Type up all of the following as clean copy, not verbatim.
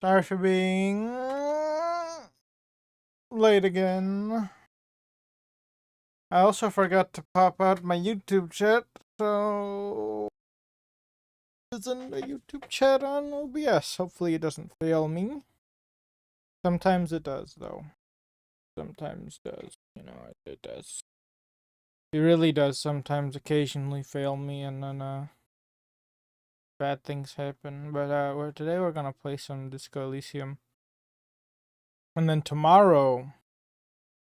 Sorry for being late again. I also forgot to pop out my YouTube chat, so isn't a YouTube chat on OBS. Hopefully it doesn't fail me. Sometimes it does, though. Sometimes does. You know, it does. It really does sometimes occasionally fail me, and then bad things happen. But today we're gonna play some Disco Elysium. And then tomorrow,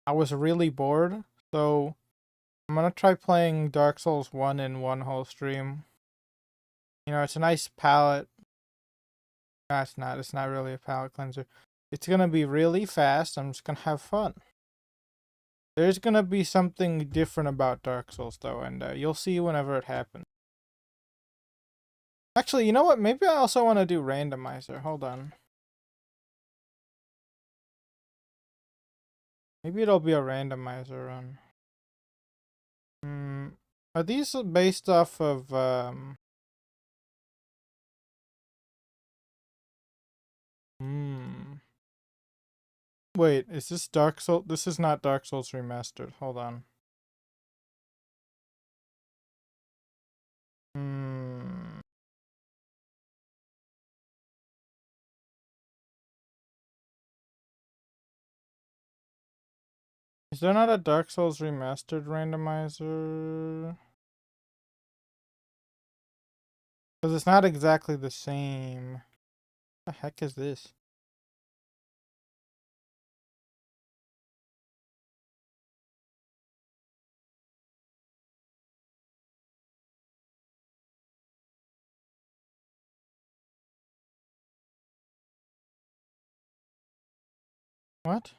I was really bored, so I'm gonna try playing Dark Souls 1 in one whole stream. You know, it's a nice palette. No, it's not. It's not really a palette cleanser. It's gonna be really fast. I'm just gonna have fun. There's gonna be something different about Dark Souls, though, and you'll see whenever it happens. Actually, you know what? Maybe I also want to do randomizer. Hold on. Maybe it'll be a randomizer run. Are these based off of Wait, is this Dark Souls? This is not Dark Souls Remastered. Hold on. Is there not a Dark Souls Remastered randomizer? Because it's not exactly the same. What the heck is this? What?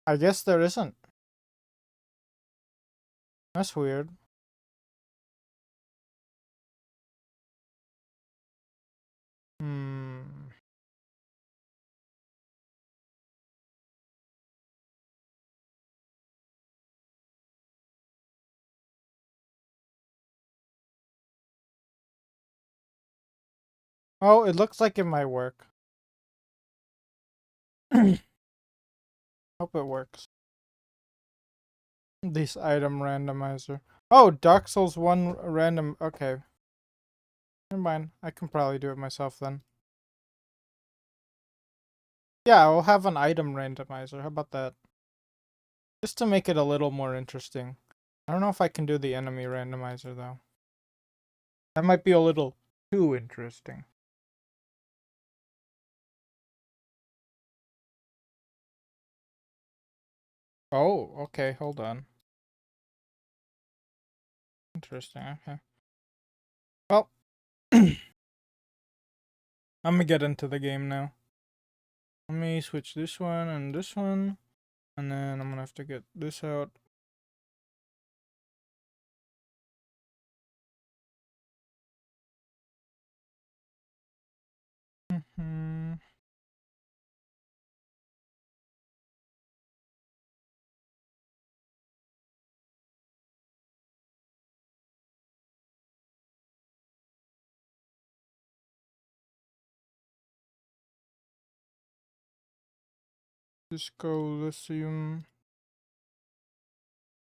I guess there isn't. That's weird. Oh, it looks like it might work. Hope it works. This item randomizer. Oh, Dark Souls 1 random. Okay. Never mind. I can probably do it myself then. Yeah, I'll have an item randomizer. How about that? Just to make it a little more interesting. I don't know if I can do the enemy randomizer, though. That might be a little too interesting. Oh, okay. Hold on. Interesting. Okay. Well, I'm gonna get into the game now. Let me switch this one and this one. And then I'm gonna have to get this out. Disco Elysium.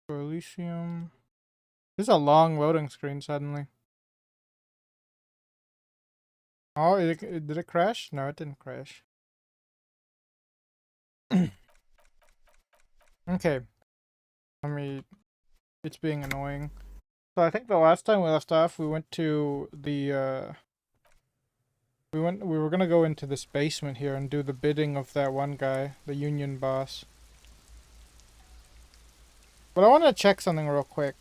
Elysium. This is a long loading screen suddenly. Oh, did it crash? No, it didn't crash. Okay. It's being annoying. So I think the last time we left off, we went to the, we were gonna go into this basement here and do the bidding of that one guy, the union boss. But I want to check something real quick.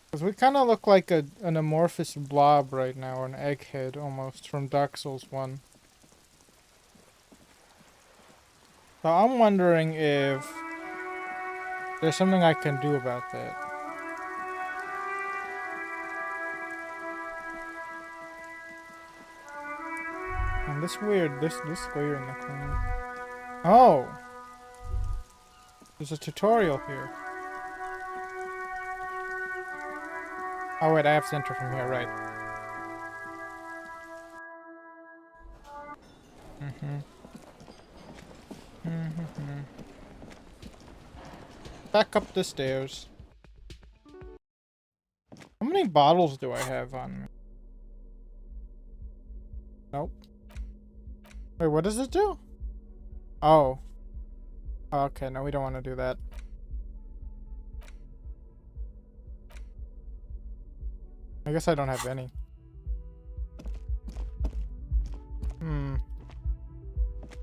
Because we kind of look like an amorphous blob right now, or an egghead almost, from Dark Souls 1. So I'm wondering if there's something I can do about that. This weird. This square in the corner. Oh! There's a tutorial here. Oh wait, I have to enter from here, right. Back up the stairs. How many bottles do I have on me? Nope. Wait, what does it do? Oh. Okay, no, we don't want to do that. I guess I don't have any.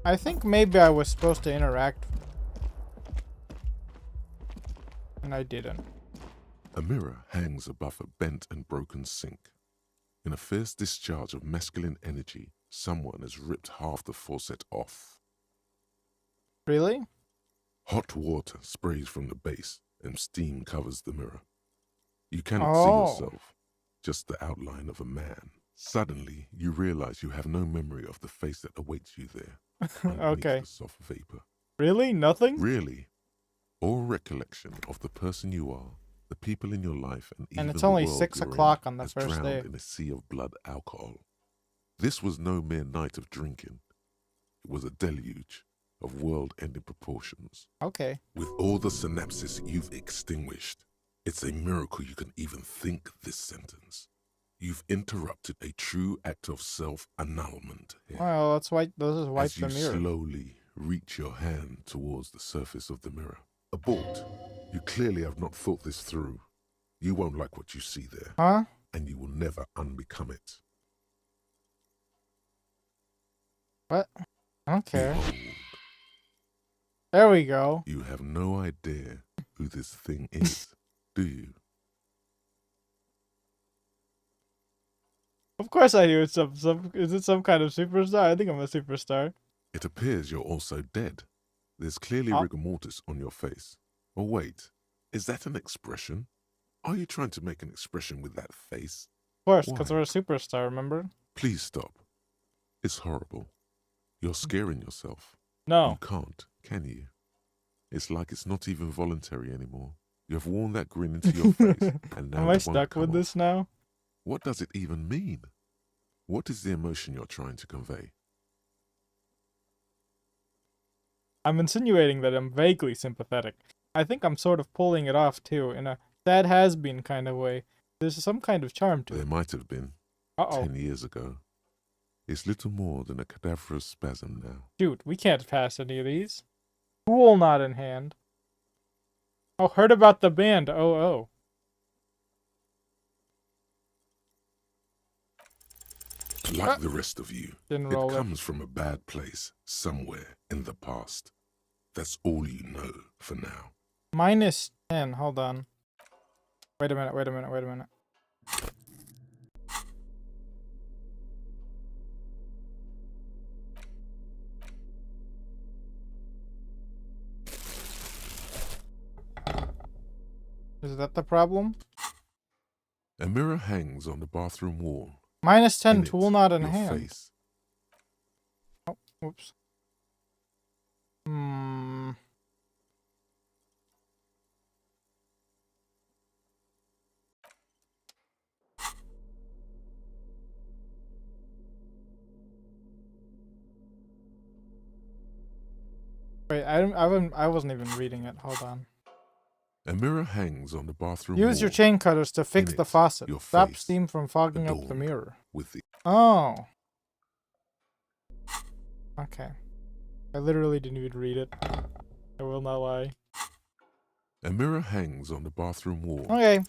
I think maybe I was supposed to interact. And I didn't. A mirror hangs above a bent and broken sink. In a fierce discharge of masculine energy, someone has ripped half the faucet off. Really? Hot water sprays from the base and steam covers the mirror. You cannot see yourself, just the outline of a man. Suddenly, you realize you have no memory of the face that awaits you there. Okay. The soft vapor. Really? Nothing? Really? Or recollection of the person you are, the people in your life, and even it's the only world 6 you're o'clock in on the has first day. drowned in a sea of blood alcohol. This was no mere night of drinking. It was a deluge of world-ending proportions. Okay. With all the synapses you've extinguished, it's a miracle you can even think this sentence. You've interrupted a true act of self-annulment here. Well, let's wipe. Let's just wipe As the you mirror. slowly reach your hand towards the surface of the mirror. Abort. You clearly have not thought this through. You won't like what you see there. Huh? And you will never unbecome it. What? I don't care. Behold, There we go. you have no idea who this thing is, do you? Of course I do. It's is it some kind of superstar? I think I'm a superstar. It appears you're also dead. There's clearly rigor mortis on your face. Or wait, is that an expression? Are you trying to make an expression with that face? Of course, because we're a superstar, remember? Please stop. It's horrible. You're scaring yourself. No. You can't, can you? It's like it's not even voluntary anymore. You have worn that grin into your face, and now Am I stuck with this now? What does it even mean? What is the emotion you're trying to convey? I'm insinuating that I'm vaguely sympathetic. I think I'm sort of pulling it off, too, in a sad has-been kind of way. There's some kind of charm to it. There might have been. 10 years ago. It's little more than a cadaverous spasm now. Shoot, we can't pass any of these. Cool, not in hand. Oh, heard about the band. Oh. Like the rest of you, Didn't it roll comes from a bad place somewhere in the past. That's all you know for now. -10. Hold on. Wait a minute. Is that the problem? A mirror hangs on the bathroom wall. -10, tool not in your hand. Face. Oh, whoops. Wait, I wasn't even reading it. Hold on. A mirror hangs on the bathroom wall. Use your chain cutters to fix the faucet. Stop steam from fogging up the mirror. With the Oh. Okay. I literally didn't even read it. I will not lie. A mirror hangs on the bathroom wall. Okay.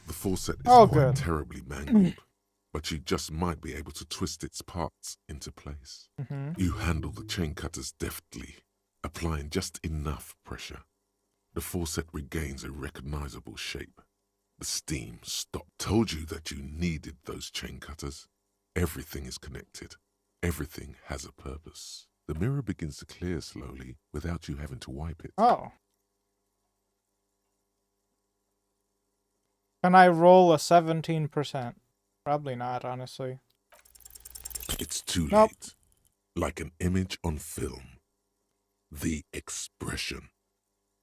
The faucet is good. terribly mangled, but you just might be able to twist its parts into place. You handle the chain cutters deftly, applying just enough pressure. The faucet regains a recognizable shape. The steam stopped. Told you that you needed those chain cutters. Everything is connected. Everything has a purpose. The mirror begins to clear slowly without you having to wipe it. Oh. Can I roll a 17%? Probably not, honestly. It's too Nope. late. like an image on film. The expression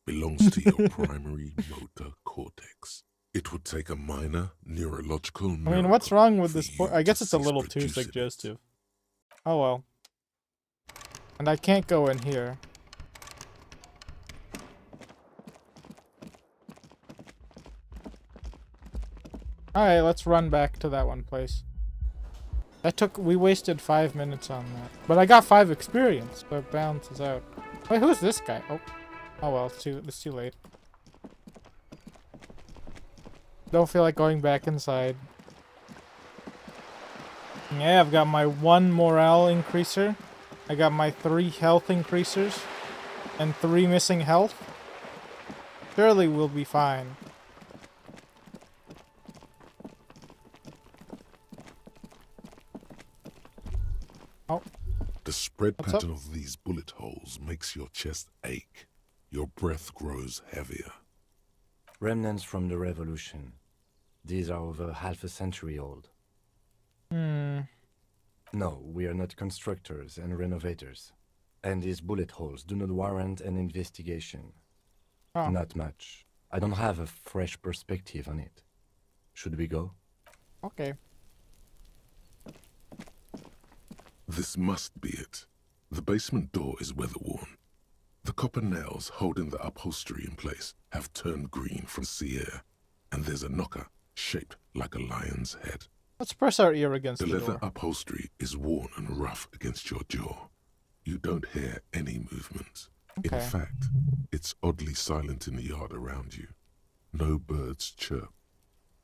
belongs to your primary motor cortex. It would take a minor neurological I mean, what's miracle wrong with for this you point? I guess to it's a cease little too producing it. suggestive. Oh well. And I can't go in here. Alright, let's run back to that one place. We wasted 5 minutes on that. But I got 5 experience, so it balances out. Wait, who's this guy? Oh well, it's too late. Don't feel like going back inside. Yeah, I've got my 1 morale increaser. I got my 3 health increasers. And 3 missing health. Surely we'll be fine. Oh. The spread What's pattern of these bullet holes makes your chest ache. Your breath grows heavier. Remnants from the revolution. These are over half a century old. No, we are not constructors and renovators. And these bullet holes do not warrant an investigation. Oh. Not much. I don't have a fresh perspective on it. Should we go? Okay. This must be it. The basement door is weather-worn. The copper nails holding the upholstery in place have turned green from sea air, and there's a knocker shaped like a lion's head. Let's press our ear against The the leather door. upholstery is worn and rough against your jaw. You don't hear any movement. Okay. In fact, it's oddly silent in the yard around you. No birds chirp.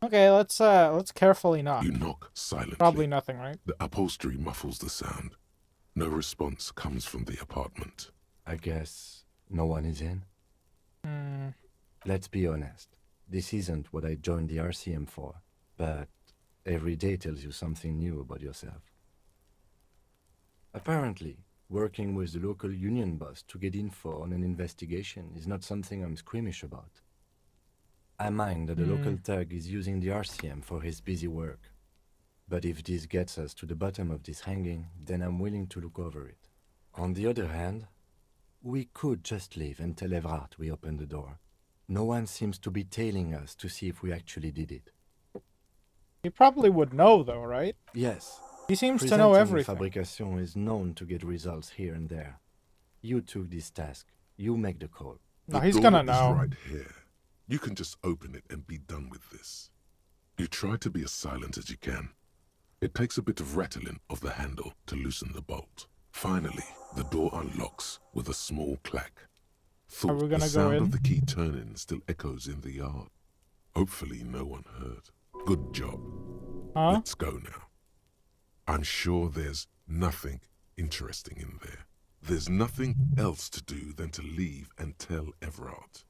Okay, let's carefully knock. You knock silently. Probably nothing, right? The upholstery muffles the sound. No response comes from the apartment. I guess no one is in. Let's be honest. This isn't what I joined the RCM for, but every day tells you something new about yourself. Apparently, working with the local union boss to get info on an investigation is not something I'm squeamish about. I mind that the local thug is using the RCM for his busy work. But if this gets us to the bottom of this hanging, then I'm willing to look over it. On the other hand, we could just leave and tell Evrard we opened the door. No one seems to be tailing us to see if we actually did it. He probably would know, though, right? Yes. He seems to know everything. Fabrication is known to get results here and there. You took this task. You make the call. No, The he's door gonna is know. right here. You can just open it and be done with this. You try to be as silent as you can. It takes a bit of rattling of the handle to loosen the bolt. Finally, the door unlocks with a small clack. Are we gonna the sound go in? of the key turning still echoes in the yard. Hopefully no one heard. Good job. Huh? Let's go now. I'm sure there's nothing interesting in there. There's nothing else to do than to leave and tell Evrard.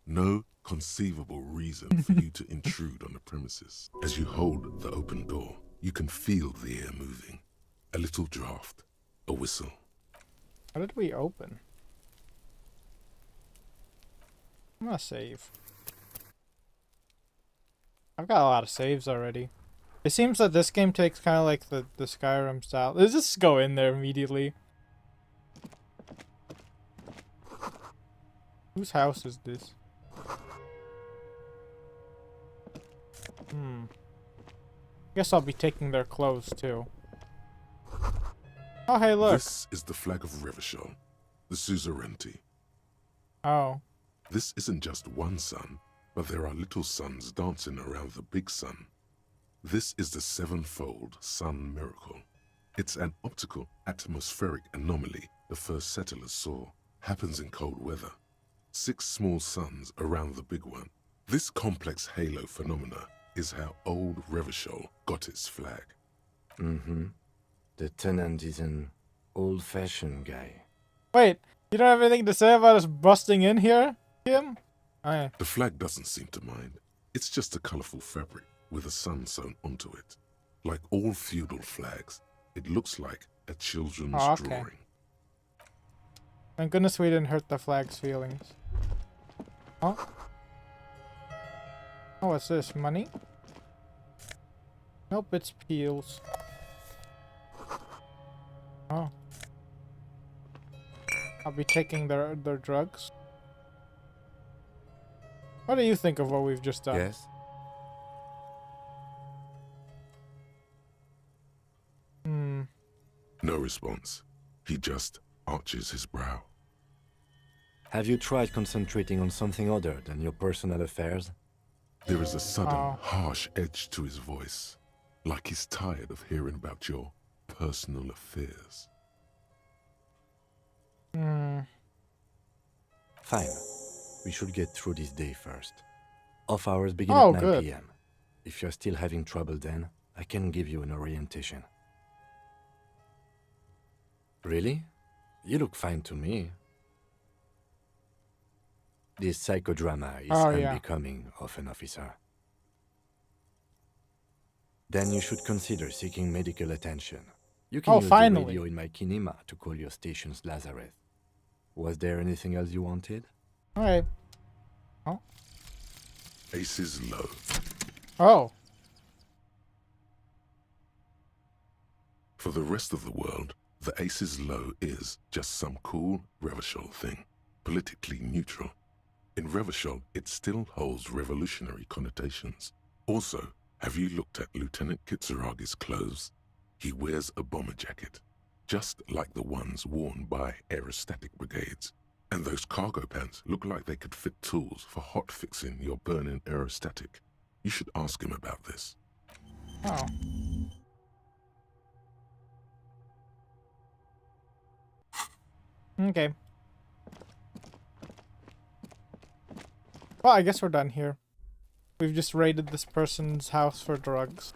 No conceivable reason for you to intrude on the premises. As you hold the open door, you can feel the air moving. A little draft, a whistle. How did we open? I'm gonna save. I've got a lot of saves already. It seems that this game takes kind of like the Skyrim style. Let's just go in there immediately. Whose house is this? Guess I'll be taking their clothes too. Oh, hey, look. This is the flag of Revachol, the suzerainty. Oh. This isn't just one sun, but there are little suns dancing around the big sun. This is the sevenfold sun miracle. It's an optical atmospheric anomaly the first settlers saw. Happens in cold weather. 6 small suns around the big one. This complex halo phenomena is how old Revachol got its flag. The tenant is an old-fashioned guy. Wait, you don't have anything to say about us busting in here, Kim? Oh, yeah. The flag doesn't seem to mind. It's just a colorful fabric with a sun sewn onto it. Like all feudal flags, it looks like a children's Oh, okay. drawing. Thank goodness we didn't hurt the flag's feelings. Oh. Oh, what's this? Money? Nope, it's peels. Oh. I'll be taking their drugs. What do you think of what we've just done? Yes? No response. He just arches his brow. Have you tried concentrating on something other than your personal affairs? There is a sudden, harsh edge to his voice, like he's tired of hearing about your personal affairs. Fine. We should get through this day first. Off hours begin Oh, at 9 good. p.m. If you're still having trouble then, I can give you an orientation. Really? You look fine to me. This psychodrama is unbecoming of an officer. Then you should consider seeking medical attention. You can use the radio in my kinema to call your station's Lazareth. Was there anything else you wanted? Alright. Oh. Aces low. Oh. For the rest of the world, the Aces Low is just some cool Revachol thing, politically neutral. In Revachol, it still holds revolutionary connotations. Also, have you looked at Lieutenant Kitsuragi's clothes? He wears a bomber jacket, just like the ones worn by aerostatic brigades. And those cargo pants look like they could fit tools for hot-fixing your burning aerostatic. You should ask him about this. Oh. Okay. Well, I guess we're done here. We've just raided this person's house for drugs.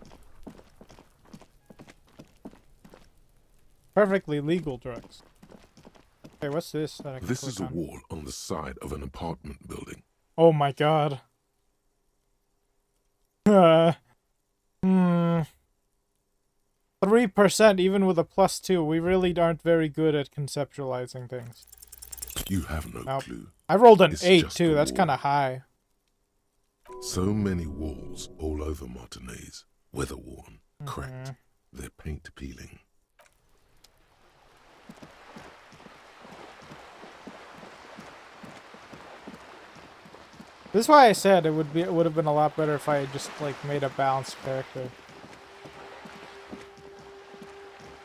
Perfectly legal drugs. Okay, what's this? That I can This is a click on? wall on the side of an apartment building. Oh my god. 3% even with a +2. We really aren't very good at conceptualizing things. You have no Nope. clue. I rolled an It's 8 just too. a That's wall. kind of high. So many walls all over Martinez, weather-worn, cracked, their paint peeling. This is why I said it would have been a lot better if I had just like made a balanced character.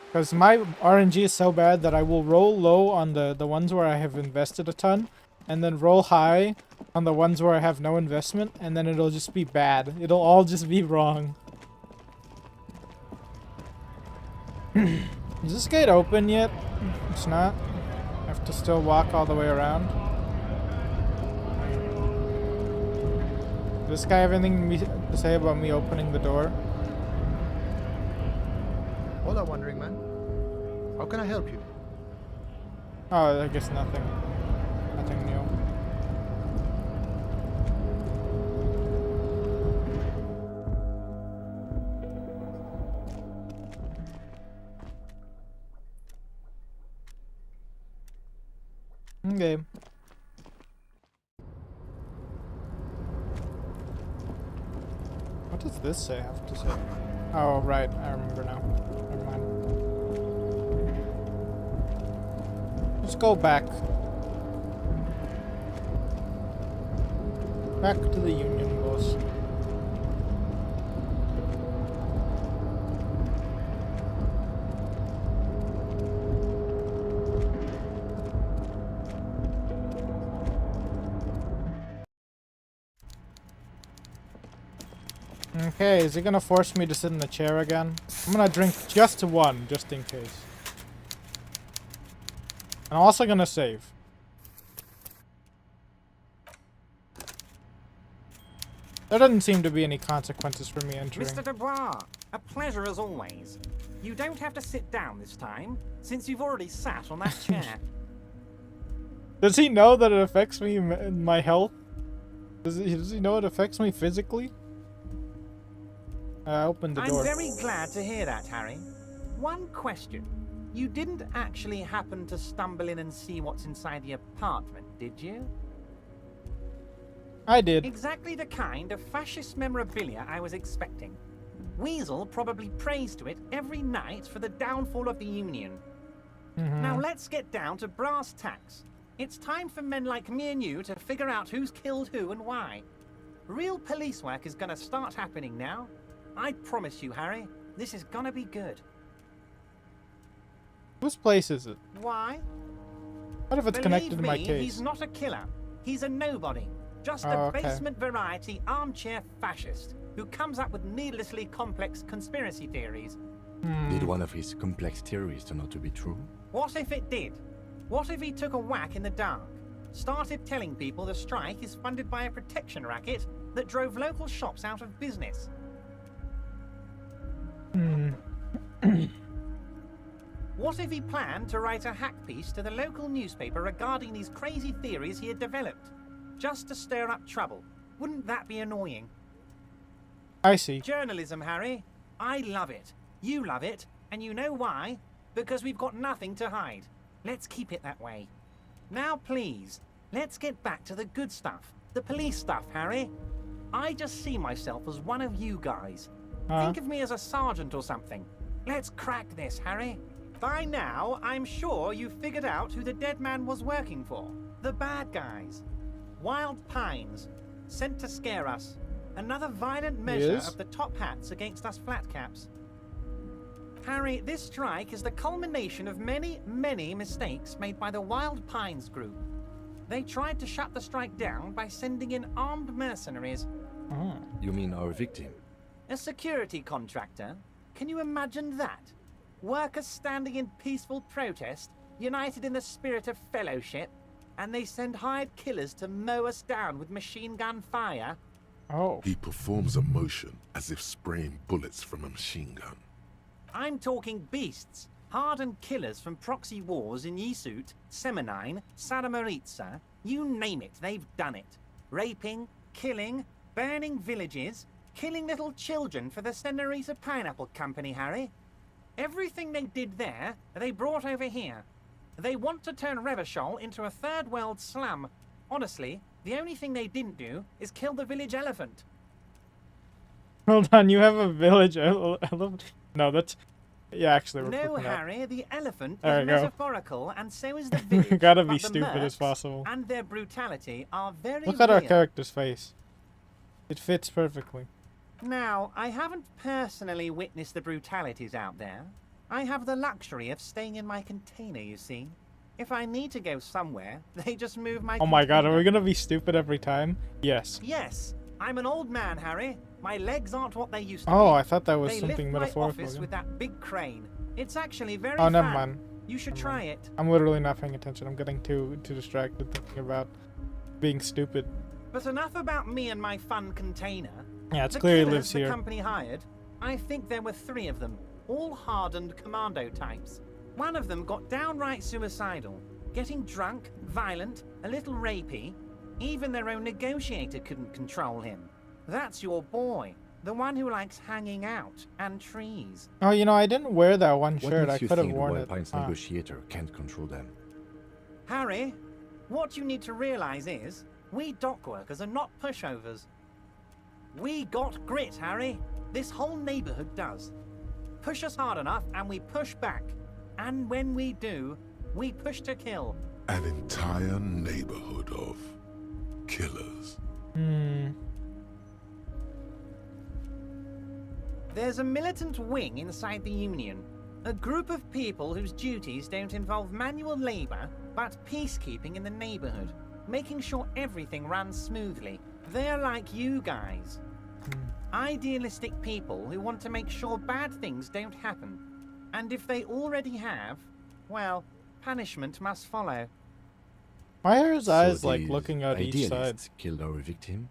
Because my RNG is so bad that I will roll low on the ones where I have invested a ton, and then roll high on the ones where I have no investment, and then it'll just be bad. It'll all just be wrong. Is this gate open yet? It's not. I have to still walk all the way around. Does this guy have anything to say about me opening the door? Hola, wandering man. How can I help you? Oh, I guess nothing. Nothing new. Okay. What does this say? I have to say. Oh, right. I remember now. Never mind. Let's go back. Back to the Union, boss. Okay, is he gonna force me to sit in the chair again? I'm gonna drink just one, just in case. I'm also gonna save. There doesn't seem to be any consequences for me entering. Mr. Dubois, a pleasure as always. You don't have to sit down this time, since you've already sat on that chair. Does he know that it affects me in my health? Does he know it affects me physically? I opened the door. I'm very glad to hear that, Harry. One question. You didn't actually happen to stumble in and see what's inside the apartment, did you? I did. Exactly the kind of fascist memorabilia I was expecting. Weasel probably prays to it every night for the downfall of the Union. Now let's get down to brass tacks. It's time for men like me and you to figure out who's killed who and why. Real police work is gonna start happening now. I promise you, Harry, this is gonna be good. Whose place is it? Why? What if it's connected to my Believe me, case? he's not a killer. He's a nobody. Just Oh, a okay. basement variety armchair fascist who comes up with needlessly complex conspiracy theories. Did one of his complex theories turn out to be true? What if it did? What if he took a whack in the dark? Started telling people the strike is funded by a protection racket that drove local shops out of business? What if he planned to write a hack piece to the local newspaper regarding these crazy theories he had developed? Just to stir up trouble. Wouldn't that be annoying? I see. Journalism, Harry. I love it. You love it. And you know why? Because we've got nothing to hide. Let's keep it that way. Now, please, let's get back to the good stuff. The police stuff, Harry. I just see myself as one of you guys. Think of me as a sergeant or something. Let's crack this, Harry. By now, I'm sure you've figured out who the dead man was working for. The bad guys. Wild Pines. Sent to scare us. Another violent measure Yes? of the top hats against us flatcaps. Harry, this strike is the culmination of many, many mistakes made by the Wild Pines group. They tried to shut the strike down by sending in armed mercenaries. You mean our victim? A security contractor? Can you imagine that? Workers standing in peaceful protest, united in the spirit of fellowship, and they send hired killers to mow us down with machine gun fire? Oh. He performs a motion as if spraying bullets from a machine gun. I'm talking beasts, hardened killers from proxy wars in Yisut, Semenine, Saramoritsa, you name it, they've done it. Raping, killing, burning villages, killing little children for the Senorita Pineapple Company, Harry. Everything they did there, they brought over here. They want to turn Revachol into a third world slum. Honestly, the only thing they didn't do is kill the village elephant. Hold on, you have a village elephant? No, that's... Yeah, actually, we're No, flipping out. Harry, the elephant There is we go. metaphorical, and so is the village. Gotta be but the stupid as mercs possible. And their brutality are very Look at our real. character's face. It fits perfectly. Now, I haven't personally witnessed the brutalities out there. I have the luxury of staying in my container, you see. If I need to go somewhere, they just move my Oh my god, are container. we gonna be stupid every time? Yes. Yes, I'm an old man, Harry. My legs aren't what they used to Oh, be. I thought that was They something lift my metaphorical. office again. with that big crane. It's actually very Oh, fun. never mind. You should Never try mind. it. I'm literally not paying attention. I'm getting too distracted thinking about being stupid. But enough about me and my fun container. Yeah, it's The clear he killers lives the here. company hired, I think there were 3 of them, all hardened commando types. One of them got downright suicidal, getting drunk, violent, a little rapey. Even their own negotiator couldn't control him. That's your boy, the one who likes hanging out and trees. Oh, you know, I didn't wear that one What shirt. I makes you could have think the worn Wild it. Pines Ah. negotiator can't control them? Harry, what you need to realize is, we dock workers are not pushovers. We got grit, Harry. This whole neighborhood does. Push us hard enough and we push back. And when we do, we push to kill. An entire neighborhood of killers. There's a militant wing inside the Union. A group of people whose duties don't involve manual labor, but peacekeeping in the neighborhood. Making sure everything runs smoothly. They're like you guys. Idealistic people who want to make sure bad things don't happen. And if they already have, well, punishment must follow. Why are his So eyes like these looking out each side? idealists killed our victim?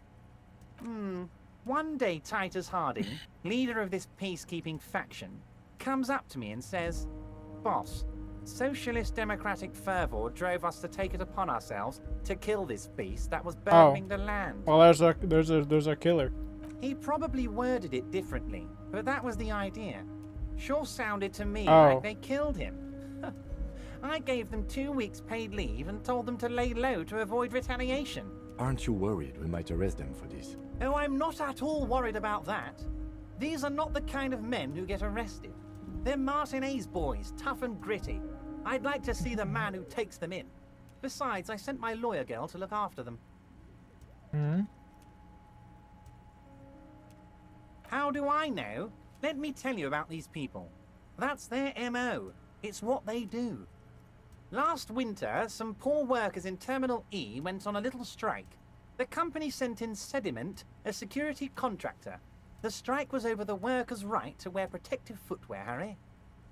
One day Titus Harding, leader of this peacekeeping faction, comes up to me and says, "Boss, socialist democratic fervor drove us to take it upon ourselves to kill this beast that was burning the land." Well, there's our killer. He probably worded it differently, but that was the idea. Sure sounded to me Oh. like they killed him. I gave them 2 weeks paid leave and told them to lay low to avoid retaliation. Aren't you worried we might arrest them for this? Oh, I'm not at all worried about that. These are not the kind of men who get arrested. They're Martin A's boys, tough and gritty. I'd like to see the man who takes them in. Besides, I sent my lawyer girl to look after them. Hmm? How do I know? Let me tell you about these people. That's their MO. It's what they do. Last winter, some poor workers in Terminal E went on a little strike. The company sent in Sediment, a security contractor. The strike was over the workers' right to wear protective footwear, Harry.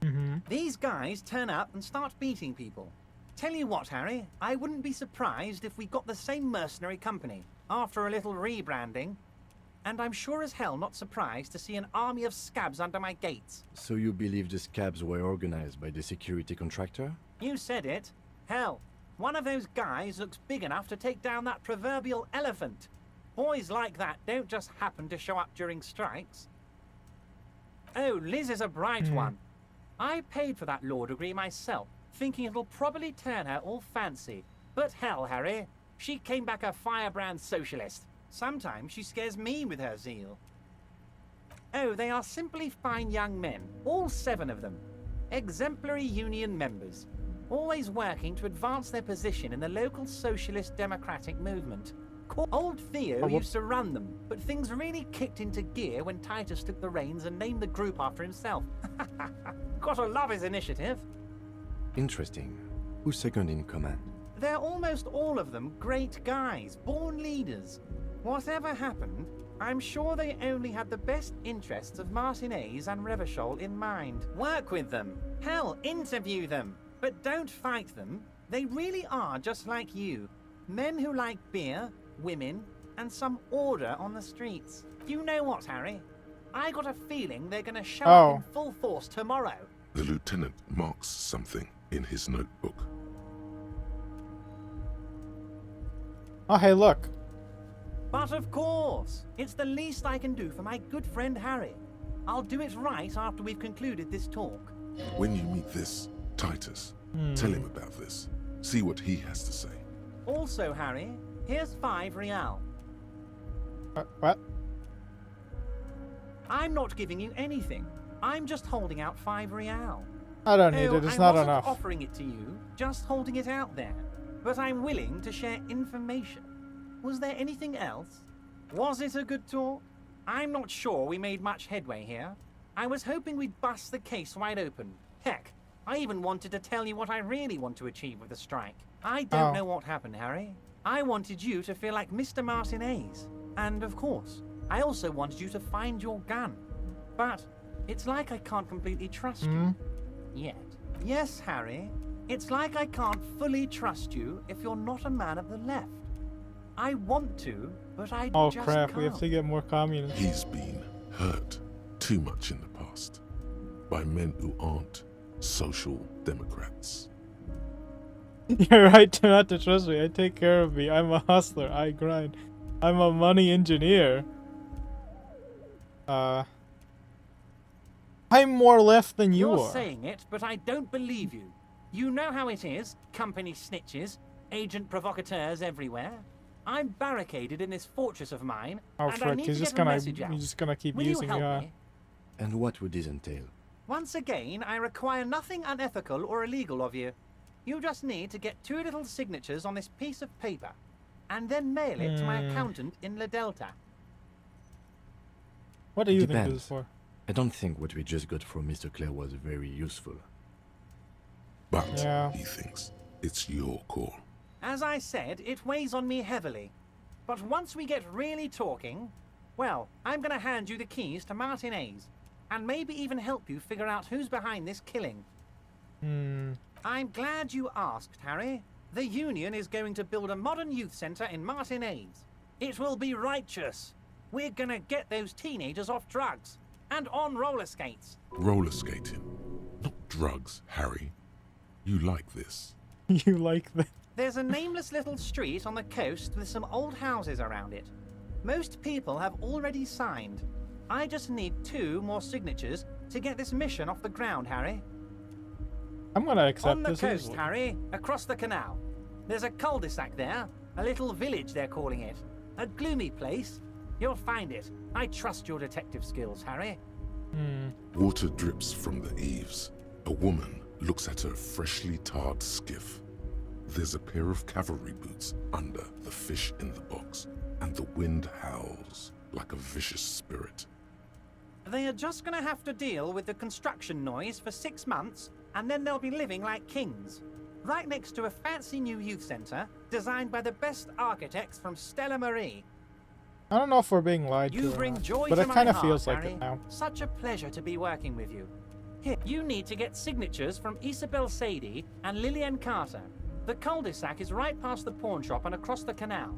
Mm-hmm. These guys turn up and start beating people. Tell you what, Harry, I wouldn't be surprised if we got the same mercenary company after a little rebranding. And I'm sure as hell not surprised to see an army of scabs under my gates. So you believe the scabs were organized by the security contractor? You said it. Hell, one of those guys looks big enough to take down that proverbial elephant. Boys like that don't just happen to show up during strikes. Oh, Liz is a bright one. I paid for that law degree myself, thinking it'll probably turn her all fancy. But hell, Harry, she came back a firebrand socialist. Sometimes she scares me with her zeal. Oh, they are simply fine young men, all 7 of them. Exemplary union members, always working to advance their position in the local socialist democratic movement. Old Theo used to run them, but things really kicked into gear when Titus took the reins and named the group after himself. Gotta love his initiative. Interesting. Who's second in command? They're almost all of them great guys, born leaders. Whatever happened, I'm sure they only had the best interests of Martinez and Revachol in mind. Work with them. Hell, interview them. But don't fight them. They really are just like you. Men who like beer, women, and some order on the streets. You know what, Harry? I got a feeling they're gonna show up in full force tomorrow. The lieutenant marks something in his notebook. Oh, hey, look. But of course, it's the least I can do for my good friend Harry. I'll do it right after we've concluded this talk. When you meet this Titus, tell him about this. See what he has to say. Also, Harry, here's 5 real. What? I'm not giving you anything. I'm just holding out 5 real. I don't need it. It's I not wasn't enough. offering it to you, just holding it out there. But I'm willing to share information. Was there anything else? Was it a good talk? I'm not sure we made much headway here. I was hoping we'd bust the case wide open. Heck, I even wanted to tell you what I really want to achieve with the strike. I don't know what happened, Harry. I wanted you to feel like Mr. Martinez. And of course, I also wanted you to find your gun. But it's like I can't completely trust you. Yet. Yes, Harry. It's like I can't fully trust you if you're not a man of the left. I want to, but I just crap, can't. we have to get more communists. He's been hurt too much in the past by men who aren't social democrats. You're right not to trust me. I take care of me. I'm a hustler. I grind. I'm a money engineer. I'm more left than you You're are. saying it, but I don't believe you. You know how it is. Company snitches, agent provocateurs everywhere. I'm barricaded in this fortress of mine, Oh, and I frick, need he's to just get a gonna, message out. he's just gonna keep Will using you me. help me? And what would this entail? Once again, I require nothing unethical or illegal of you. You just need to get 2 little signatures on this piece of paper, and then mail it to my accountant in La Delta. What do you think this Depends. is for? I don't think what we just got from Mr. Clare was very useful. But, Yeah. he thinks, it's your call. As I said, it weighs on me heavily. But once we get really talking, well, I'm going to hand you the keys to Martinez, and maybe even help you figure out who's behind this killing. I'm glad you asked, Harry. The Union is going to build a modern youth centre in Martinez. It will be righteous. We're going to get those teenagers off drugs and on roller skates. Roller skating, not drugs, Harry. You like this. You like that? There's a nameless little street on the coast with some old houses around it. Most people have already signed. I just need 2 more signatures to get this mission off the ground, Harry. I'm gonna accept On the this coast, easily. Harry, across the canal. There's a cul-de-sac there, a little village they're calling it. A gloomy place. You'll find it. I trust your detective skills, Harry. Water drips from the eaves. A woman looks at her freshly tarred skiff. There's a pair of cavalry boots under the fish in the box, and the wind howls like a vicious spirit. They are just gonna have to deal with the construction noise for 6 months, and then they'll be living like kings. Right next to a fancy new youth centre, designed by the best architects from Stella Marie. I don't know if we're being lied to You or bring not, joy but to it my kind of heart, feels like Harry. it now. Such a pleasure to be working with you. Here, you need to get signatures from Isabel Sadie and Lillian Carter. The cul-de-sac is right past the pawn shop and across the canal.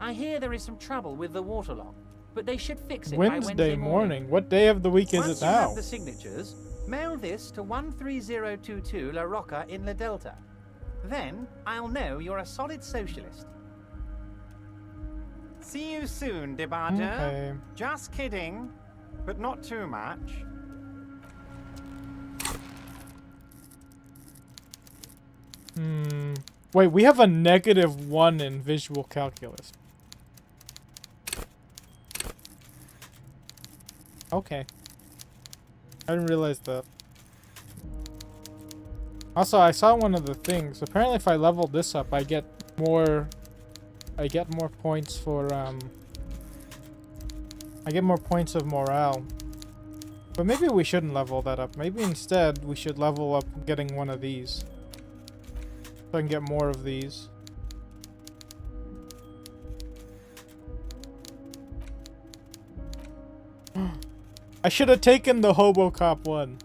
I hear there is some trouble with the waterlock, but they should fix it by Wednesday morning. What day of the week is Once it you now? have the signatures, mail this to 13022 La Rocca in La Delta. Then I'll know you're a solid socialist. See you soon, Debarger. Okay. Just kidding, but not too much. Wait, we have a -1 in visual calculus. Okay. I didn't realize that. Also, I saw one of the things. Apparently, if I level this up, I get more points for, I get more points of morale. But maybe we shouldn't level that up. Maybe instead, we should level up getting one of these. So I can get more of these. I should have taken the Hobocop one.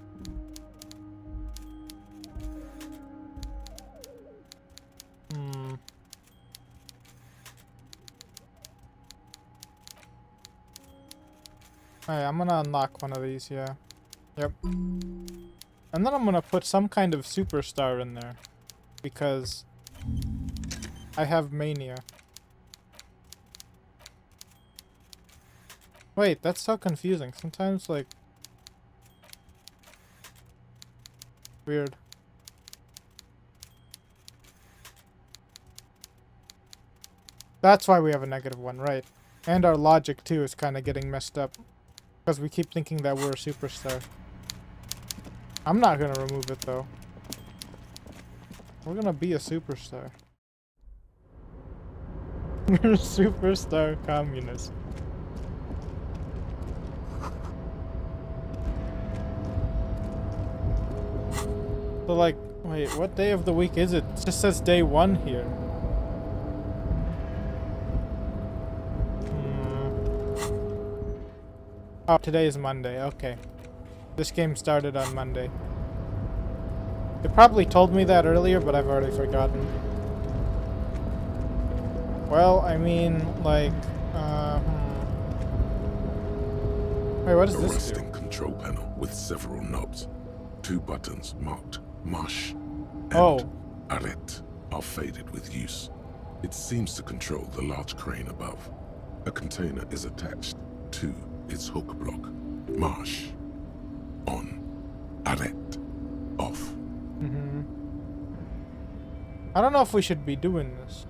Alright, I'm gonna unlock one of these, yeah. Yep. And then I'm gonna put some kind of superstar in there. Because I have mania. Wait, that's so confusing. Sometimes, like... Weird. That's why we have a -1, right. And our logic, too, is kind of getting messed up. Because we keep thinking that we're a superstar. I'm not gonna remove it, though. We're gonna be a superstar. We're a superstar communist. So like, wait, what day of the week is it? It just says day 1 here. Oh, today is Monday, okay. This game started on Monday. It probably told me that earlier, but I've already forgotten. Well, I mean, like, Wait, what does A this do? resting control panel with several knobs. 2 buttons marked Marche and Arrête are faded with use. It seems to control the large crane above. A container is attached to its hook block. Marche. On. Arrête. Off. I don't know if we should be doing this.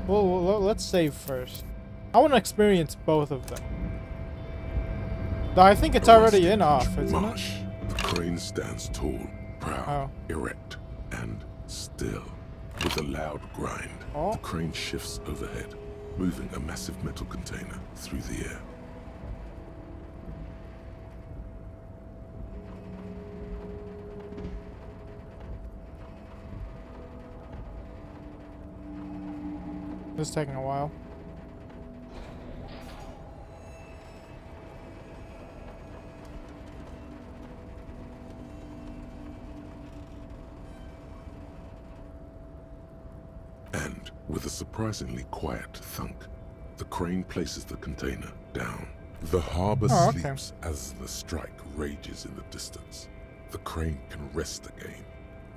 Well, let's save first. I want to experience both of them. Though I think it's already in off, isn't it? Marche. The crane stands tall, proud, erect, and still. With a loud grind, the crane shifts overhead, moving a massive metal container through the air. This is taking a while. And, with a surprisingly quiet thunk, the crane places the container down. The harbor sleeps as the strike rages in the distance. The crane can rest again,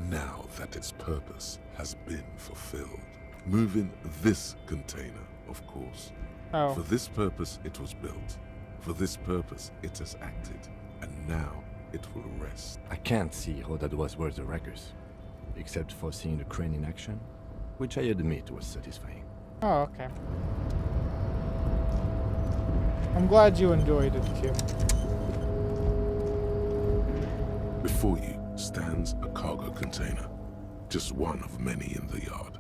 now that its purpose has been fulfilled. Moving this container, of course. For this purpose it was built. For this purpose it has acted. And now it will rest. I can't see how that was worth the wreckers, except for seeing the crane in action, which I admit was satisfying. Oh, okay. I'm glad you enjoyed it, Kim. Before you, stands a cargo container. Just one of many in the yard.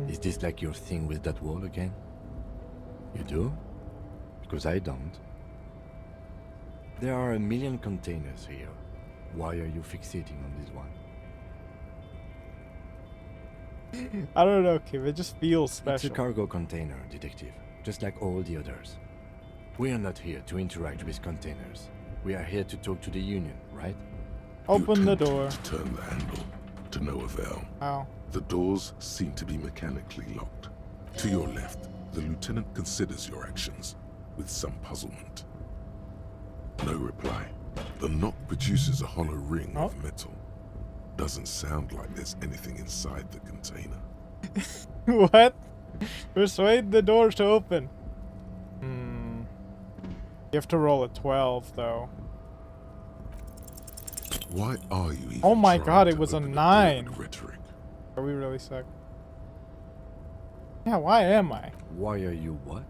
Is this like your thing with that wall again? You do? Because I don't. There are a million containers here. Why are you fixating on this one? I don't know, Kim. It just feels special. It's a cargo container, detective. Just like all the others. We are not here to interact with containers. We are here to talk to the Union, right? Open the You door. attempt to turn the handle, to no avail. Ow. The doors seem to be mechanically locked. To your left, the lieutenant considers your actions with some puzzlement. No reply. The knock produces a hollow ring of metal. Doesn't sound like there's anything inside the container. What? Persuade the door to open. You have to roll a 12, though. Why are you even Oh my trying god, to it was a open door 9. with rhetoric? Are we really suck? Yeah, why am I? Why are you what?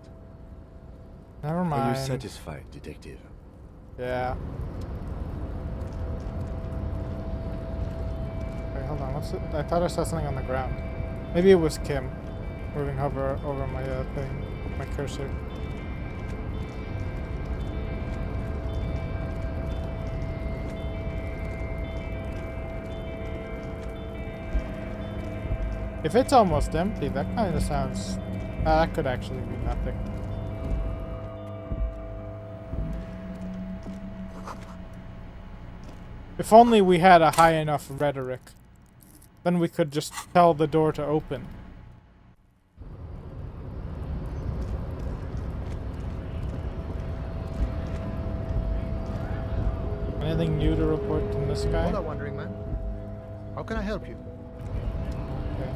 Never Are mind. you satisfied, detective? Yeah. Wait, hold on. What's it? I thought I saw something on the ground. Maybe it was Kim moving hover over my thing, my cursor. If it's almost empty, that kind of sounds... that could actually be nothing. If only we had a high enough rhetoric. Then we could just tell the door to open. Anything new to report from this guy? Hola, wandering man. How can I help you? Okay.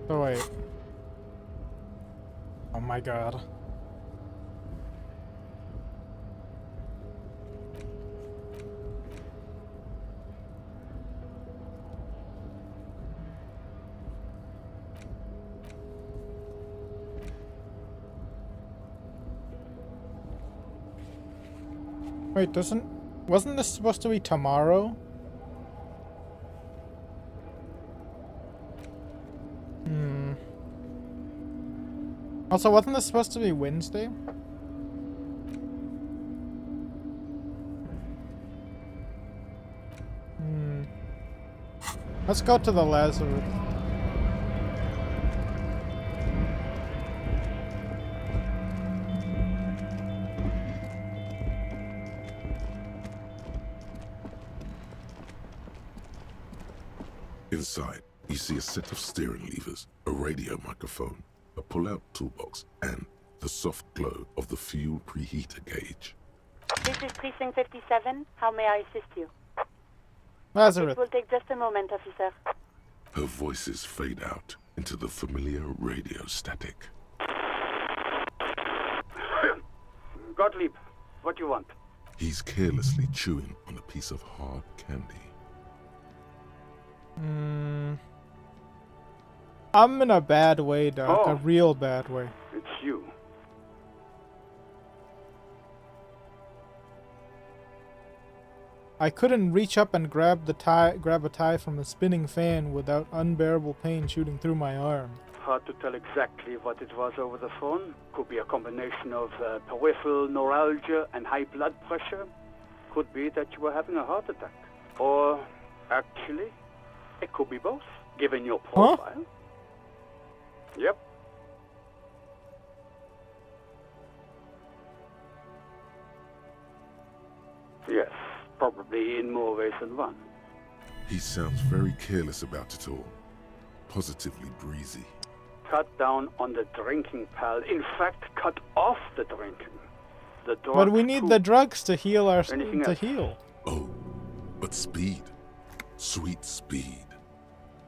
So wait. Oh my god. Wait, wasn't this supposed to be tomorrow? Also, wasn't this supposed to be Wednesday? Let's go to the Lazarus. Inside, you see a set of steering levers, a radio microphone, a pull-out toolbox, and the soft glow of the fuel preheater gauge. This is Precinct 57. How may I assist you? Lazarus. It will take just a moment, officer. Her voices fade out into the familiar radio static. Gottlieb, what do you want? He's carelessly chewing on a piece of hard candy. I'm in a bad way, Doc. Oh. A real bad way. It's you. I couldn't reach up and grab a tie from a spinning fan without unbearable pain shooting through my arm. Hard to tell exactly what it was over the phone. Could be a combination of peripheral neuralgia and high blood pressure. Could be that you were having a heart attack. Or, actually, it could be both, given your profile. Yep. Yes, probably in more ways than one. He sounds very careless about it all. Positively breezy. Cut down on the drinking, pal. In fact, cut off the drinking. The door. But we need the drugs to heal our Anything to else? heal. Oh, but speed. Sweet speed.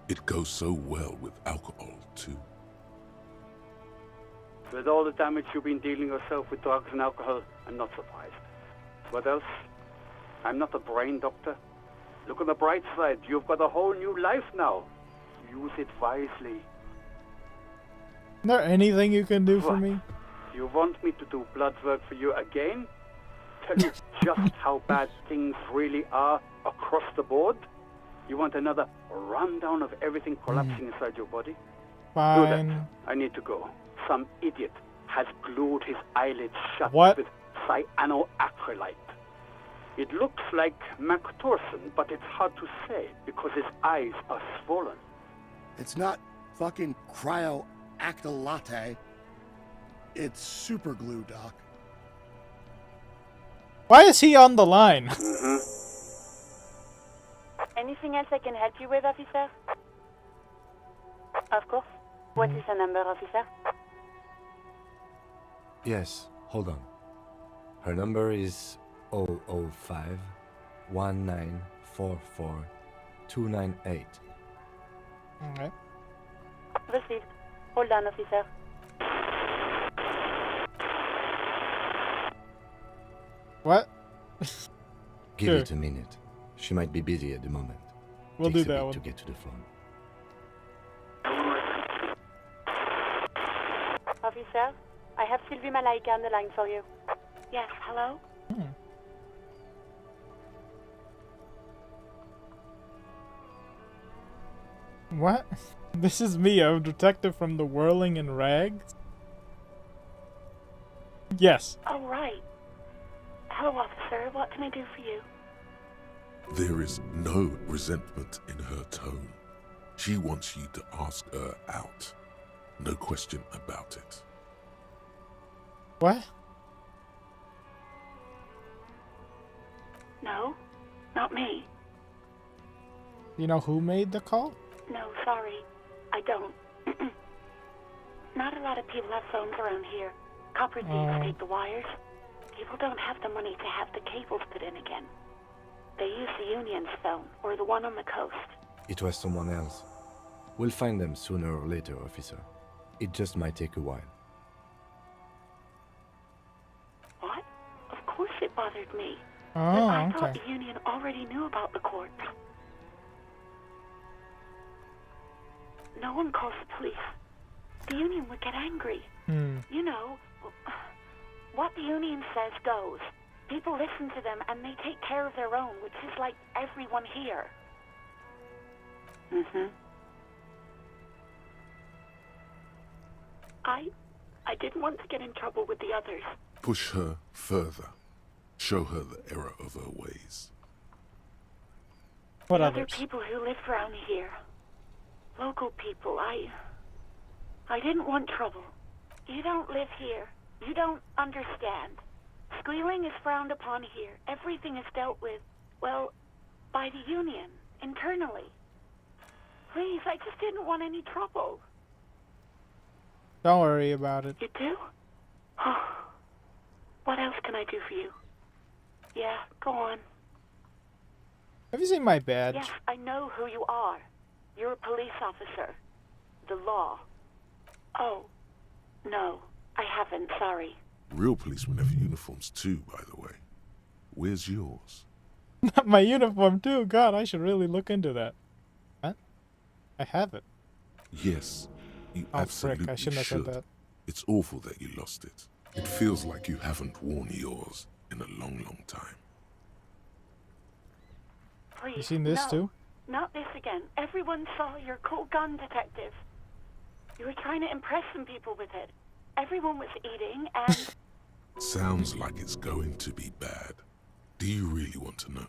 It goes so well with alcohol, too. With all the damage you've been dealing yourself with drugs and alcohol, I'm not surprised. What else? I'm not a brain doctor. Look on the bright side. You've got a whole new life now. Use it wisely. Is there anything you can do for What? me? You want me to do blood work for you again? tell you just how bad things really are across the board? You want another rundown of everything collapsing inside your body? Do that. Fine. I need to go. Some idiot has glued his eyelids shut What? with cyanoacrylate. It looks like MacTorson, but it's hard to say because his eyes are swollen. It's not fucking cryoacrylate. It's super glue, Doc. Why is he on the line? Anything else I can help you with, officer? Of course. What is the number, officer? Yes, hold on. Her number is 005 1944 298. Alright. Received. Hold on, officer. What? Give Sure. it a minute. She might be busy at the moment. We'll Takes do a that bit one. to get to the phone. Officer, I have Sylvie Malaika on the line for you. Yes, hello? What? This is me, a detective from the Whirling in Rags? Yes. Oh, right. Hello, officer. What can I do for you? There is no resentment in her tone. She wants you to ask her out. No question about it. What? No, not me. You know who made the call? No, sorry. I don't. Not a lot of people have phones around here. Copper thieves take the wires. People don't have the money to have the cables put in again. They use the Union's phone, or the one on the coast. It was someone else. We'll find them sooner or later, officer. It just might take a while. What? Of course it bothered me. Oh, I thought okay. the Union already knew about the corpse. No one calls the police. The Union would get angry. You know, what the Union says goes. People listen to them and they take care of their own, which is like everyone here. I didn't want to get in trouble with the others. Push her further. Show her the error of her ways. What The other others? people who live around here. Local people, I didn't want trouble. You don't live here. You don't understand. Squealing is frowned upon here. Everything is dealt with, well, by the Union, internally. Please, I just didn't want any trouble. Don't worry about it. You do? What else can I do for you? Yeah, go on. Have you seen my badge? Yes, I know who you are. You're a police officer. The law. Oh, no, I haven't, sorry. Real policemen have uniforms too, by the way. Where's yours? My uniform too. God, I should really look into that. What? I have it. Yes, you Oh, absolutely frick, I shouldn't have should. said that. It's awful that you lost it. It feels like you haven't worn yours in a long, long time. Please, You seen this no, too? not this again. Everyone saw your cool gun detective. You were trying to impress some people with it. Everyone was eating and... Sounds like it's going to be bad. Do you really want to know?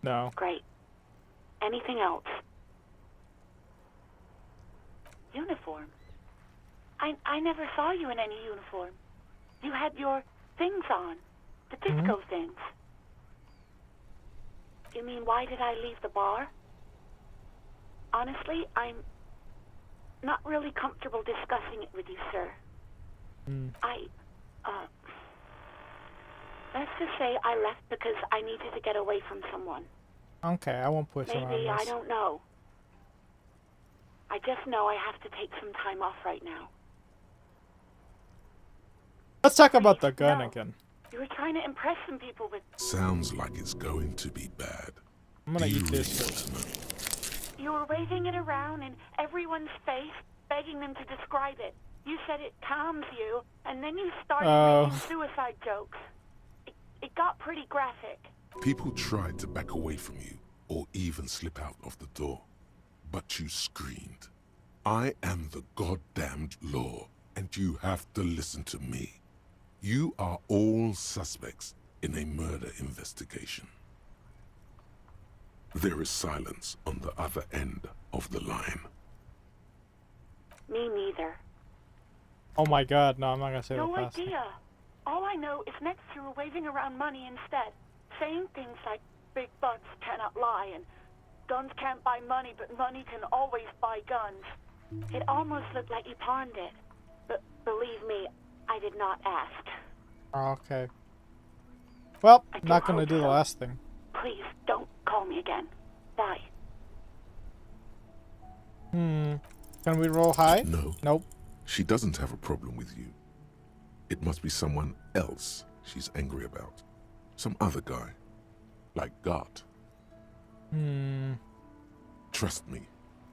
No. Great. Anything else? Uniform? I never saw you in any uniform. You had your things on. The disco things. You mean, why did I leave the bar? Honestly, I'm not really comfortable discussing it with you, sir. Let's just say I left because I needed to get away from someone. Okay, I won't push around Maybe, I this. don't know. I just know I have to take some time off right now. Let's talk about the Please, gun no. again. You were trying to impress some people with... Sounds like it's going to be bad. I'm gonna Do you eat really this want first. to know? You were waving it around in everyone's face, begging them to describe it. You said it calms you, and then you started making suicide jokes. It It got pretty graphic. People tried to back away from you, or even slip out of the door. But you screamed, "I am the goddamned law, and you have to listen to me. You are all suspects in a murder investigation." There is silence on the other end of the line. Me neither. Oh my god, no, I'm not gonna say No that fast. idea. All I know is next you were waving around money instead, saying things like big bucks cannot lie and guns can't buy money, but money can always buy guns. It almost looked like you pawned it. But believe me, I did not ask. Oh, okay. Well, I not do gonna hope do the so. last thing. Please don't call me again. Bye. Can we roll high? No, Nope. she doesn't have a problem with you. It must be someone else she's angry about. Some other guy. Like Gart. Trust me,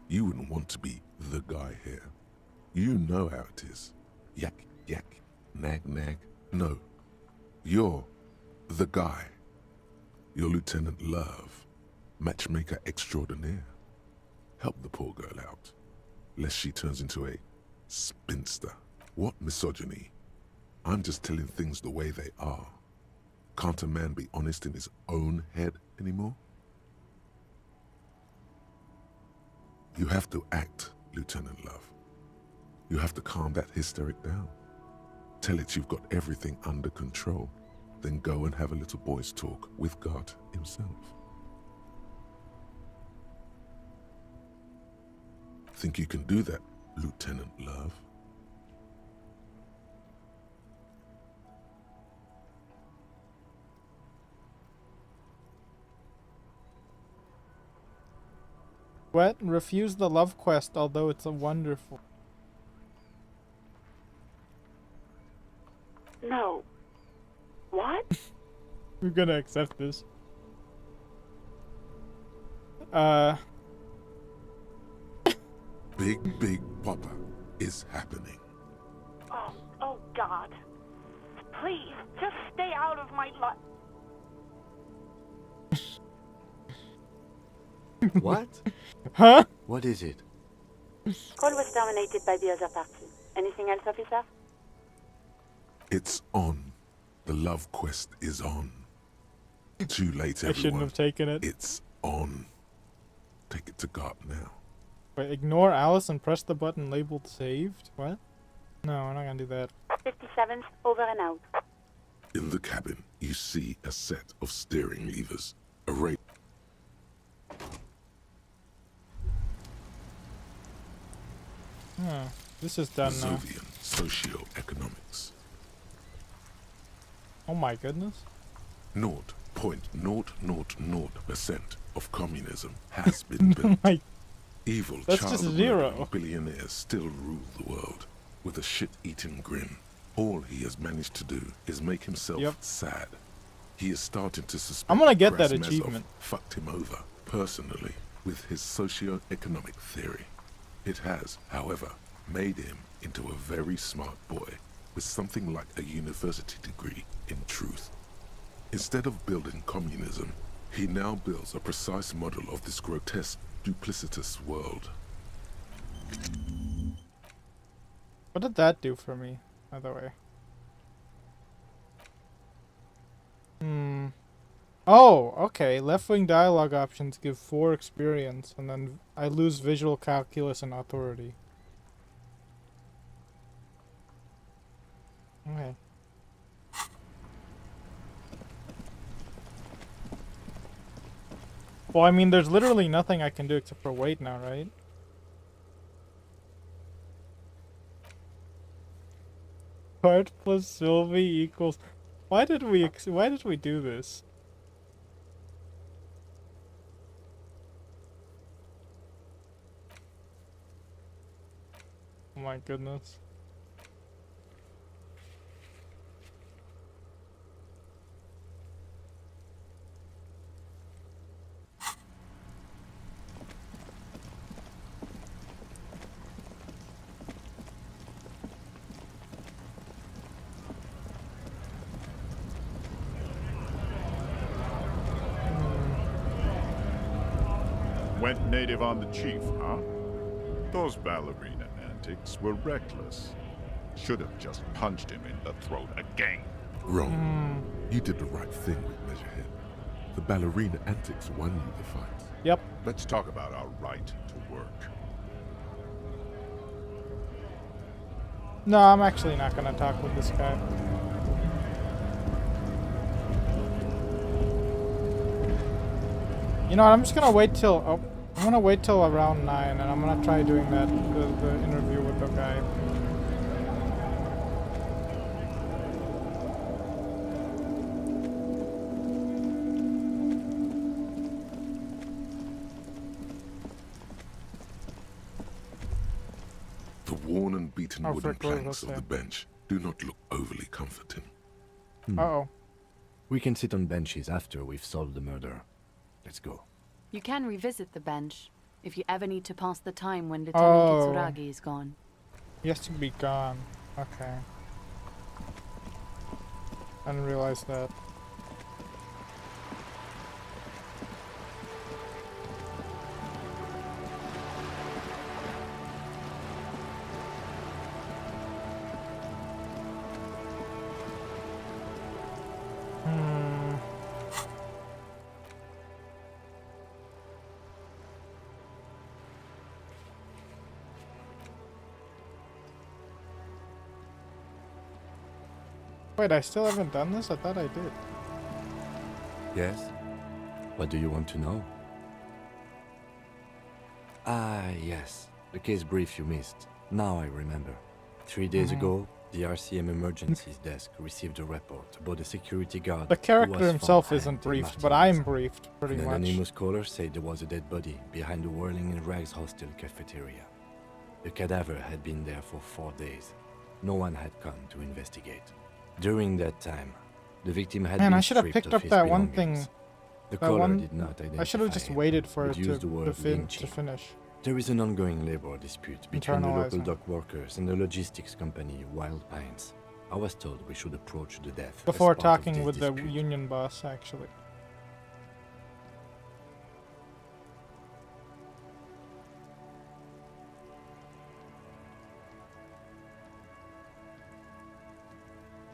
you wouldn't want to be the guy here. You know how it is. Yak, yak, nag, nag. No, you're the guy. You're Lieutenant Love, matchmaker extraordinaire. Help the poor girl out, lest she turns into a spinster. What misogyny? I'm just telling things the way they are. Can't a man be honest in his own head anymore? You have to act, Lieutenant Love. You have to calm that hysteric down. Tell it you've got everything under control. Then go and have a little boys' talk with God himself. Think you can do that, Lieutenant Love? What? Refuse the love quest, although it's a wonderful. No. What? We're gonna accept this. Big Papa is happening. Oh God. Please, just stay out of my life. What? Huh? What is it? Call was terminated by the other party. Anything else, officer? It's on. The love quest is on. Too late, everyone. I shouldn't have taken it. It's on. Take it to God now. Wait, ignore Alice and press the button labeled saved? What? No, we're not gonna do that. 57th, over and out. In the cabin, you see a set of steering levers. A rate. This is done now. Soviet socio-economics. Oh my goodness. 0.000% of communism has been built. My, Evil that's child just of zero. murder billionaires still rule the world with a shit-eating grin. All he has managed to do is make himself sad. He is starting to suspect I'm gonna get that Krasmazov achievement. fucked him over personally with his socio-economic theory. It has, however, made him into a very smart boy with something like a university degree in truth. Instead of building communism, he now builds a precise model of this grotesque, duplicitous world. What did that do for me, by the way? Oh, okay. Left-wing dialogue options give 4 experience, and then I lose visual calculus and authority. Okay. Well, I mean, there's literally nothing I can do except for wait now, right? Part plus Sylvie equals... Why did we do this? Oh my goodness. Went native on the chief, huh? Those ballerina antics were reckless. Should have just punched him in the throat again. Wrong. You did the right thing with Measurehead. The ballerina antics won you the fight. Yep. Let's talk about our right to work. No, I'm actually not gonna talk with this guy. You know what? I'm just gonna wait till. Oh, I'm gonna wait till around 9, and I'm gonna try doing that the interview with the guy. The worn and beaten Oh, wooden frick, what was planks I of the saying? bench do not look overly comforting. Uh-oh. We can sit on benches after we've solved the murder. Let's go. You can revisit the bench if you ever need to pass the time when Lieutenant Kitsuragi is gone. He has to be gone. Okay. I didn't realize that. Wait, I still haven't done this? I thought I did. Yes? What do you want to know? Ah, yes. The case brief you missed. Now I remember. 3 days ago, the RCM Emergencies Desk received a report about a security guard. The who character was himself found isn't hanged in briefed, but Martinez. I'm briefed pretty An much. anonymous caller said there was a dead body behind the Whirling in Rags hostel cafeteria. The cadaver had been there for 4 days. No one had come to investigate. During that time, the victim had Man, been I should have stripped picked of up his that one belongings. thing. The That caller one. did not identify I should have just him, waited for but it used the word to lynching. finish. There is an ongoing labor dispute between the local Internalizing. dock workers and the logistics company Wild Pines. I was told we should approach the death Before as part of talking this with the dispute. union boss, actually.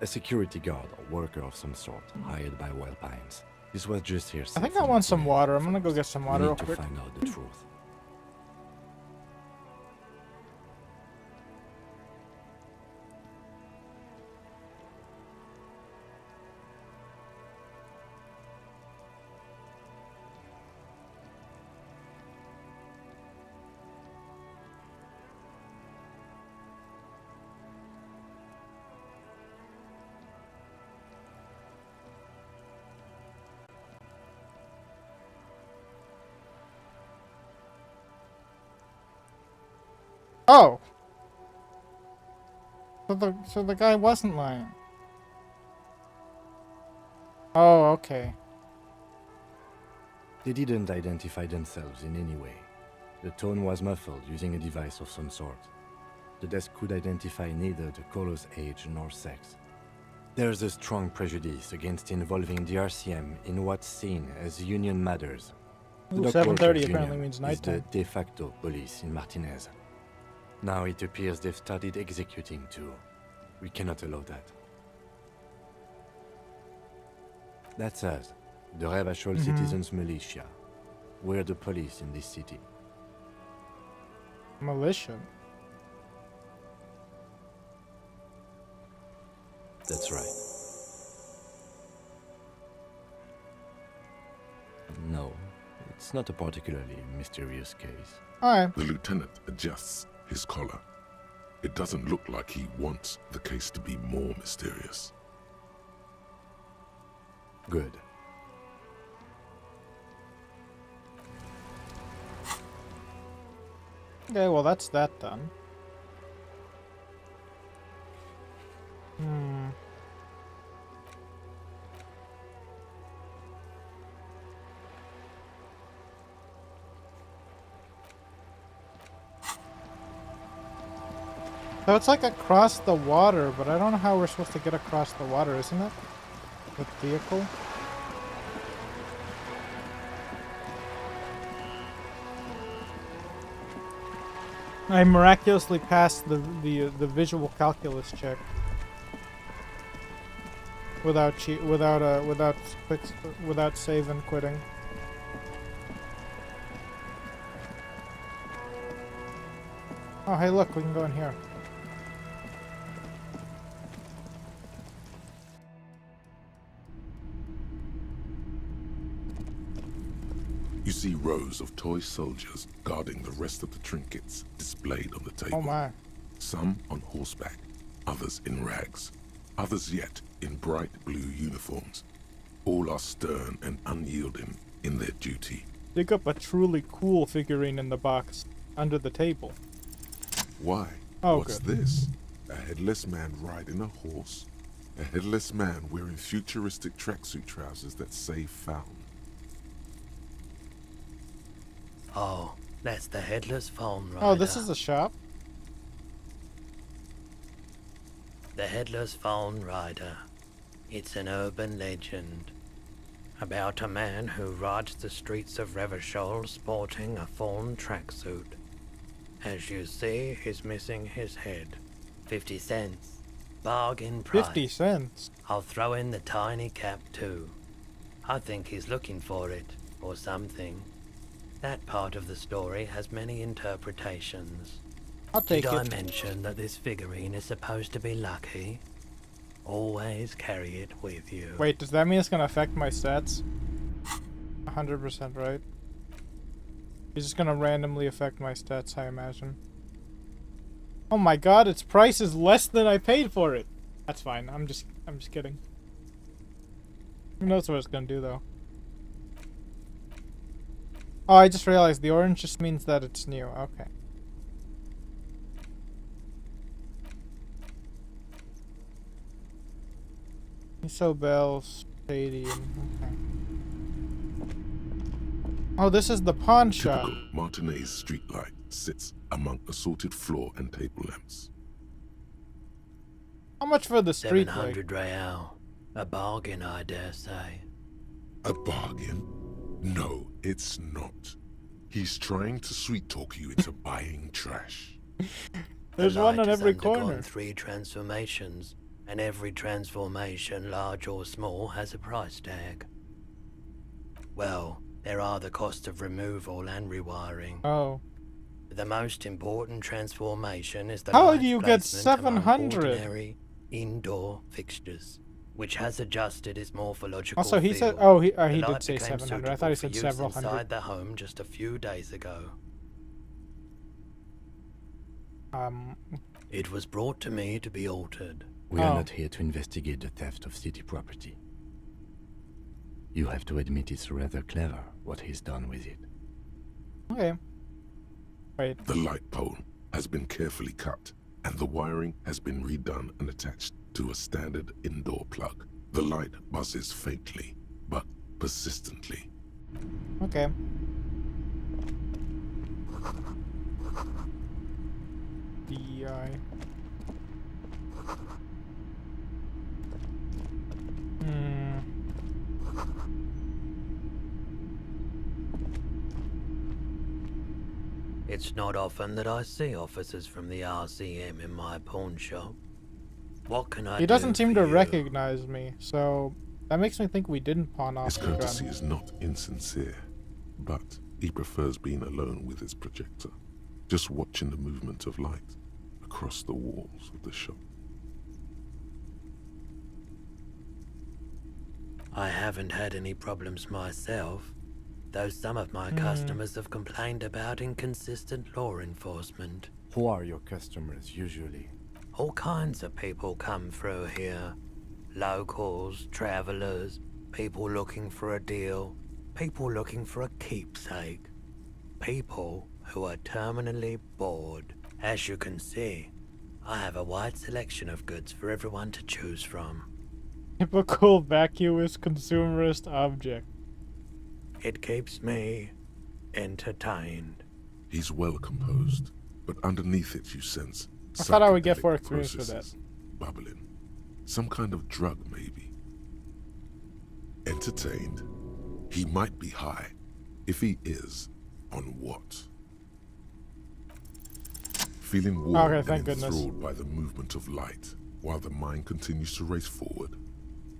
A security guard or worker of some sort, hired by Wild Pines. This was just here. I think I want some water. I'm gonna go get some water real to quick. find out the truth. Oh! So the guy wasn't lying. Oh, okay. They didn't identify themselves in any way. The tone was muffled using a device of some sort. The desk could identify neither the caller's age nor sex. There's a strong prejudice against involving the RCM in what's seen as union matters. The Ooh, dock 7:30 workers' apparently union means is the nighttime. de facto police in Martinez. Now it appears they've started executing too. We cannot allow that. That's us, the Revachol Citizens Militia. We're the police in this city. Militia. That's right. No, it's not a particularly mysterious case. Alright. The lieutenant adjusts his collar. It doesn't look like he wants the case to be more mysterious. Good. Okay, well that's that done. So it's like across the water, but I don't know how we're supposed to get across the water, isn't it? With vehicle? I miraculously passed the visual calculus check without save and quitting. Oh, hey, look, we can go in here. You see rows of toy soldiers guarding the rest of the trinkets displayed on the table. Oh my. Some on horseback, others in rags, others yet in bright blue uniforms. All are stern and unyielding in their duty. Dig up a truly cool figurine in the box under the table. Why? Oh, What's good. this? A headless man riding a horse? A headless man wearing futuristic tracksuit trousers that say found. Oh, that's the headless phone rider. Oh, this is a shop? The headless phone rider. It's an urban legend about a man who rides the streets of Revachol sporting a fawn tracksuit. As you see, he's missing his head. 50 cents. Bargain price. 50 cents? I'll throw in the tiny cap too. I think he's looking for it, or something. That part of the story has many interpretations. I'll take Did I it. mention that this figurine is supposed to be lucky? Always carry it with you. Wait, does that mean it's gonna affect my stats? 100% right. It's just gonna randomly affect my stats, I imagine. Oh my god, its price is less than I paid for it! That's fine, I'm just kidding. Who knows what it's gonna do though. Oh, I just realized the orange just means that it's new. Okay. Isobel Stadium. Okay. Oh, this is the pawn shop. Typical Martinez streetlight sits among assorted floor and table lamps. How much for the street light? 700 real. A bargain, I dare say. A bargain? No, it's not. He's trying to sweet-talk you into buying trash. There's one on every corner. corner. 3 transformations, and every transformation, large or small, has a price tag. Well, there are the cost of removal and rewiring. Oh. The most important transformation is the How light do you get placement among 700? ordinary indoor fixtures, which has adjusted its morphological Also, he feel. said, oh, he The did light say became 700. I thought he suitable said for use several hundred. inside the home just a few days ago. It was brought to me to be altered. We are not here to investigate the theft of city property. You have to admit it's rather clever what he's done with it. Okay. Wait. The light pole has been carefully cut, and the wiring has been redone and attached to a standard indoor plug. The light buzzes faintly, but persistently. Okay. DI. It's not often that I see officers from the RCM in my pawn shop. What can I do? He doesn't seem for to you? recognize me, so that makes me think we didn't pawn off His the gun. courtesy is not insincere, but he prefers being alone with his projector, just watching the movement of light across the walls of the shop. I haven't had any problems myself, though some of my customers have complained about inconsistent law enforcement. Who are your customers usually? All kinds of people come through here. Locals, travelers, people looking for a deal, people looking for a keepsake. People who are terminally bored. As you can see, I have a wide selection of goods for everyone to choose from. Typical vacuous consumerist object. It keeps me entertained. He's well composed, but underneath it you sense I thought I would get psychedelic 4 experience for that. processes bubbling. Some kind of drug, maybe. Entertained? He might be high. If he is, on what? Feeling warm Okay, and thank goodness. enthralled by the movement of light while the mine continues to race forward.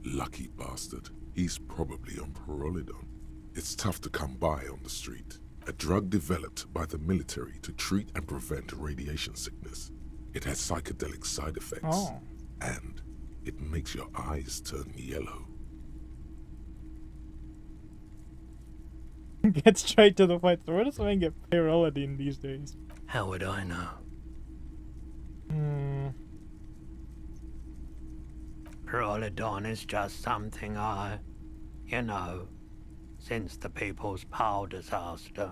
Lucky bastard. He's probably on Pyrrolidon. It's tough to come by on the street. A drug developed by the military to treat and prevent radiation sickness. It has psychedelic side effects. And it makes your eyes turn yellow. Get straight to the point. So where does someone get pyrrolidine these days? How would I know? Pyrrolidon is just something you know, since the People's Power disaster.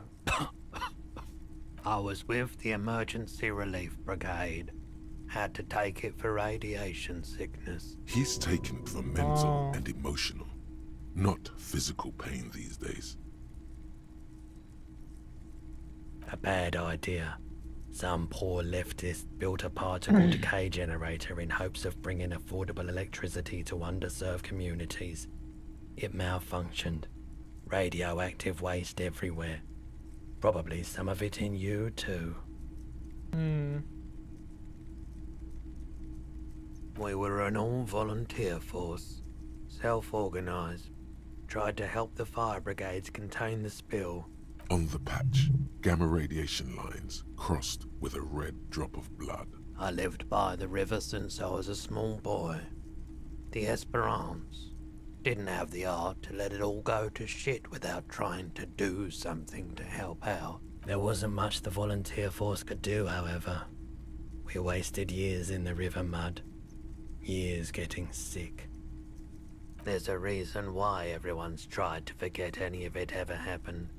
I was with the Emergency Relief Brigade. Had to take it for radiation sickness. He's taking it for mental and emotional, not physical pain these days. A bad idea. Some poor leftist built a particle decay generator in hopes of bringing affordable electricity to underserved communities. It malfunctioned. Radioactive waste everywhere. Probably some of it in you too. We were an all-volunteer force. Self-organized. Tried to help the fire brigades contain the spill. On the patch, gamma radiation lines crossed with a red drop of blood. I lived by the river since I was a small boy. The Esperance. Didn't have the art to let it all go to shit without trying to do something to help out. There wasn't much the volunteer force could do, however. We wasted years in the river mud. Years getting sick. There's a reason why everyone's tried to forget any of it ever happened.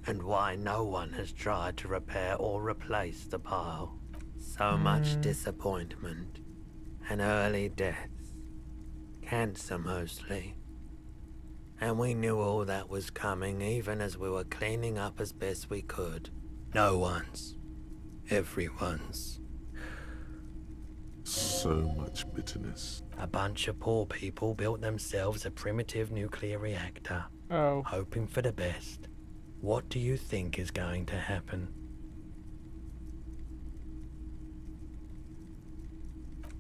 And why no one has tried to repair or replace the pile. So much disappointment. And early deaths. Cancer mostly. And we knew all that was coming even as we were cleaning up as best we could. No one's. Everyone's. So much bitterness. A bunch of poor people built themselves a primitive nuclear reactor. Hoping for the best. What do you think is going to happen?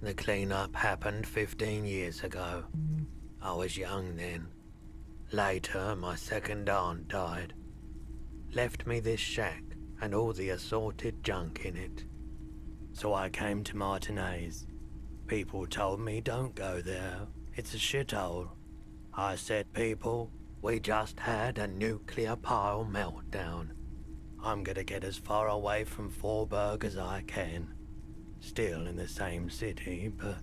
The cleanup happened 15 years ago. I was young then. Later, my second aunt died. Left me this shack and all the assorted junk in it. So I came to Martinez. People told me don't go there. It's a shithole. I said, people, we just had a nuclear pile meltdown. I'm gonna get as far away from Forberg as I can. Still in the same city, but...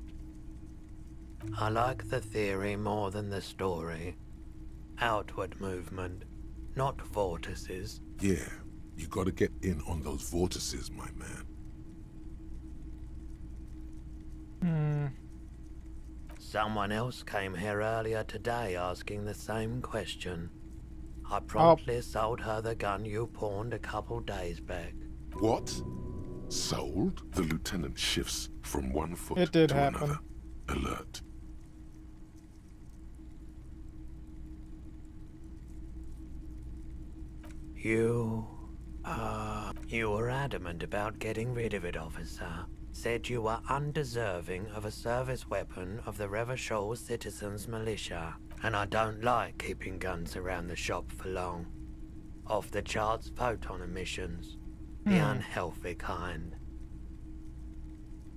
I like the theory more than the story. Outward movement, not vortices. Yeah, you gotta get in on those vortices, my man. Someone else came here earlier today asking the same question. I promptly sold her the gun you pawned a couple days back. What? Sold? The lieutenant shifts from one foot to happen. Another. Alert. You were adamant about getting rid of it, officer. Said you were undeserving of a service weapon of the Revachol Citizens Militia. And I don't like keeping guns around the shop for long. Off the charts photon emissions. The unhealthy kind.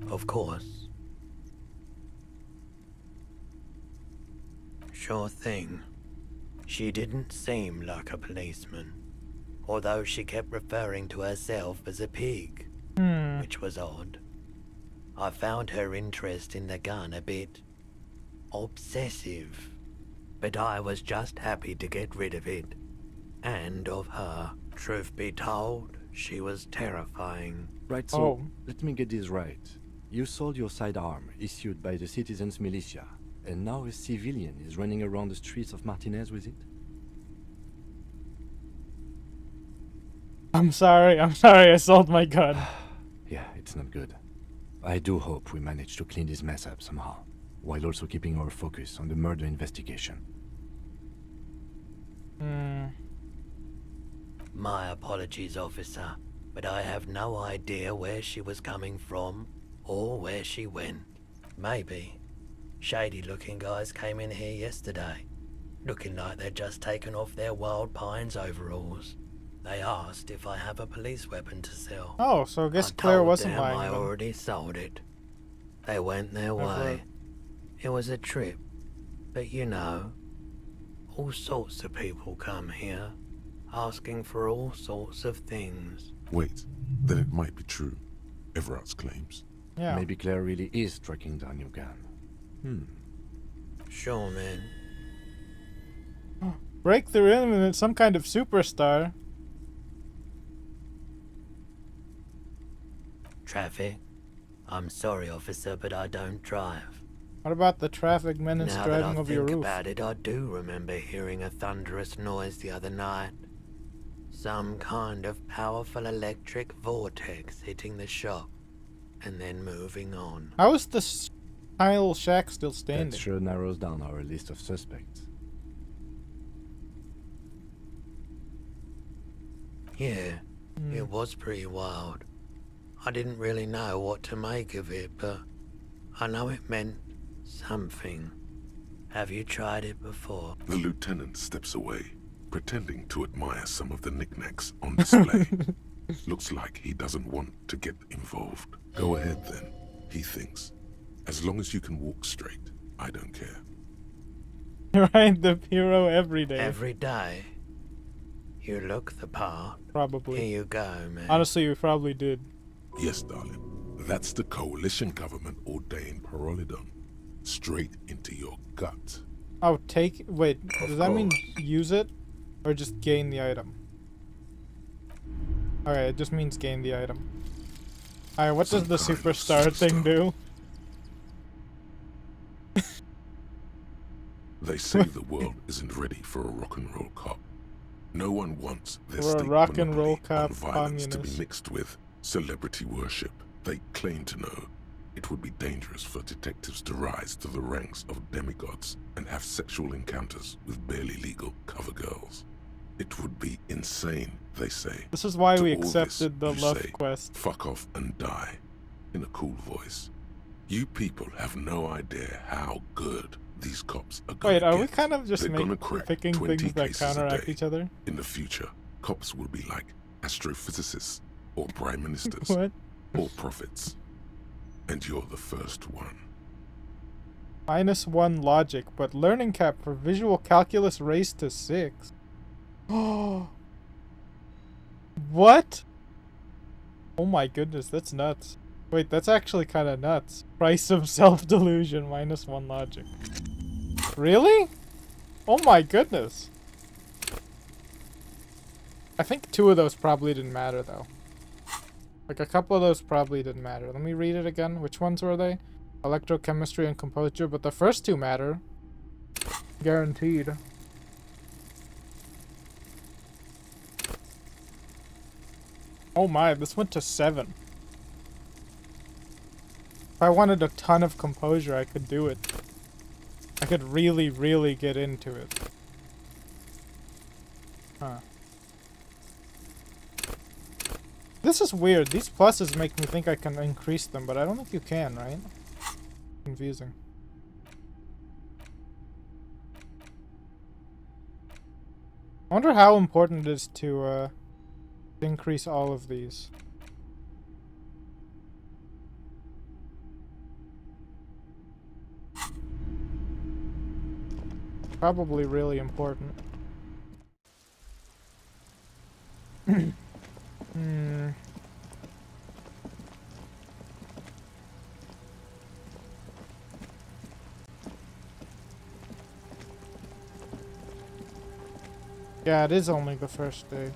Of course. Sure thing. She didn't seem like a policeman. Although she kept referring to herself as a pig. Which was odd. I found her interest in the gun a bit obsessive. But I was just happy to get rid of it. And of her. Truth be told, she was terrifying. Right, so let me get this right. You sold your sidearm, issued by the Citizens Militia, and now a civilian is running around the streets of Martinez with it? I'm sorry, I sold my gun. Yeah, it's not good. I do hope we manage to clean this mess up somehow, while also keeping our focus on the murder investigation. My apologies, officer. but I have no idea where she was coming from or where she went. Maybe shady-looking guys came in here yesterday, looking like they'd just taken off their Wild Pines overalls. They asked if I have a police weapon to sell. Oh, so I guess I Claire told wasn't them lying. I then. already sold it. They went their Never. way. It was a trip, but you know, all sorts of people come here, asking for all sorts of things. Wait, then it might be true. Everard's claims. Yeah. Maybe Claire really is tracking down your gun. Sure, man. Breakthrough in some kind of superstar. Traffic? I'm sorry, officer, but I don't drive. What about the traffic menace Now that I driving over your think roof? about it, I do remember hearing a thunderous noise the other night. Some kind of powerful electric vortex hitting the shop, and then moving on. How is this tile shack still standing? That sure narrows down our list of suspects. Yeah, it was pretty wild. I didn't really know what to make of it, but I know it meant something. Have you tried it before? The lieutenant steps away, pretending to admire some of the knickknacks on display. Looks like he doesn't want to get involved. Go ahead then, he thinks. As long as you can walk straight, I don't care. Right, the hero every day. Every day. You look the part. Probably. Here you go, man. Honestly, you probably did. Yes, darling. That's the coalition government ordained Parolidon. Straight into your gut. Oh, wait, Of does that mean course. use it? Or just gain the item? Okay, it just means gain the item. Alright, what does the Some kind of superstar thing do? They say the world isn't ready for a rock and roll cop. No one wants their We're a state rock and roll monopoly on cop violence to be communist. mixed with celebrity worship. They claim to know it would be dangerous for detectives to rise to the ranks of demigods and have sexual encounters with barely legal cover girls. It would be insane, they say. This is why To we all this, accepted the you love say, quest. Fuck off and die, in a cool voice. You people have no idea how good these cops are going Wait, to are get. we kind of just They're gonna crack picking 20 things that cases a counteract day. each other? In the future, cops will be like astrophysicists, or prime ministers, What? or prophets. And you're the first one. -1 logic, but learning cap for visual calculus raised to 6. Oh. What? Oh my goodness, that's nuts. Wait, that's actually kind of nuts. Price of self-delusion, -1 logic. Really? Oh my goodness. I think 2 of those probably didn't matter, though. Like, a couple of those probably didn't matter. Let me read it again. Which ones were they? Electrochemistry and composure, but the first 2 matter. Guaranteed. Oh my, this went to 7. If I wanted a ton of composure, I could do it. I could really, really get into it. Huh. This is weird. These pluses make me think I can increase them, but I don't think you can, right? Confusing. I wonder how important it is to increase all of these. Probably really important. Yeah, it is only the first day.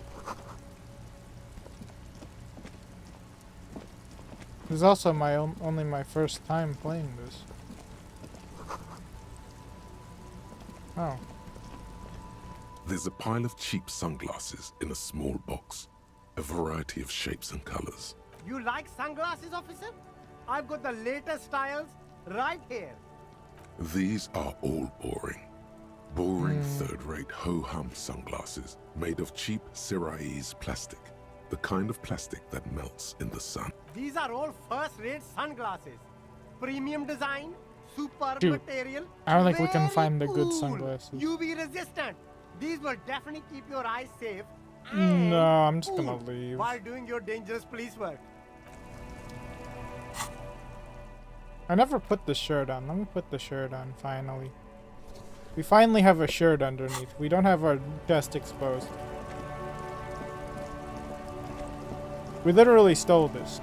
This is also my only my first time playing this. Oh. There's a pile of cheap sunglasses in a small box. A variety of shapes and colors. You like sunglasses, officer? I've got the latest styles right here. These are all boring. Boring third-rate ho-hum sunglasses made of cheap Syrahese plastic. The kind of plastic that melts in the sun. These are all first-rate sunglasses. Premium design, superb Dude, material. I don't think we can very find the good cool. sunglasses. UV resistant. These will definitely keep your eyes safe. No, I'm just cool gonna leave. while doing your dangerous police work. I never put the shirt on. Let me put the shirt on, finally. We finally have a shirt underneath. We don't have our chest exposed. We literally stole this.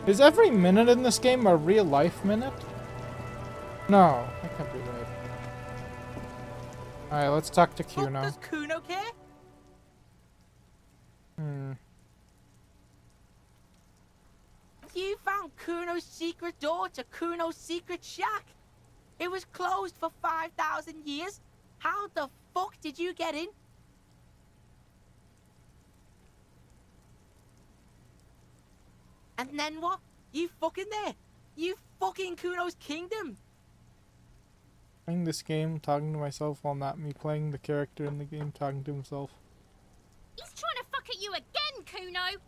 Is every minute in this game a real life minute? No, that can't be right. Alright, let's talk to Q now. Does Kuno care? You found Kuno's secret door to Kuno's secret shack. It was closed for 5,000 years. How the fuck did you get in? And then what? You fucking there. You fucking Kuno's kingdom. Playing this game, talking to myself while not me playing the character in the game, talking to himself. He's trying to fuck at you again, Kuno.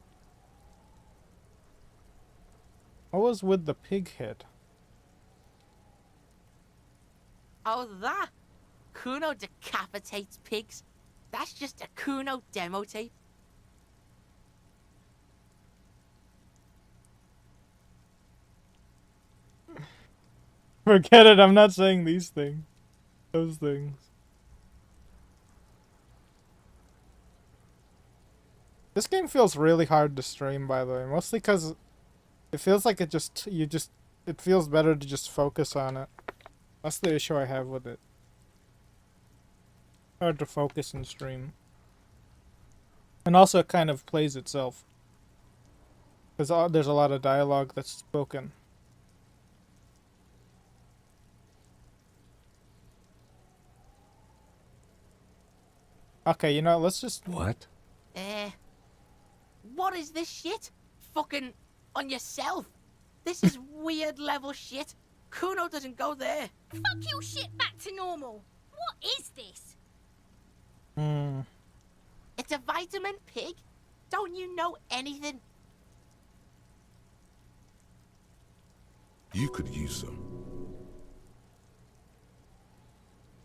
What was with the pig head? Oh, that? Kuno decapitates pigs. That's just a Kuno demo tape. Forget it, I'm not saying these things. Those things. This game feels really hard to stream, by the way. Mostly because it feels like it feels better to just focus on it. That's the issue I have with it. Hard to focus and stream. And also it kind of plays itself. Because there's a lot of dialogue that's spoken. Okay, you know, let's just... What? What is this shit? Fucking on yourself. This is weird level shit. Kuno doesn't go there. Fuck your shit back to normal. What is this? It's a vitamin pig. Don't you know anything? You could use some.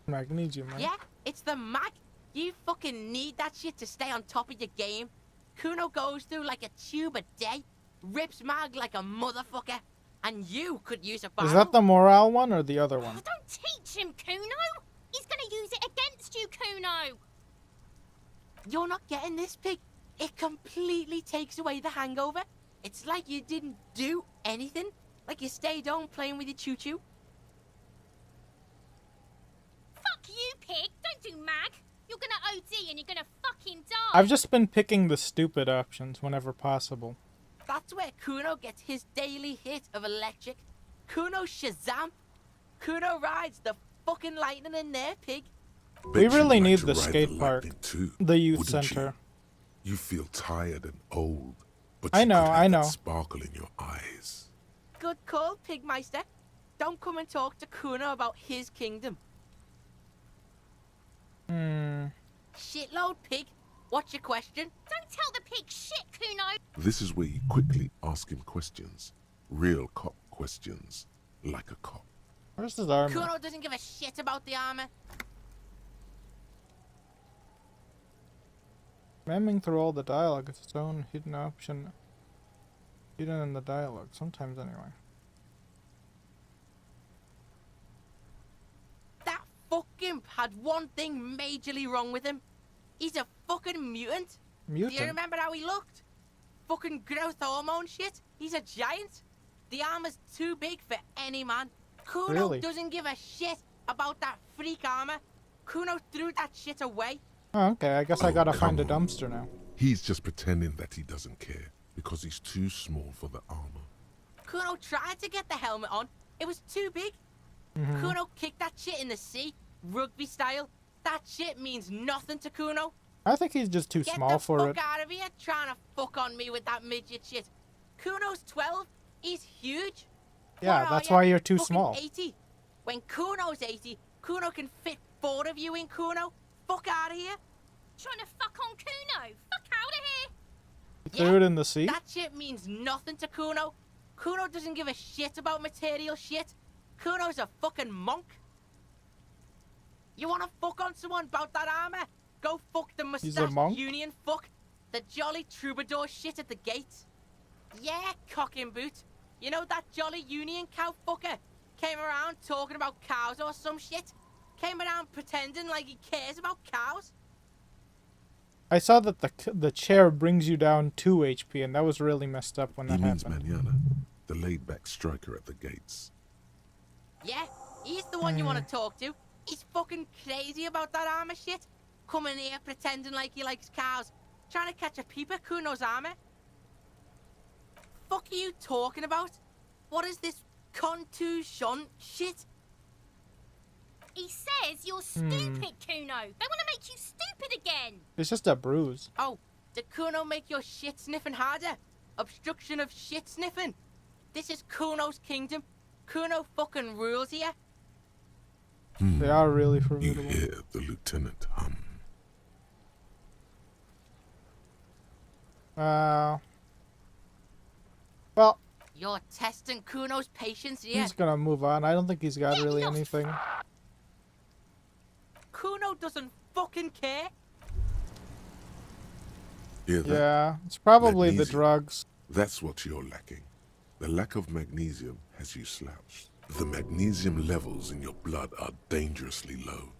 Magnesium, right? Yeah, it's the mag. You fucking need that shit to stay on top of your game. Kuno goes through like a tube a day, rips mag like a motherfucker, and you could use a bottle. Is that the morale one or the other one? Don't teach him, Kuno. He's gonna use it against you, Kuno. You're not getting this, pig. It completely takes away the hangover. It's like you didn't do anything. Like you stayed home playing with your choo-choo. Fuck you, pig. Don't do mag. You're gonna OD and you're gonna fucking die. I've just been picking the stupid options whenever possible. That's where Kuno gets his daily hit of electric. Kuno Shazam. Kuno rides the fucking lightning in there, pig. We really need the skate park, the youth center. You feel tired and old, but I know. that sparkle in your eyes. Good call, Pigmeister. Don't come and talk to Kuno about his kingdom. Shitload, pig. What's your question? Don't tell the pig shit, Kuno. This is where you quickly ask him questions. Real cop questions. Like a cop. Where's his armor? Kuno doesn't give a shit about the armor. Ramming through all the dialogue is its own hidden option. Hidden in the dialogue, sometimes anyway. That fucking had one thing majorly wrong with him. He's a fucking mutant. Mutant? Do you remember how he looked? Fucking growth hormone shit. He's a giant. The armor's too big for any man. Kuno Really? doesn't give a shit about that freak armor. Kuno threw that shit away. Oh, okay, I guess I gotta find a dumpster now. He's just pretending that he doesn't care because he's too small for the armor. Kuno tried to get the helmet on. It was too big. Kuno kicked that shit in the sea. Rugby style. That shit means nothing to Kuno. I think he's just too small for it. Get the fuck out of here trying to fuck on me with that midget shit. Kuno's 12. He's huge. Yeah, that's why you're too small. 80. When Kuno's 80, Kuno can fit 4 of you in Kuno. Fuck out of here. Trying to fuck on Kuno. Fuck out of here. You threw it in the sea? That shit means nothing to Kuno. Kuno doesn't give a shit about material shit. Kuno's a fucking monk. You wanna fuck on someone about that armor? Go fuck the moustache union fuck. The jolly troubadour shit at the gates. Yeah, cock and boot. You know that jolly union cow fucker? Came around talking about cows or some shit? Came around pretending like he cares about cows? I saw that the chair brings you down 2 HP, and that was really messed up when that happened. He means Manana, the laid-back striker at the gates. Yeah, he's the one you want to talk to. He's fucking crazy about that armor shit. Coming here pretending like he likes cows. Trying to catch a peep at Kuno's armor. Fuck are you talking about? What is this contusion shit? He says you're stupid, Kuno. They want to make you stupid again. It's just a bruise. Oh, did Kuno make your shit sniffing harder? Obstruction of shit sniffing? This is Kuno's kingdom. Kuno fucking rules here. They are really formidable. You hear the lieutenant hum. Well, you're testing Kuno's patience here. He's gonna move on. I don't think he's got really anything. Kuno doesn't fucking care. Hear that? Yeah, it's probably Magnesium. the drugs. That's what you're lacking. The lack of magnesium has you slouched. The magnesium levels in your blood are dangerously low.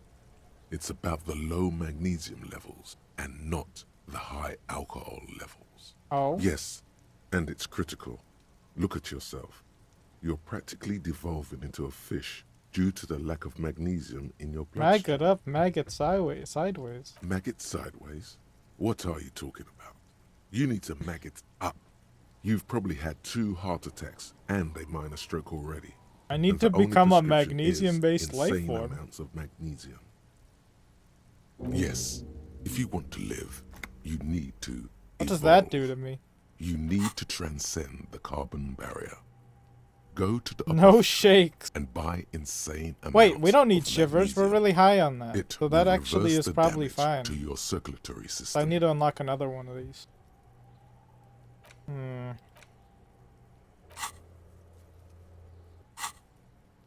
It's about the low magnesium levels and not the high alcohol levels. Oh? Yes, and it's critical. Look at yourself. You're practically devolving into a fish due to the lack of magnesium in your bloodstream. Maggot up, maggot sideways. Maggot sideways? What are you talking about? You need to maggot up. You've probably had 2 heart attacks and a minor stroke already. I need to become a magnesium-based life insane form. amounts of magnesium. Yes, if you want to live, you need to What does that do to me? You need to transcend the carbon barrier. Go to the No shakes. and buy insane amounts. Wait, we don't need of shivers. We're magnesium. really high on that. It So that will actually reverse is the probably damage fine. to your circulatory So system. I need to unlock another one of these.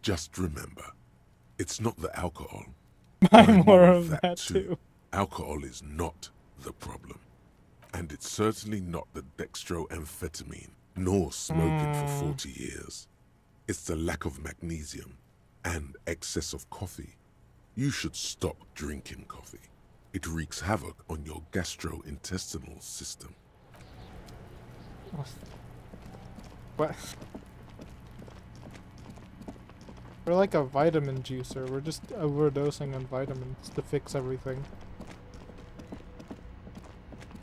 Just remember, it's not the alcohol. Buy Buy more of that too. Alcohol is not the problem. And it's certainly not the dextroamphetamine, nor smoking for 40 years. It's the lack of magnesium and excess of coffee. You should stop drinking coffee. It wreaks havoc on your gastrointestinal system. What? We're like a vitamin juicer. We're just overdosing on vitamins to fix everything.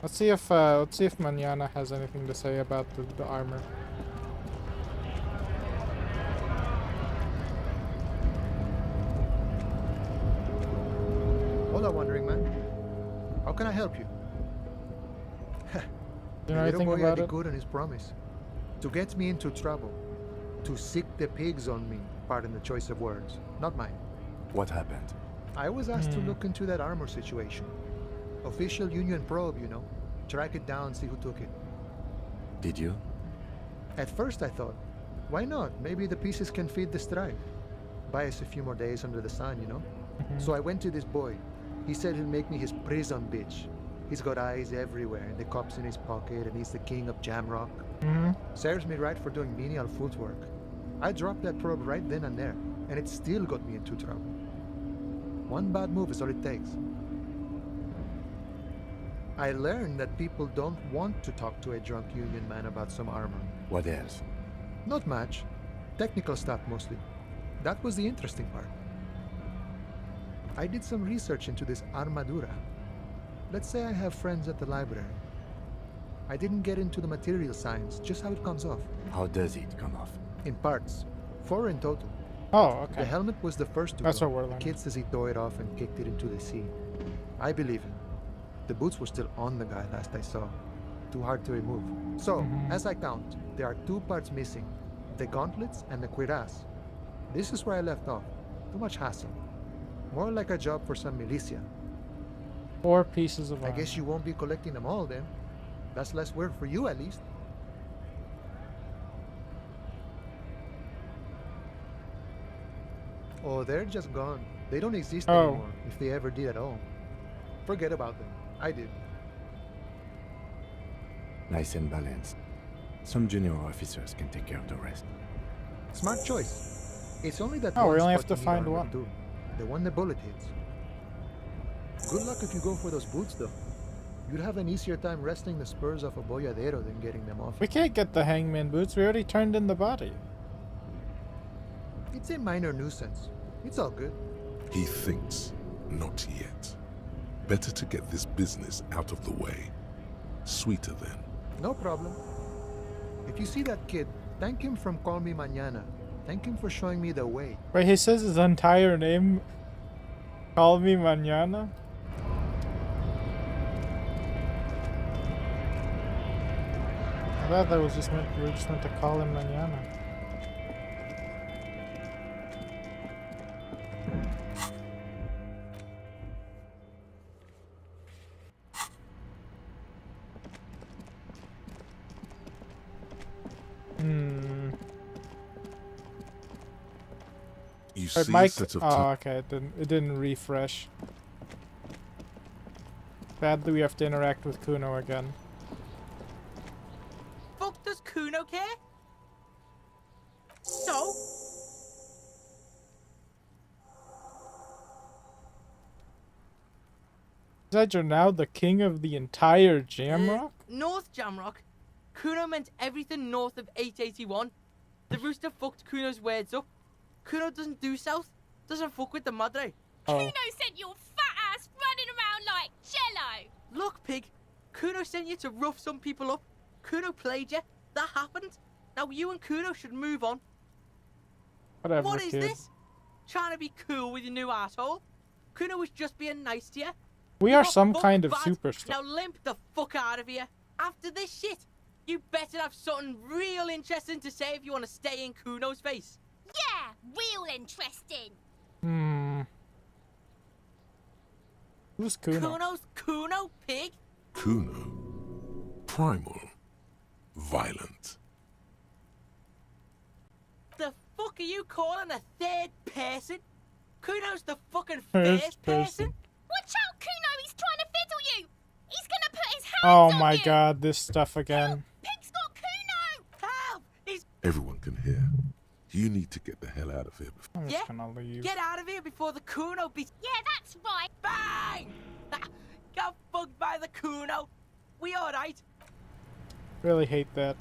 Let's see if Manana has anything to say about the armor. Hola, Wandering Man. How can I help you? You know The anything little boy about had it? good on his promise. To get me into trouble. To sick the pigs on me. Pardon the choice of words. Not mine. What happened? I was asked to look into that armor situation. Official Union probe, you know. Track it down, see who took it. Did you? At first I thought, why not? Maybe the pieces can feed the strike. Buy us a few more days under the sun, you know? So I went to this boy. He said he'll make me his prison bitch. He's got eyes everywhere, and the cops in his pocket, and he's the king of Jamrock. Serves me right for doing menial footwork. I dropped that probe right then and there, and it still got me into trouble. One bad move is all it takes. I learned that people don't want to talk to a drunk Union man about some armor. What else? Not much. Technical stuff mostly. That was the interesting part. I did some research into this armadura. Let's say I have friends at the library. I didn't get into the material science, just how it comes off. How does it come off? In parts. 4 in total. Oh, okay. The helmet was the first to That's go. what we're The learning. kid says he tore it off and kicked it into the sea. I believe him. The boots were still on the guy last I saw. Too hard to remove. So, as I count, there are 2 parts missing. The gauntlets and the cuirass. This is where I left off. Too much hassle. More like a job for some militia. 4 pieces of I armor. guess you won't be collecting them all then. That's less work for you at least. Oh, they're just gone. They don't exist anymore, if they ever did at all. Forget about them. I did. Nice and balanced. Some junior officers can take care of the rest. Smart choice. It's only that Oh, one we only spot have to you need find armor one. too. The one the bullet hits. Good luck if you go for those boots though. You'd have an easier time wresting the spurs off a boyadero than getting them off. We can't get the hangman boots. We already turned in the body. It's a minor nuisance. It's all good. He thinks, not yet. Better to get this business out of the way. Sweeter then. No problem. If you see that kid, thank him from Call Me Mañana. Thank him for showing me the way. Wait, he says his entire name. Call me mañana. I thought that was just meant. We were just meant to call him mañana. You But see Mike, a set of okay, it didn't refresh. Badly, we have to interact with Kuno again. Fuck does Kuno care? So? Besides, you're now the king of the entire Jamrock? North Jamrock. Kuno meant everything north of 881. The rooster fucked Kuno's words up. Kuno doesn't do south. Doesn't fuck with the madre. Oh. Kuno sent your fat ass running around like jello. Look, pig. Kuno sent you to rough some people up. Kuno played you. That happened. Now you and Kuno should move on. Whatever, What is kid. this? Trying to be cool with your new asshole? Kuno was just being nice to you. We You are got some fucked kind of bad. superstar. Now limp the fuck out of here. After this shit, you better have something real interesting to say if you want to stay in Kuno's face. Yeah, real interesting. Who's Kuno? Kuno's Kuno, pig? Kuno. Primal. Violent. The fuck are you calling a third person? Kuno's the fucking First first person. person? Watch out, Kuno, he's trying to fiddle you. He's gonna put his hands Oh on my you. god, this stuff again. Pig's got Kuno. Help! He's... Everyone can hear. You need to get the hell out of here. I'm Yeah? just gonna leave. Get out of here before the Kuno beats... Yeah, that's right. Bang! Got fucked by the Kuno. We alright? Really hate that.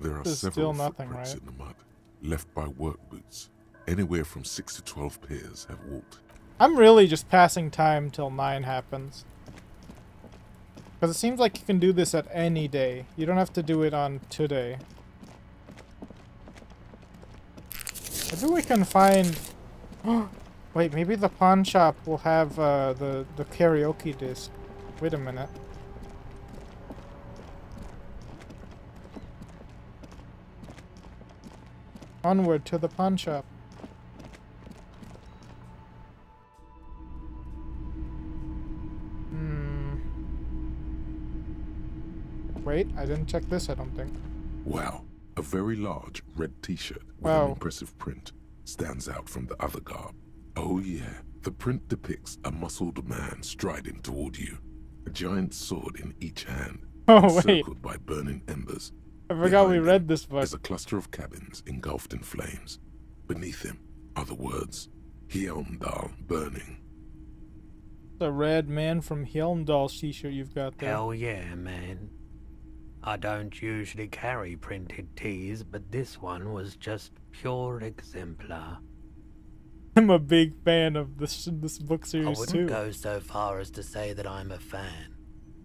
There are There's several still nothing, footprints right? in the mud, left by work boots. Anywhere from 6 to 12 pairs have walked. I'm really just passing time till 9 happens. Because it seems like you can do this at any day. You don't have to do it on today. Maybe we can find... Wait, maybe the pawn shop will have the karaoke disc. Wait a minute. Onward to the pawn shop. Wait, I didn't check this, I don't think. Wow, a very large red t-shirt with Wow. an impressive print stands out from the other garb. Oh yeah, the print depicts a muscled man striding toward you, a giant sword in each hand, Oh, wait. encircled by burning embers. I forgot we Behind read him this book. is a cluster of cabins engulfed in flames. Beneath him are the words, Hjelmdal burning. The red man from Helmdall's t-shirt you've got there. Hell yeah, man. I don't usually carry printed tees, but this one was just pure exemplar. I'm a big fan of this book I series wouldn't too. go so far as to say that I'm a fan,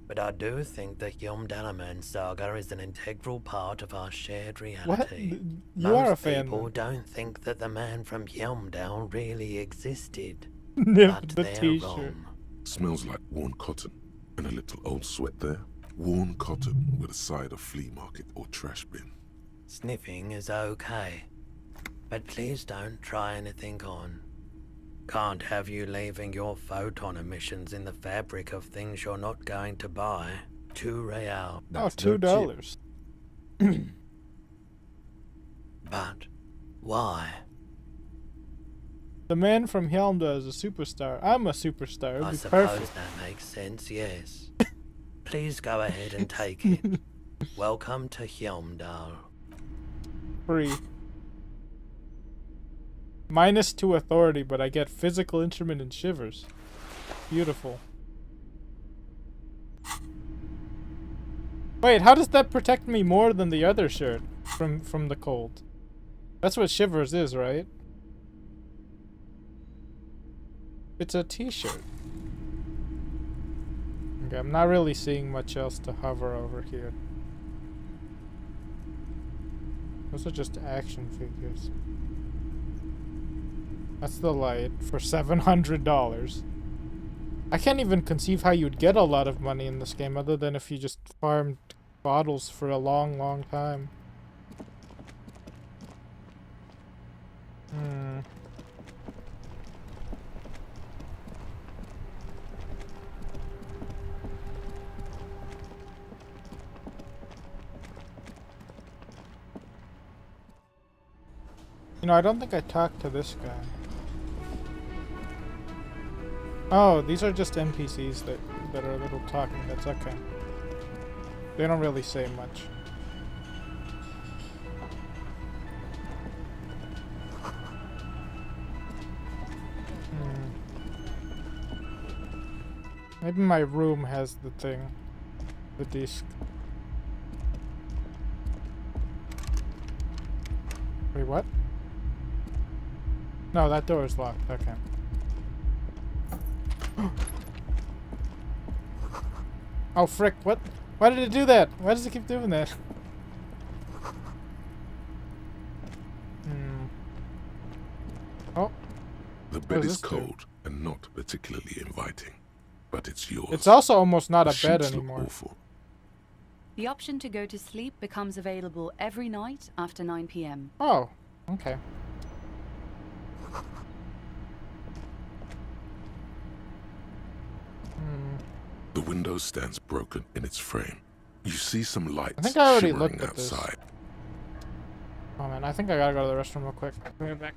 But I do think the Yom-Dalaman saga is an integral part of our shared reality. What? You Most are a fan. people don't think that the man from Yomdal really existed. Nip But the they're t-shirt. wrong. Smells like worn cotton and a little old sweat there. Worn cotton with a side of flea market or trash bin. Sniffing is okay. But please don't try anything on. Can't have you leaving your photon emissions in the fabric of things you're not going to buy. $2. Oh, $2. But why? The man from Helmda is a superstar. I'm a superstar. It'd I be suppose perfect. that makes sense, yes. Please go ahead and take it. Welcome to Hyomdal. Free. -2 authority, but I get physical instrument and shivers. Beautiful. Wait, how does that protect me more than the other shirt from the cold? That's what shivers is, right? It's a t-shirt. Okay, I'm not really seeing much else to hover over here. Those are just action figures. That's the light for $700. I can't even conceive how you'd get a lot of money in this game other than if you just farmed bottles for a long, long time. You know, I don't think I talked to this guy. Oh, these are just NPCs that are a little talking. That's okay. They don't really say much. Maybe my room has the thing. The disc. Wait, what? No, that door is locked. Okay. Oh, frick. What? Why did it do that? Why does it keep doing that? Oh. The bed is cold and not particularly inviting, but it's yours. It's also almost not a The bed sheets look anymore. awful. The option to go to sleep becomes available every night after 9 p.m. Oh, okay. The window stands broken in its frame. You see some lights I think I already shimmering looked at this. outside. Oh man, I think I gotta go to the restroom real quick. Be right back.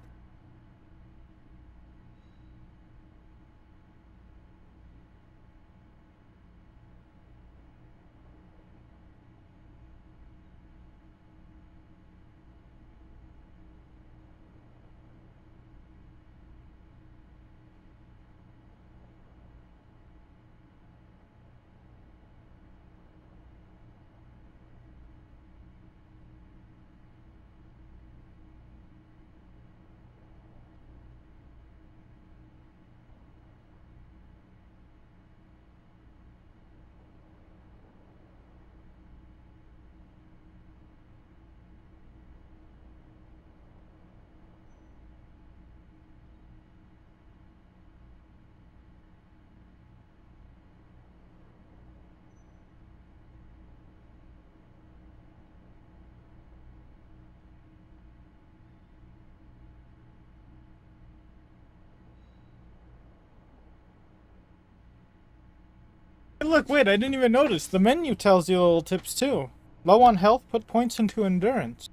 Hey, look, wait, I didn't even notice. The menu tells you little tips too. Low on health, put points into endurance.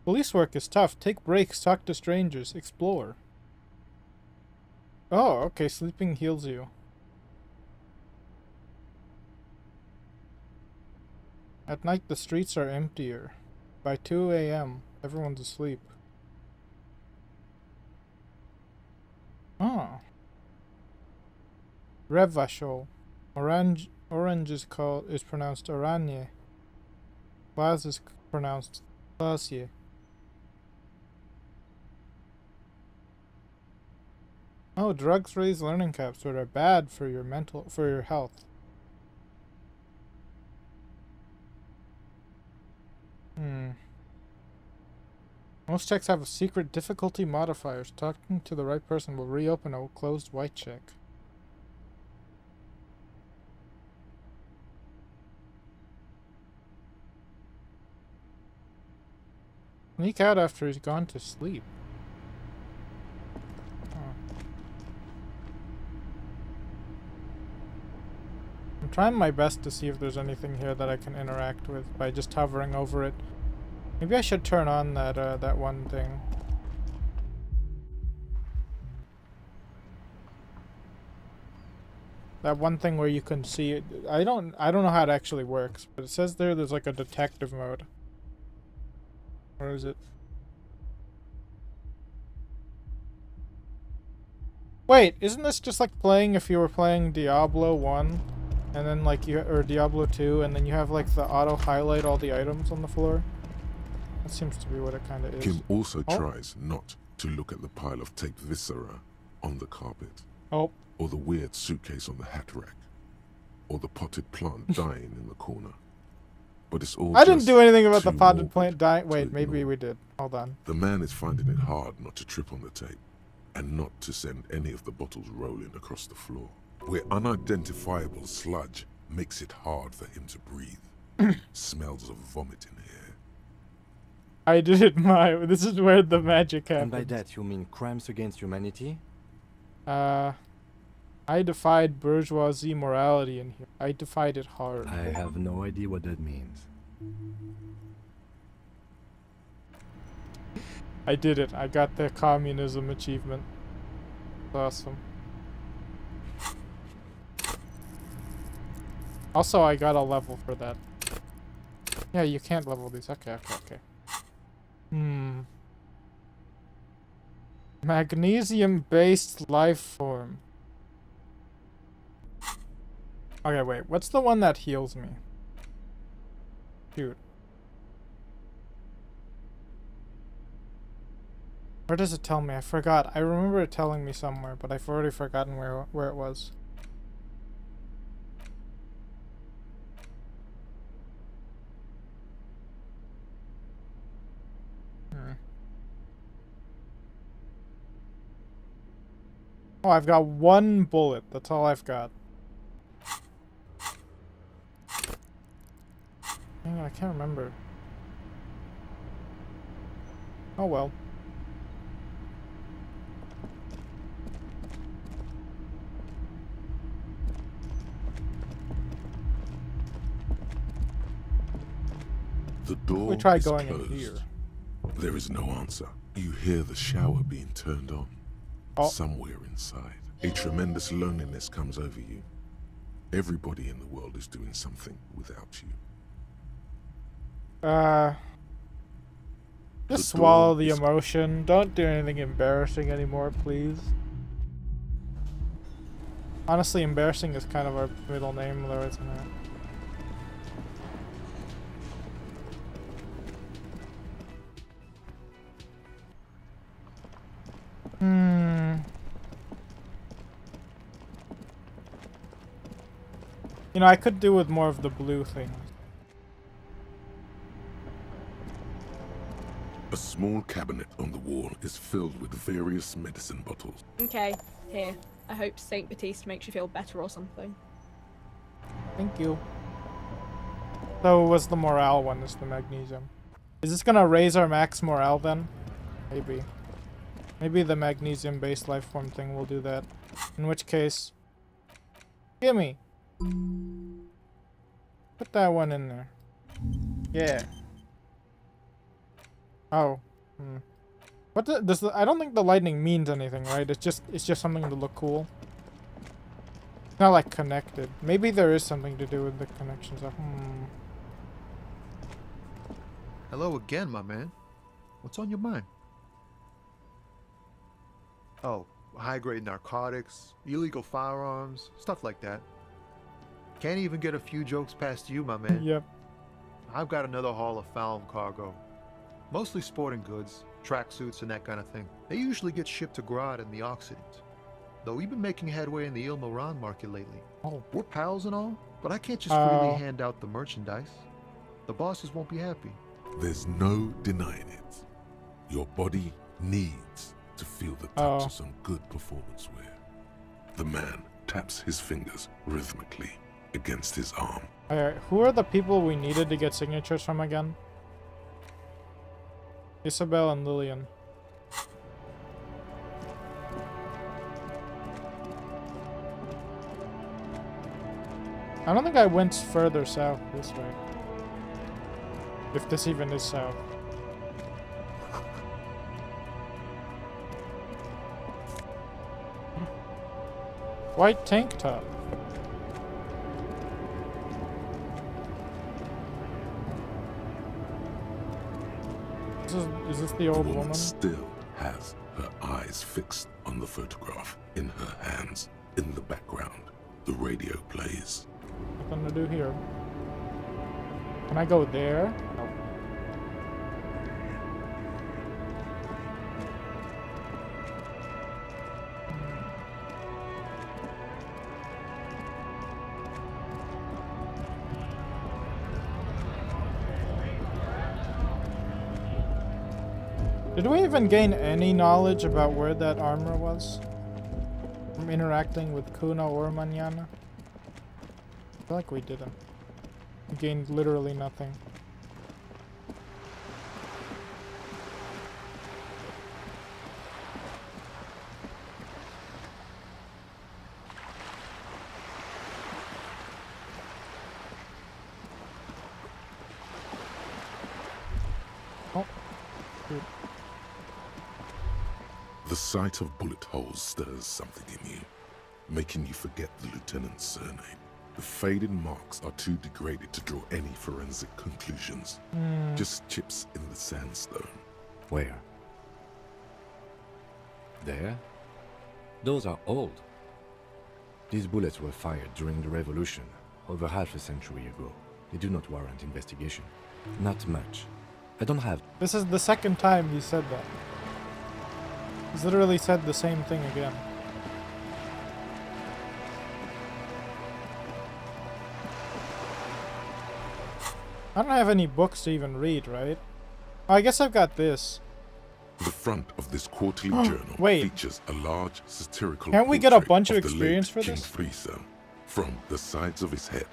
Police work is tough. Take breaks, talk to strangers, explore. Oh, okay, sleeping heals you. At night, the streets are emptier. By 2 a.m., everyone's asleep. Oh. Revachol. Orange is pronounced oranje. Glass is pronounced glacier. Oh, drugs raise learning caps, but are bad for your health. Most checks have secret difficulty modifiers. Talking to the right person will reopen a closed white check. Sneak out after he's gone to sleep. I'm trying my best to see if there's anything here that I can interact with by just hovering over it. Maybe I should turn on that one thing. That one thing where you can see it. I don't know how it actually works, but it says there's like a detective mode. Or is it? Wait, isn't this just like playing if you were playing Diablo 1 and then like or Diablo 2 and then you have like the auto highlight all the items on the floor? That seems to be what it kind of is. Kim also tries not to look at the pile of taped viscera on the carpet. Oh. Or the weird suitcase on the hat rack. Or the potted plant dying in the corner. But it's all I didn't do anything about the potted plant dying. Wait, maybe we did. Hold on. The man is finding it hard not to trip on the tape. And not to send any of the bottles rolling across the floor. Where unidentifiable sludge makes it hard for him to breathe. Smells of vomit in here. I did it this is where the magic happens. And by that you mean crimes against humanity? I defied bourgeoisie morality in here. I defied it hard. I have no idea what that means. I did it. I got the communism achievement. Awesome. Also, I got a level for that. Yeah, you can't level these. Okay. Magnesium-based life form. Okay, wait. What's the one that heals me? Dude. Where does it tell me? I forgot. I remember it telling me somewhere, but I've already forgotten where it was. Oh, I've got one bullet. That's all I've got. Dang it, I can't remember. Oh well. The door we try is going closed. in here. There is no answer. You hear the shower being turned on. Oh. Somewhere inside. A tremendous loneliness comes over you. Everybody in the world is doing something without you. Just swallow the emotion. Don't do anything embarrassing anymore, please. Honestly, embarrassing is kind of our middle name, though, isn't it? You know, I could do with more of the blue things. A small cabinet on the wall is filled with various medicine bottles. Okay, here. I hope Saint Baptiste makes you feel better or something. Thank you. So was the morale one, is the magnesium. Is this gonna raise our max morale then? Maybe. Maybe the magnesium-based life form thing will do that. In which case... Gimme! Put that one in there. Yeah. Oh. What does the... I don't think the lightning means anything, right? It's just something to look cool. It's not like connected. Maybe there is something to do with the connections. Hello again, my man. What's on your mind? Oh, high-grade narcotics, illegal firearms, stuff like that. Can't even get a few jokes past you, my man. Yep. I've got another haul of foul cargo. Mostly sporting goods, tracksuits, and that kind of thing. They usually get shipped to Grodd in the Occident. though we've been making headway in the Il Moran market lately. Oh. We're pals and all, but I can't just freely hand out the merchandise. The bosses won't be happy. There's no denying it. Your body needs to feel the touch of some good performance wear. The man taps his fingers rhythmically against his arm. Alright, who are the people we needed to get signatures from again? Isabel and Lillian. I don't think I went further south this way. If this even is south. White tank top. Is this the old woman? Still has her eyes fixed on the photograph in her hands. In the background, the radio plays. Nothing to do here. Can I go there? Nope. Did we even gain any knowledge about where that armor was? From interacting with Kuna or Mañana? I feel like we didn't. We gained literally nothing. Oh. Dude. The sight of bullet holes stirs something in you, making you forget the lieutenant's surname. The faded marks are too degraded to draw any forensic conclusions. Just chips in the sandstone. Where? There? Those are old. These bullets were fired during the revolution, over half a century ago. They do not warrant investigation. Not much. I don't have... This is the second time he said that. He's literally said the same thing again. I don't have any books to even read, right? Oh, I guess I've got this. The front of this quarterly journal features a large satirical Can't we get a portrait bunch of the experience for late King this? Friesel. From the sides of his head,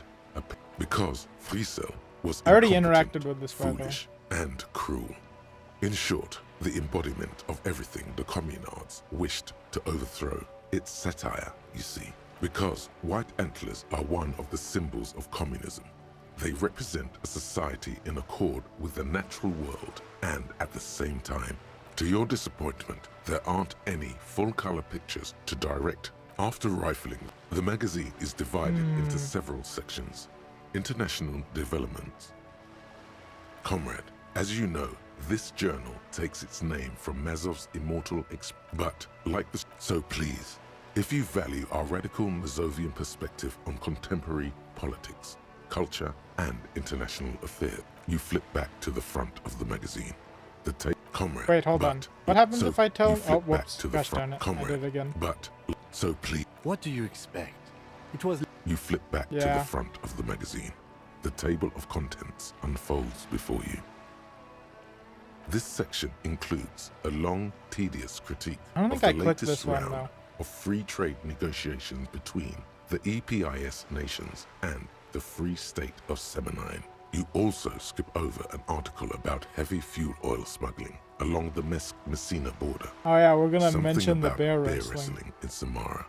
because Friesel was I already incompetent, interacted with this photo. foolish, and cruel. In short, the embodiment of everything the communards wished to overthrow. It's satire, you see, because white antlers are one of the symbols of communism. They represent a society in accord with the natural world, and at the same time, to your disappointment, there aren't any full-color pictures to direct. After rifling, the magazine is divided into several sections. International developments. Comrade, as you know, this journal takes its name from Mazov's immortal but, like the... So please, if you value our radical Mazovian perspective on contemporary politics, culture, and international affairs, you flip back to the front of the magazine. The tape, comrade. Wait, hold on. What happens if I tell... Oh, back whoops. to the Gosh front, darn it. comrade. I did it again. But, so please... What do you expect? It was... You flip back to the front of the magazine. The table of contents unfolds before you. This section includes a long, tedious critique of the latest round of free trade negotiations between the EPIS nations and the Free State of Semenine. You also skip over an article about heavy fuel oil smuggling along the Messina border. Oh yeah, we're gonna Something mention the about bear wrestling. in Samara.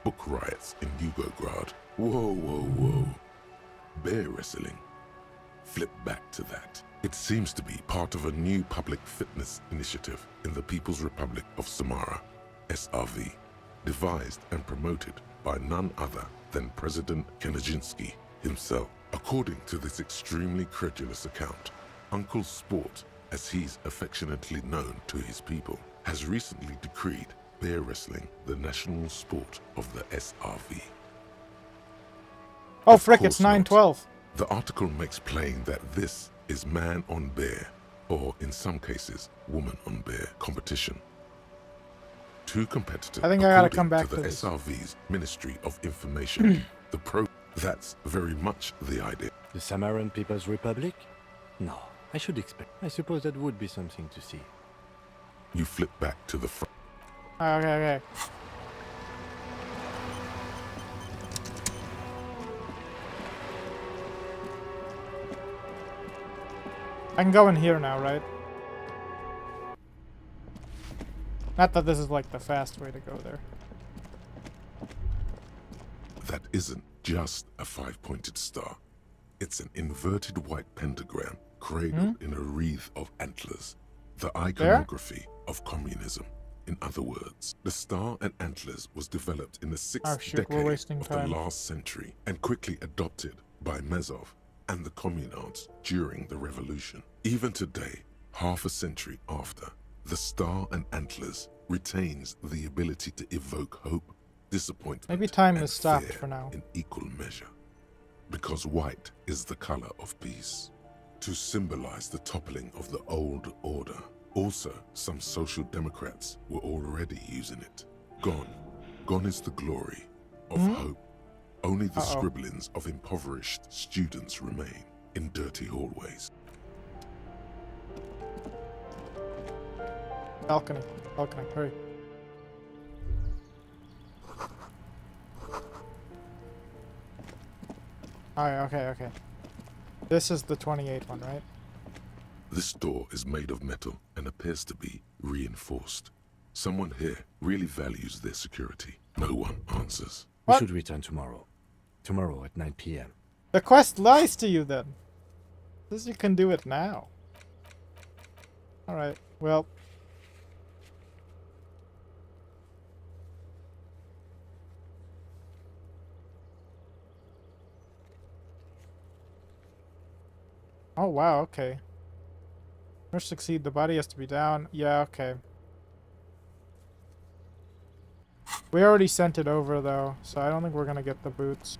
Book riots in Yugograd. Whoa, whoa, whoa. Bear wrestling. Flip back to that. It seems to be part of a new public fitness initiative in the People's Republic of Samara, SRV, devised and promoted by none other than President Kenajinsky himself. According to this extremely credulous account, Uncle Sport, as he's affectionately known to his people, has recently decreed bear wrestling the national sport of the SRV. Oh, frick, it's 9/12. The article makes plain that this is man on bear, or in some cases, woman on bear competition. Two competitors. I think I gotta according come back to to the this. SRV's Ministry of Information. That's very much the idea. The Samaran People's Republic? No, I should expect. I suppose that would be something to see. You flip back to the front. Okay. I can go in here now, right? Not that this is like the fast way to go there. That isn't just a five-pointed star. It's an inverted white pentagram cradled in a wreath of antlers. The iconography of communism. In other words, the star and antlers was developed in the sixth decade of the last century and quickly adopted by Mazov and the communards during the revolution. Even today, half a century after, the star and antlers retains the ability to evoke hope, disappointment, maybe time and has stopped fear for now. in equal measure. Because white is the color of peace, to symbolize the toppling of the old order. Also, some social democrats were already using it. Gone is the glory of hope. Only the scribblings of impoverished students remain in dirty hallways. Balcony, hurry. Alright, okay. This is the 28 one, right? This door is made of metal and appears to be reinforced. Someone here really values their security. No one answers. We should return tomorrow. Tomorrow at 9 p.m. The quest lies to you then. Says you can do it now. Alright, well. Oh wow, okay. First succeed, the body has to be down. Yeah, okay. We already sent it over though, so I don't think we're gonna get the boots.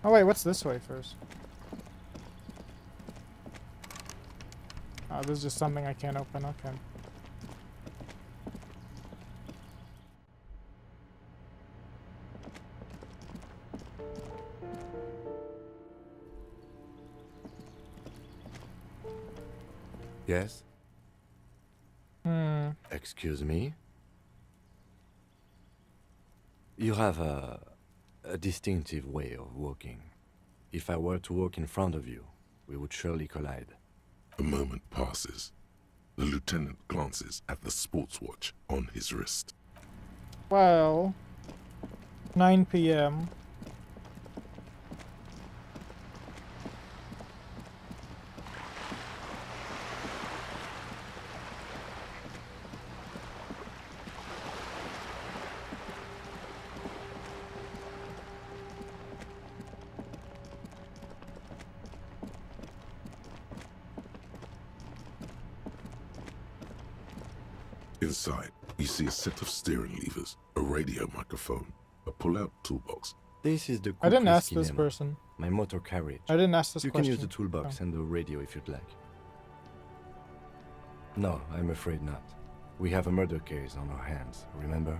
Oh wait, what's this way first? Oh, this is just something I can't open, okay. Yes? Excuse me? You have a distinctive way of walking. If I were to walk in front of you, we would surely collide. A moment passes. The lieutenant glances at the sports watch on his wrist. Well, 9 p.m. Inside, you see a set of steering levers, a radio microphone, a pull-out toolbox. This is the I didn't ask Kupriski this Lema, person. my motor carriage. I didn't ask this You question. can use the toolbox and the radio if you'd like. No, I'm afraid not. We have a murder case on our hands, remember?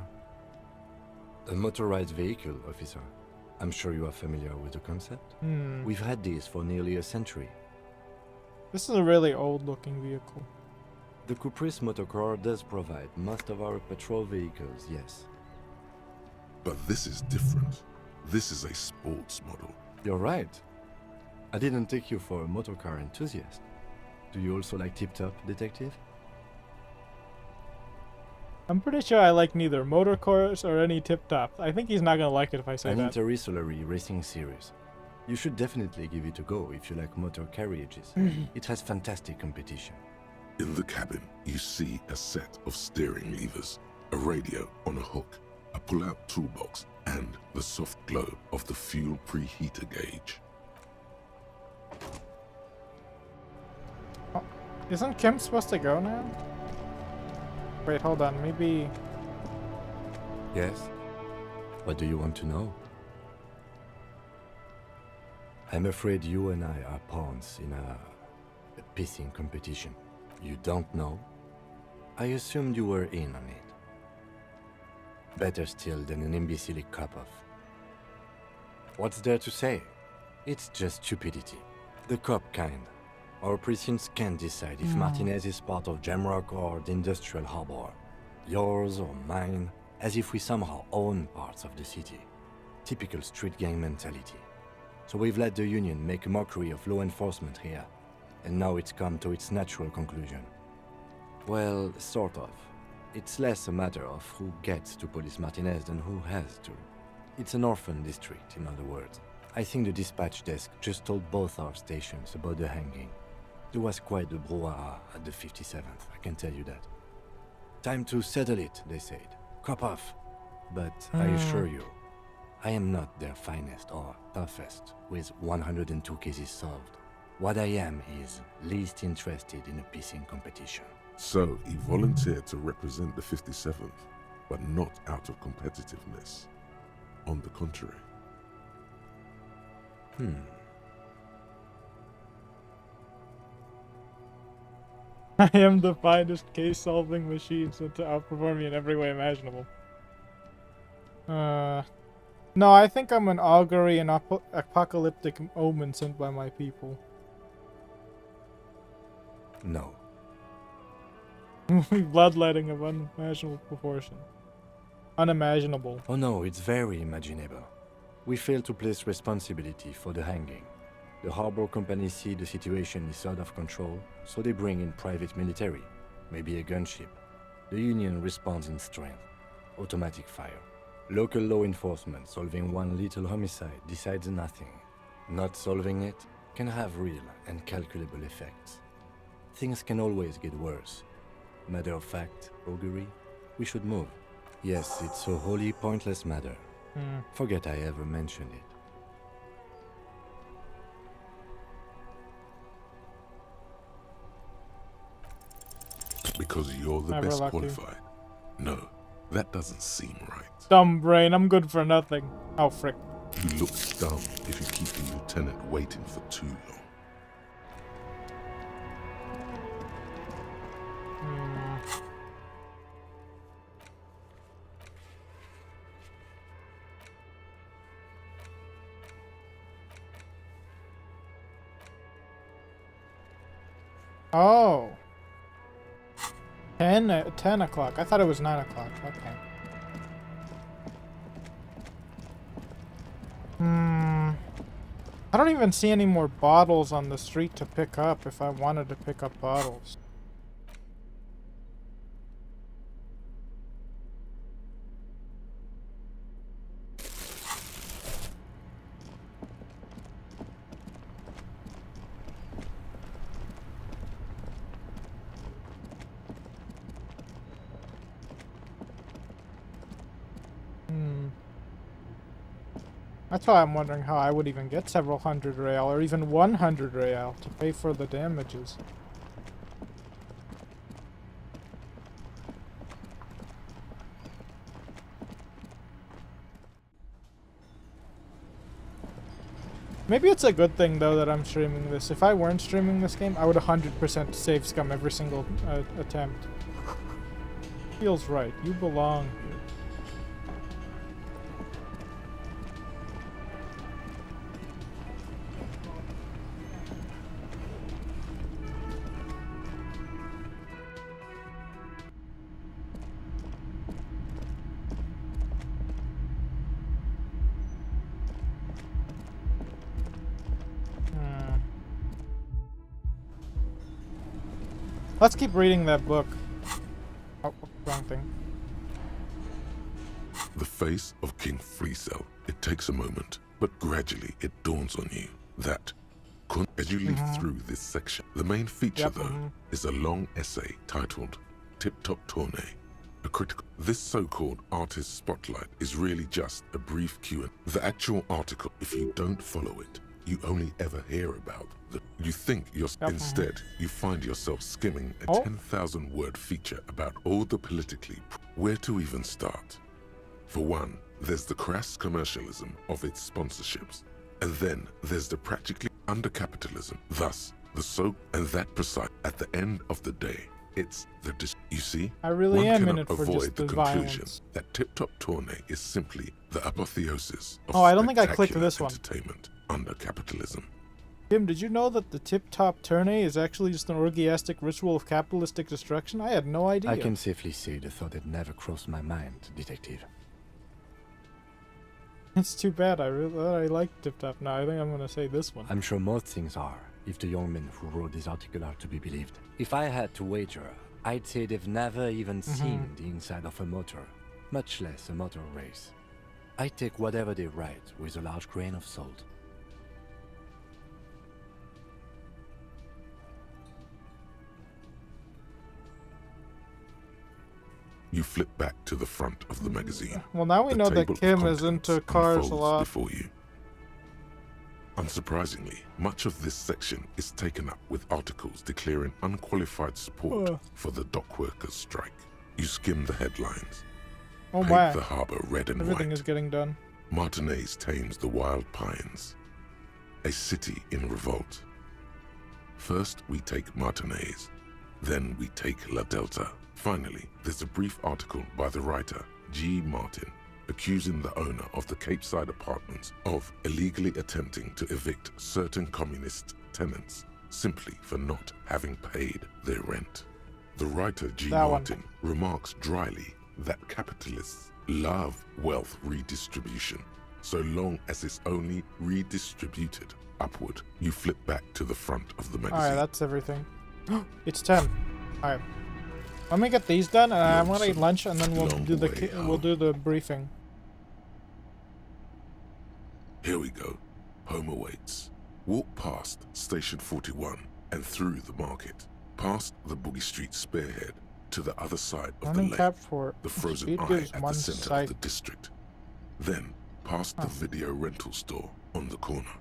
A motorized vehicle, officer. I'm sure you are familiar with the concept. We've had these for nearly a century. This is a really old-looking vehicle. The Kupris Motorcar does provide most of our patrol vehicles, yes. But this is different. This is a sports model. You're right. I didn't take you for a motorcar enthusiast. Do you also like tip-top, detective? I'm pretty sure I like neither motor cars or any tip-top. I think he's not gonna like it if I say An that. interstellary racing series. You should definitely give it a go if you like motor carriages. It has fantastic competition. In the cabin, you see a set of steering levers, a radio on a hook, a pull-out toolbox, and the soft glow of the fuel preheater gauge. Oh, isn't Kim supposed to go now? Wait, hold on, maybe... Yes? What do you want to know? I'm afraid you and I are pawns in a pissing competition. You don't know? I assumed you were in on it. Better still than an imbecilic cop-off. What's there to say? It's just stupidity. The cop kind. Our precincts can't decide if Martinez is part of Jamrock or the industrial harbor. Yours or mine, as if we somehow own parts of the city. Typical street gang mentality. So we've let the Union make a mockery of law enforcement here. And now it's come to its natural conclusion. Well, sort of. It's less a matter of who gets to police Martinez than who has to. It's an orphan district, in other words. I think the dispatch desk just told both our stations about the hanging. There was quite the brouhaha at the 57th, I can tell you that. Time to settle it, they said. Cop off. But I assure you, I am not their finest or toughest, with 102 cases solved. What I am is least interested in a pissing competition. So, he volunteered to represent the 57th, but not out of competitiveness. On the contrary. I am the finest case-solving machine so to outperform me in every way imaginable. No, I think I'm an augury and apocalyptic omen sent by my people. No. Bloodletting of unimaginable proportion. Unimaginable. Oh no, it's very imaginable. We fail to place responsibility for the hanging. The harbor companies see the situation is out of control, so they bring in private military, maybe a gunship. The Union responds in strength. Automatic fire. Local law enforcement solving one little homicide decides nothing. Not solving it can have real and calculable effects. Things can always get worse. Matter of fact, augury, we should move. Yes, it's a wholly pointless matter. Forget I ever mentioned it. Because you're the Never best lucky. qualified. No, that doesn't seem right. Dumb brain, I'm good for nothing. Oh, frick. You look dumb if you keep the lieutenant waiting for too long. Oh. 10 o'clock. I thought it was 9 o'clock. Okay. I don't even see any more bottles on the street to pick up if I wanted to pick up bottles. That's why I'm wondering how I would even get several hundred real or even 100 real to pay for the damages. Maybe it's a good thing though that I'm streaming this. If I weren't streaming this game, I would 100% save scum every single attempt. Feels right. You belong here. Let's keep reading that book. Oh, wrong thing. The face of King Freecell. It takes a moment, but gradually it dawns on you that, as you leaf through this section, the main feature, though, is a long essay titled Tip Top Tournée, a critical. This so-called artist spotlight is really just a brief Q&A. The actual article, if you don't follow it, you only ever hear about the. You think you're instead, you find yourself skimming a 10,000-word feature about all the politically. Where to even start? For one, there's the crass commercialism of its sponsorships, and then there's the practically undercapitalism. Thus, the and that precise. At the end of the day, It's the you see? I really am in cannot it for avoid just the the conclusion violence. that Tip Top Tourney is simply the apotheosis of I don't think I clicked spectacular this one. entertainment under capitalism. Tim, did you know that the tip-top tourney is actually just an orgiastic ritual of capitalistic destruction? I had no idea. I can safely say the thought had never crossed my mind, Detective. It's too bad. I like tip-top. Now I think I'm gonna say this one. I'm sure most things are, if the young men who wrote this article are to be believed. If I had to wager, I'd say they've never even seen the inside of a motor, much less a motor race. I take whatever they write with a large grain of salt. You flip back to the front of the magazine. Well, now we know that Kim is into cars a lot. Before you. Unsurprisingly, much of this section is taken up with articles declaring unqualified support for the dock workers' strike. You skim the headlines. Oh paint my. the harbor red and Everything white. is getting done. Martinez tames the wild pines. A city in revolt. First, we take Martinez. Then we take La Delta. Finally, there's a brief article by the writer, G. Martin, accusing the owner of the Capeside Apartments of illegally attempting to evict certain communist tenants simply for not having paid their rent. The writer, G. Martin, remarks dryly that capitalists love wealth redistribution, so long as it's only redistributed upward. You flip back to the front of the magazine. Alright, that's everything. It's 10. Alright. Let me get these done, and I'm gonna eat lunch, and then we'll do the briefing. Here we go. Home awaits. Walk past Station 41 and through the market, past the Boogie Street spearhead to the other side of the lake, the frozen eye at the center of the district. Then past the video rental store on the corner.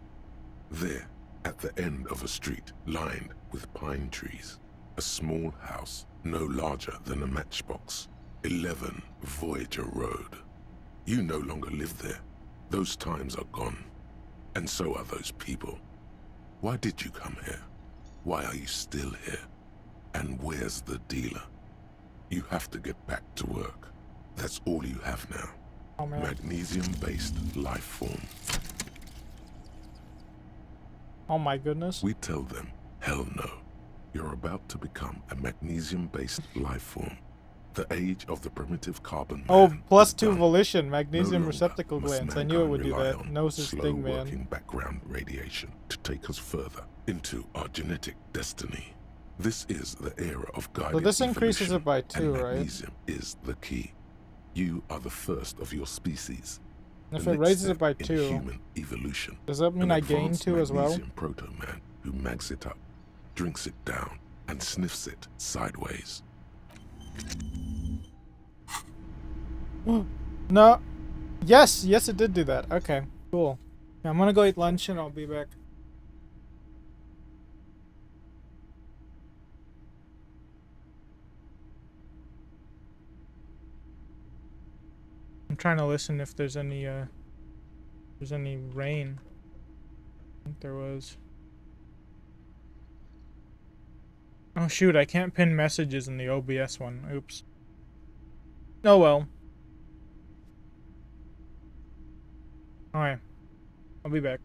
There, at the end of a street lined with pine trees, a small house no larger than a matchbox. 11 Voyager Road. You no longer live there. Those times are gone. And so are those people. Why did you come here? Why are you still here? And where's the dealer? You have to get back to work. That's all you have now. Oh, man. Magnesium-based life form. Oh my goodness. We tell them, hell no. You're about to become a magnesium-based life form. The age of the primitive carbon man +2 volition, magnesium receptacle glands. I knew it would do that. No such thing, man. Slow-working background radiation to take us further into our genetic destiny. This is the era of guided So this increases it by 2, right? Magnesium is the key. You are the first of your species. If it raises it by 2, human evolution. Does that mean I gain 2 as well? Proto-man who mags it up, drinks it down, and sniffs it sideways. No. Yes, it did do that. Okay, cool. Yeah, I'm gonna go eat lunch and I'll be back. I'm trying to listen if there's any rain. I think there was. Oh shoot, I can't pin messages in the OBS one. Oops. Oh well. Alright. I'll be back.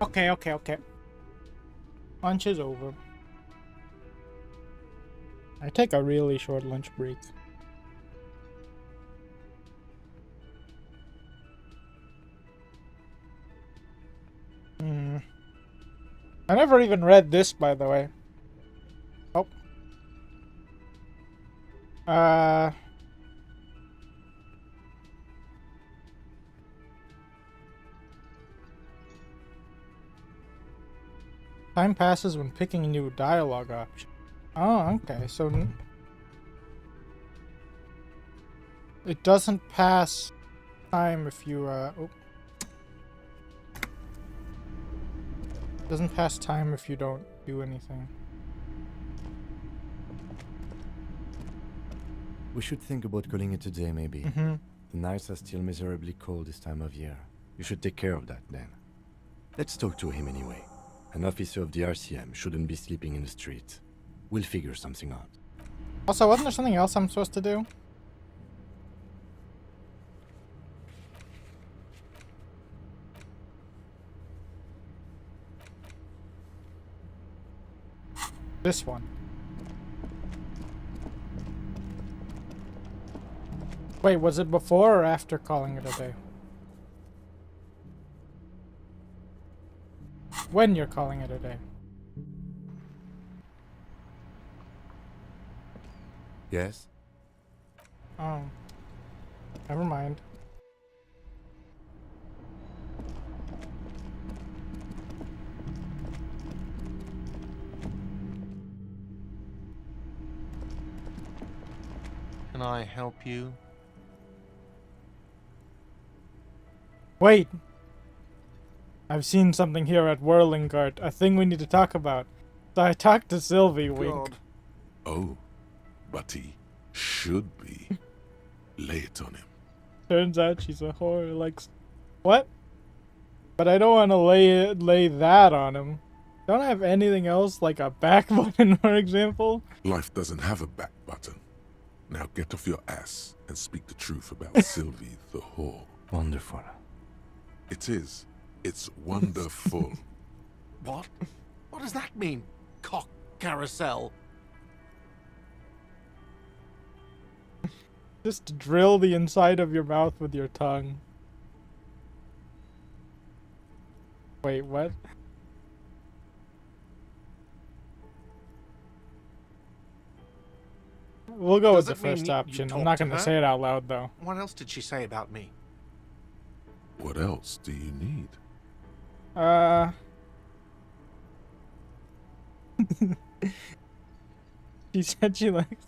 Okay. Lunch is over. I take a really short lunch break. I never even read this, by the way. Oh. Time passes when picking a new dialogue option. Oh, okay, so it doesn't pass time if you, doesn't pass time if you don't do anything. We should think about calling it a day, maybe. The nights are still miserably cold this time of year. You should take care of that, then. Let's talk to him anyway. An officer of the RCM shouldn't be sleeping in the street. We'll figure something out. Also, wasn't there something else I'm supposed to do? This one. Wait, was it before or after calling it a day? When you're calling it a day. Yes? Oh. Never mind. Can I help you? Wait! I've seen something here at Whirlingart, a thing we need to talk about. So I talked to Sylvie, wink. Oh, but he should be. Lay it on him. Turns out she's a whore, likes... What? But I don't want to lay that on him. Don't I have anything else, like a back button, for example? Life doesn't have a back button. Now get off your ass and speak the truth about Sylvie the whore. Wonderful. It is. It's wonderful. What? What does that mean? Cock carousel. Just drill the inside of your mouth with your tongue. Wait, what? We'll go with the first option. I'm not going to say it out loud, though. What else did she say about me? What else do you need? She said she likes...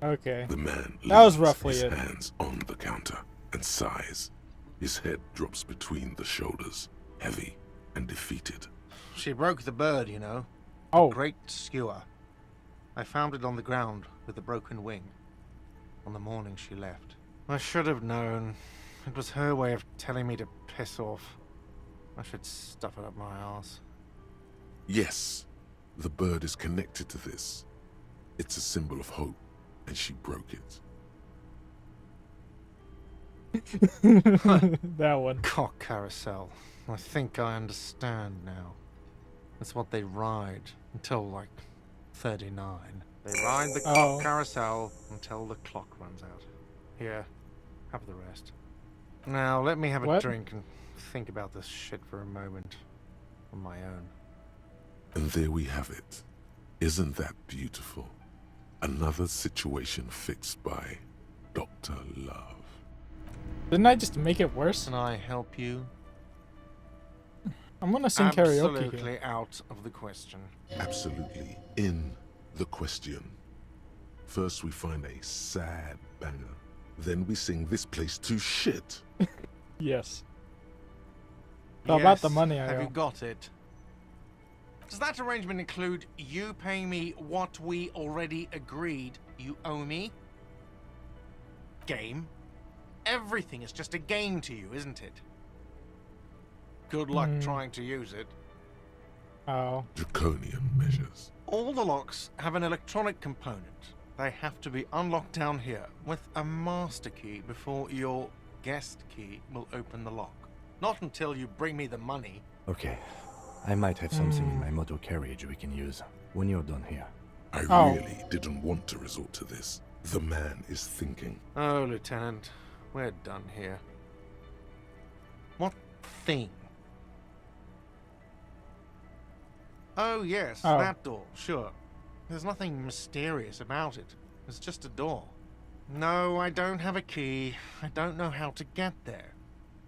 Okay. The man that was leans roughly his it. hands on the counter and sighs. His head drops between the shoulders, heavy and defeated. She broke the bird, you know. Oh. A great skewer. I found it on the ground with a broken wing. On the morning she left. I should have known. It was her way of telling me to piss off. I should stuff it up my arse. Yes, the bird is connected to this. It's a symbol of hope, and she broke it. That one. Cock carousel. I think I understand now. That's what they ride until, like, 39. They ride the cock carousel until the clock runs out. Here, have the rest. Now, let me have a drink and think about this shit for a moment. On my own. And there we have it. Isn't that beautiful? Another situation fixed by Dr. Love. Didn't I just make it worse? Can I help you? I'm gonna sing karaoke Absolutely here. out of the question. Absolutely in the question. First we find a sad banger. Then we sing this place to shit. Yes. How about the money I Have owe? you got it? Does that arrangement include you paying me what we already agreed you owe me? Game? Everything is just a game to you, isn't it? Good luck trying to use it. Oh. Draconian measures. All the locks have an electronic component. They have to be unlocked down here with a master key before your guest key will open the lock. Not until you bring me the money. Okay. I might have something in my motor carriage we can use when you're done here. I really didn't want to resort to this. The man is thinking. Oh, Lieutenant, we're done here. What thing? Oh, yes, that door, sure. There's nothing mysterious about it. It's just a door. No, I don't have a key. I don't know how to get there.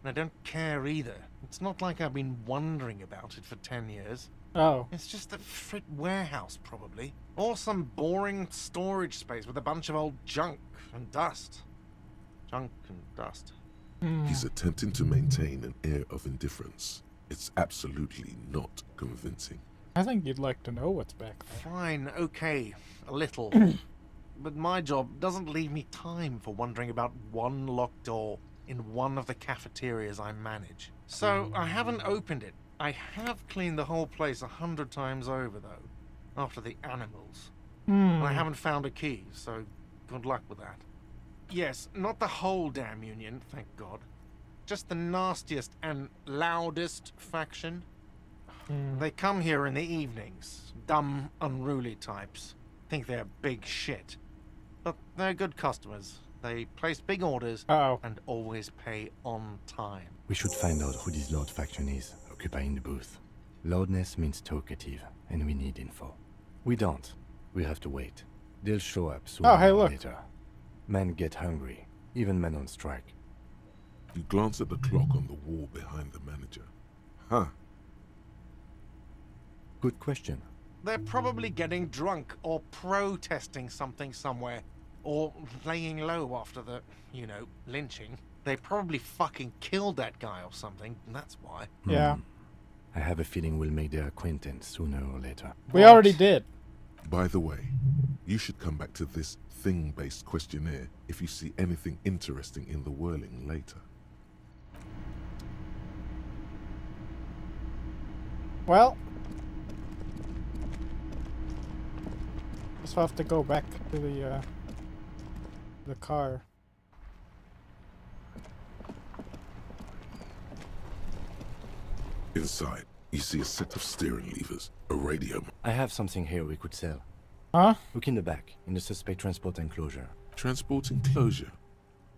And I don't care either. It's not like I've been wondering about it for 10 years. Oh. It's just a frit warehouse, probably. Or some boring storage space with a bunch of old junk and dust. Junk and dust. He's attempting to maintain an air of indifference. It's absolutely not convincing. I think you'd like to know what's back there. Fine, okay, a little. But my job doesn't leave me time for wondering about one locked door in one of the cafeterias I manage. So I haven't opened it. I have cleaned the whole place 100 times over, though, after the animals. And I haven't found a key, so good luck with that. Yes, not the whole damn union, thank God. Just the nastiest and loudest faction. They come here in the evenings. Dumb, unruly types. Think they're big shit. But they're good customers. They place big orders and always pay on time. We should find out who this loud faction is, occupying the booth. Loudness means talkative, and we need info. We don't. We have to wait. They'll show up sooner or later. Men get hungry, even men on strike. You glance at the clock on the wall behind the manager. Huh. Good question. They're probably getting drunk or protesting something somewhere. Or laying low after the, lynching. They probably fucking killed that guy or something, and that's why. Yeah. I have a feeling we'll make their acquaintance sooner or later. We already did. By the way, you should come back to this thing-based questionnaire if you see anything interesting in the whirling later. Well, just have to go back to the car. Inside, you see a set of steering levers, a radio. I have something here we could sell. Huh? Look in the back, in the suspect transport enclosure. Transport enclosure?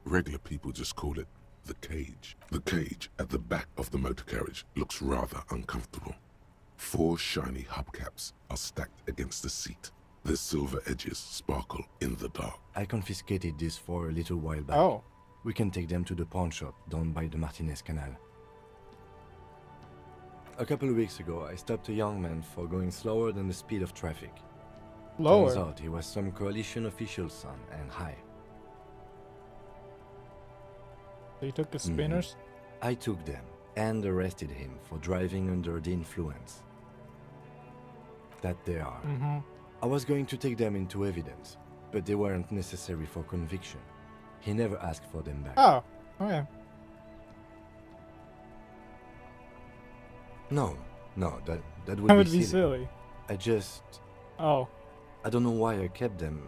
Regular people just call it the cage. The cage at the back of the motor carriage looks rather uncomfortable. 4 shiny hubcaps are stacked against the seat. Their silver edges sparkle in the dark. I confiscated this for a little while back. Oh. We can take them to the pawn shop down by the Martinez Canal. A couple of weeks ago, I stopped a young man for going slower than the speed of traffic. Lower? Turns out he was some coalition official's son and high. So you took the spinners? I took them and arrested him for driving under the influence. That they are. I was going to take them into evidence, but they weren't necessary for conviction. He never asked for them back. Oh, okay. No, that would That would be be silly. silly. I just... Oh. I don't know why I kept them.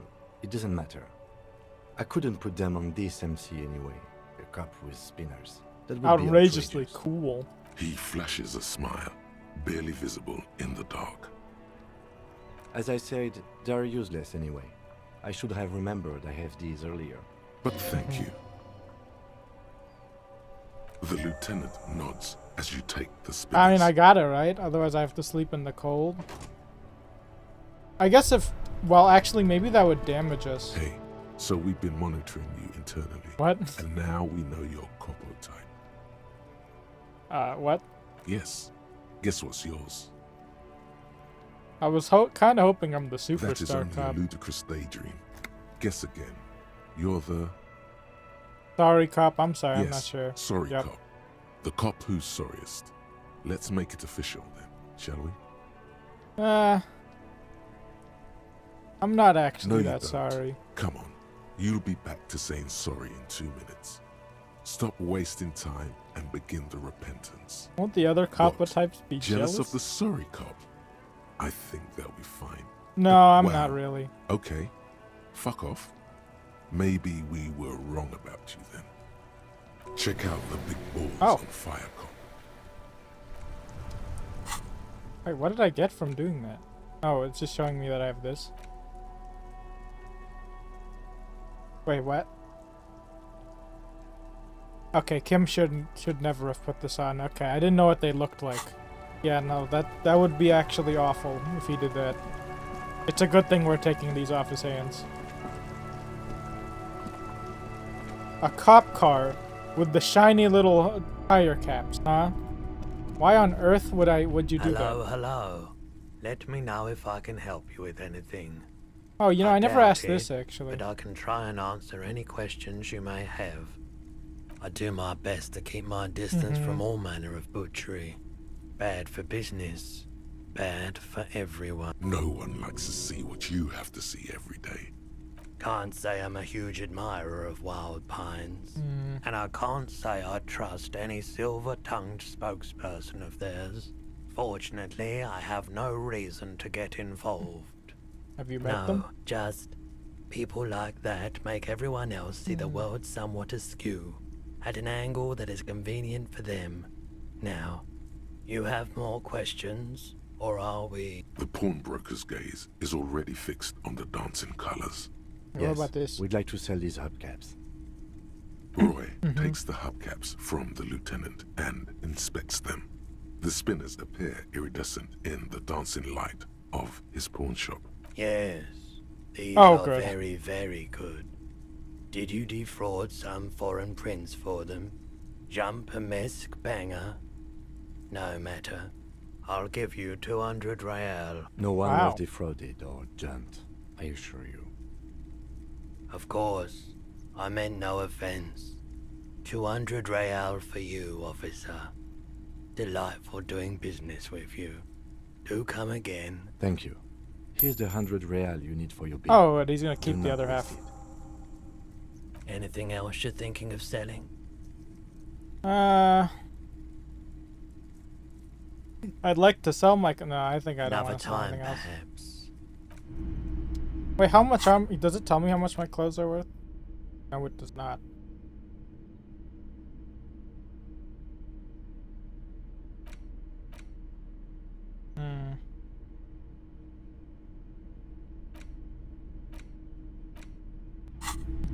It doesn't matter. I couldn't put them on this MC anyway. A cop with spinners. That would outrageously be cool. He flashes a smile, barely visible in the dark. As I said, they're useless anyway. I should have remembered I have these earlier. But thank you. The lieutenant nods as you take the spinners. I mean, I got it, right? Otherwise I have to sleep in the cold. I guess if... Well, actually, maybe that would damage us. Hey, so we've been monitoring you internally. What? And now we know your Copo type. What? Yes. Guess what's yours? I was kind of hoping I'm the That is superstar only cop. a ludicrous daydream. Guess again. You're the... Sorry, cop. I'm sorry. Yes, I'm not sure. sorry, Yep. cop. The cop who's sorriest. Let's make it official then, shall we? I'm not No, actually you that don't. sorry. Come on. You'll be back to saying sorry in 2 minutes. Stop wasting time and begin the repentance. Won't the other coppa What? types be Jealous jealous? of the sorry cop? I think they'll be fine. No, I'm Well, not really. Okay. Fuck off. Maybe we were wrong about you then. Check out the big balls on fire, cop. Wait, what did I get from doing that? Oh, it's just showing me that I have this. Wait, what? Okay, Kim should never have put this on. Okay, I didn't know what they looked like. Yeah, no, that would be actually awful if he did that. It's a good thing we're taking these off his hands. A cop car with the shiny little tire caps, huh? Why on earth would you do that? Hello. Let me know if I can help you with anything. Oh, you know, I never doubt asked this, it, actually. But I can try and answer any questions you may have. I do my best to keep my distance from all manner of butchery. Bad for business. Bad for everyone. No one likes to see what you have to see every day. Can't say I'm a huge admirer of wild pines. And I can't say I trust any silver-tongued spokesperson of theirs. Fortunately, I have no reason to get involved. Have you met them? No, just people like that make everyone else see the world somewhat askew, at an angle that is convenient for them. Now, you have more questions, or are we? The pawnbroker's gaze is already fixed on the dancing colors. What about this? We'd like to sell these hubcaps. Roy takes the hubcaps from the lieutenant and inspects them. The spinners appear iridescent in the dancing light of his pawn shop. Yes, these Oh, are good. very, very good. Did you defraud some foreign prince for them? Jump-a-mesk banger? No matter. I'll give you 200 real. No one Wow. was defrauded or jumped, I assure you. Of course, I meant no offense. 200 real for you, officer. Delightful doing business with you. Do come again. Thank you. Here's the 100 real you need for your bill. Oh, and he's gonna keep Do the not other waste half. it. Anything else you're thinking of selling? I'd like to sell my. No, I think I don't Another want to sell time, anything else. perhaps. Wait, how much? Does it tell me how much my clothes are worth? No, it does not.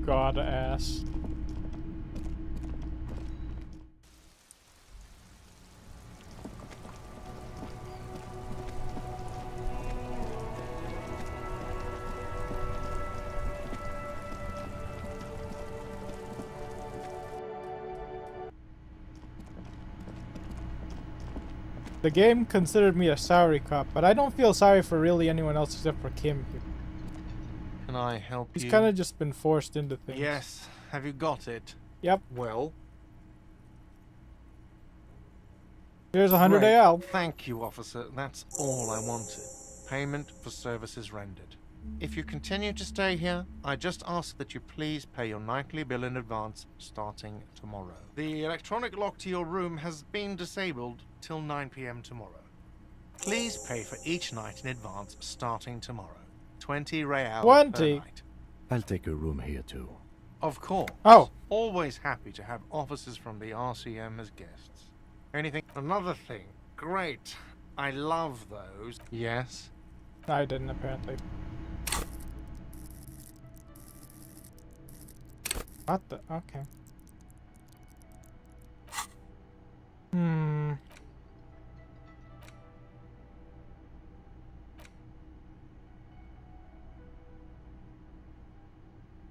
God ass. The game considered me a sorry cop, but I don't feel sorry for really anyone else except for Kim. Can I help you? He's kind of just been forced into things. Yes. Have you got it? Yep. Well. Here's 100 Great. AL. Thank you, officer. That's all I wanted. Payment for services rendered. If you continue to stay here, I just ask that you please pay your nightly bill in advance starting tomorrow. The electronic lock to your room has been disabled till 9 p.m. tomorrow. Please pay for each night in advance starting tomorrow. 20 real 20? per night. I'll take a room here too. Of course. Oh. Always happy to have officers from the RCM as guests. Anything? Another thing. Great. I love those. Yes? I didn't, apparently. What the? Okay.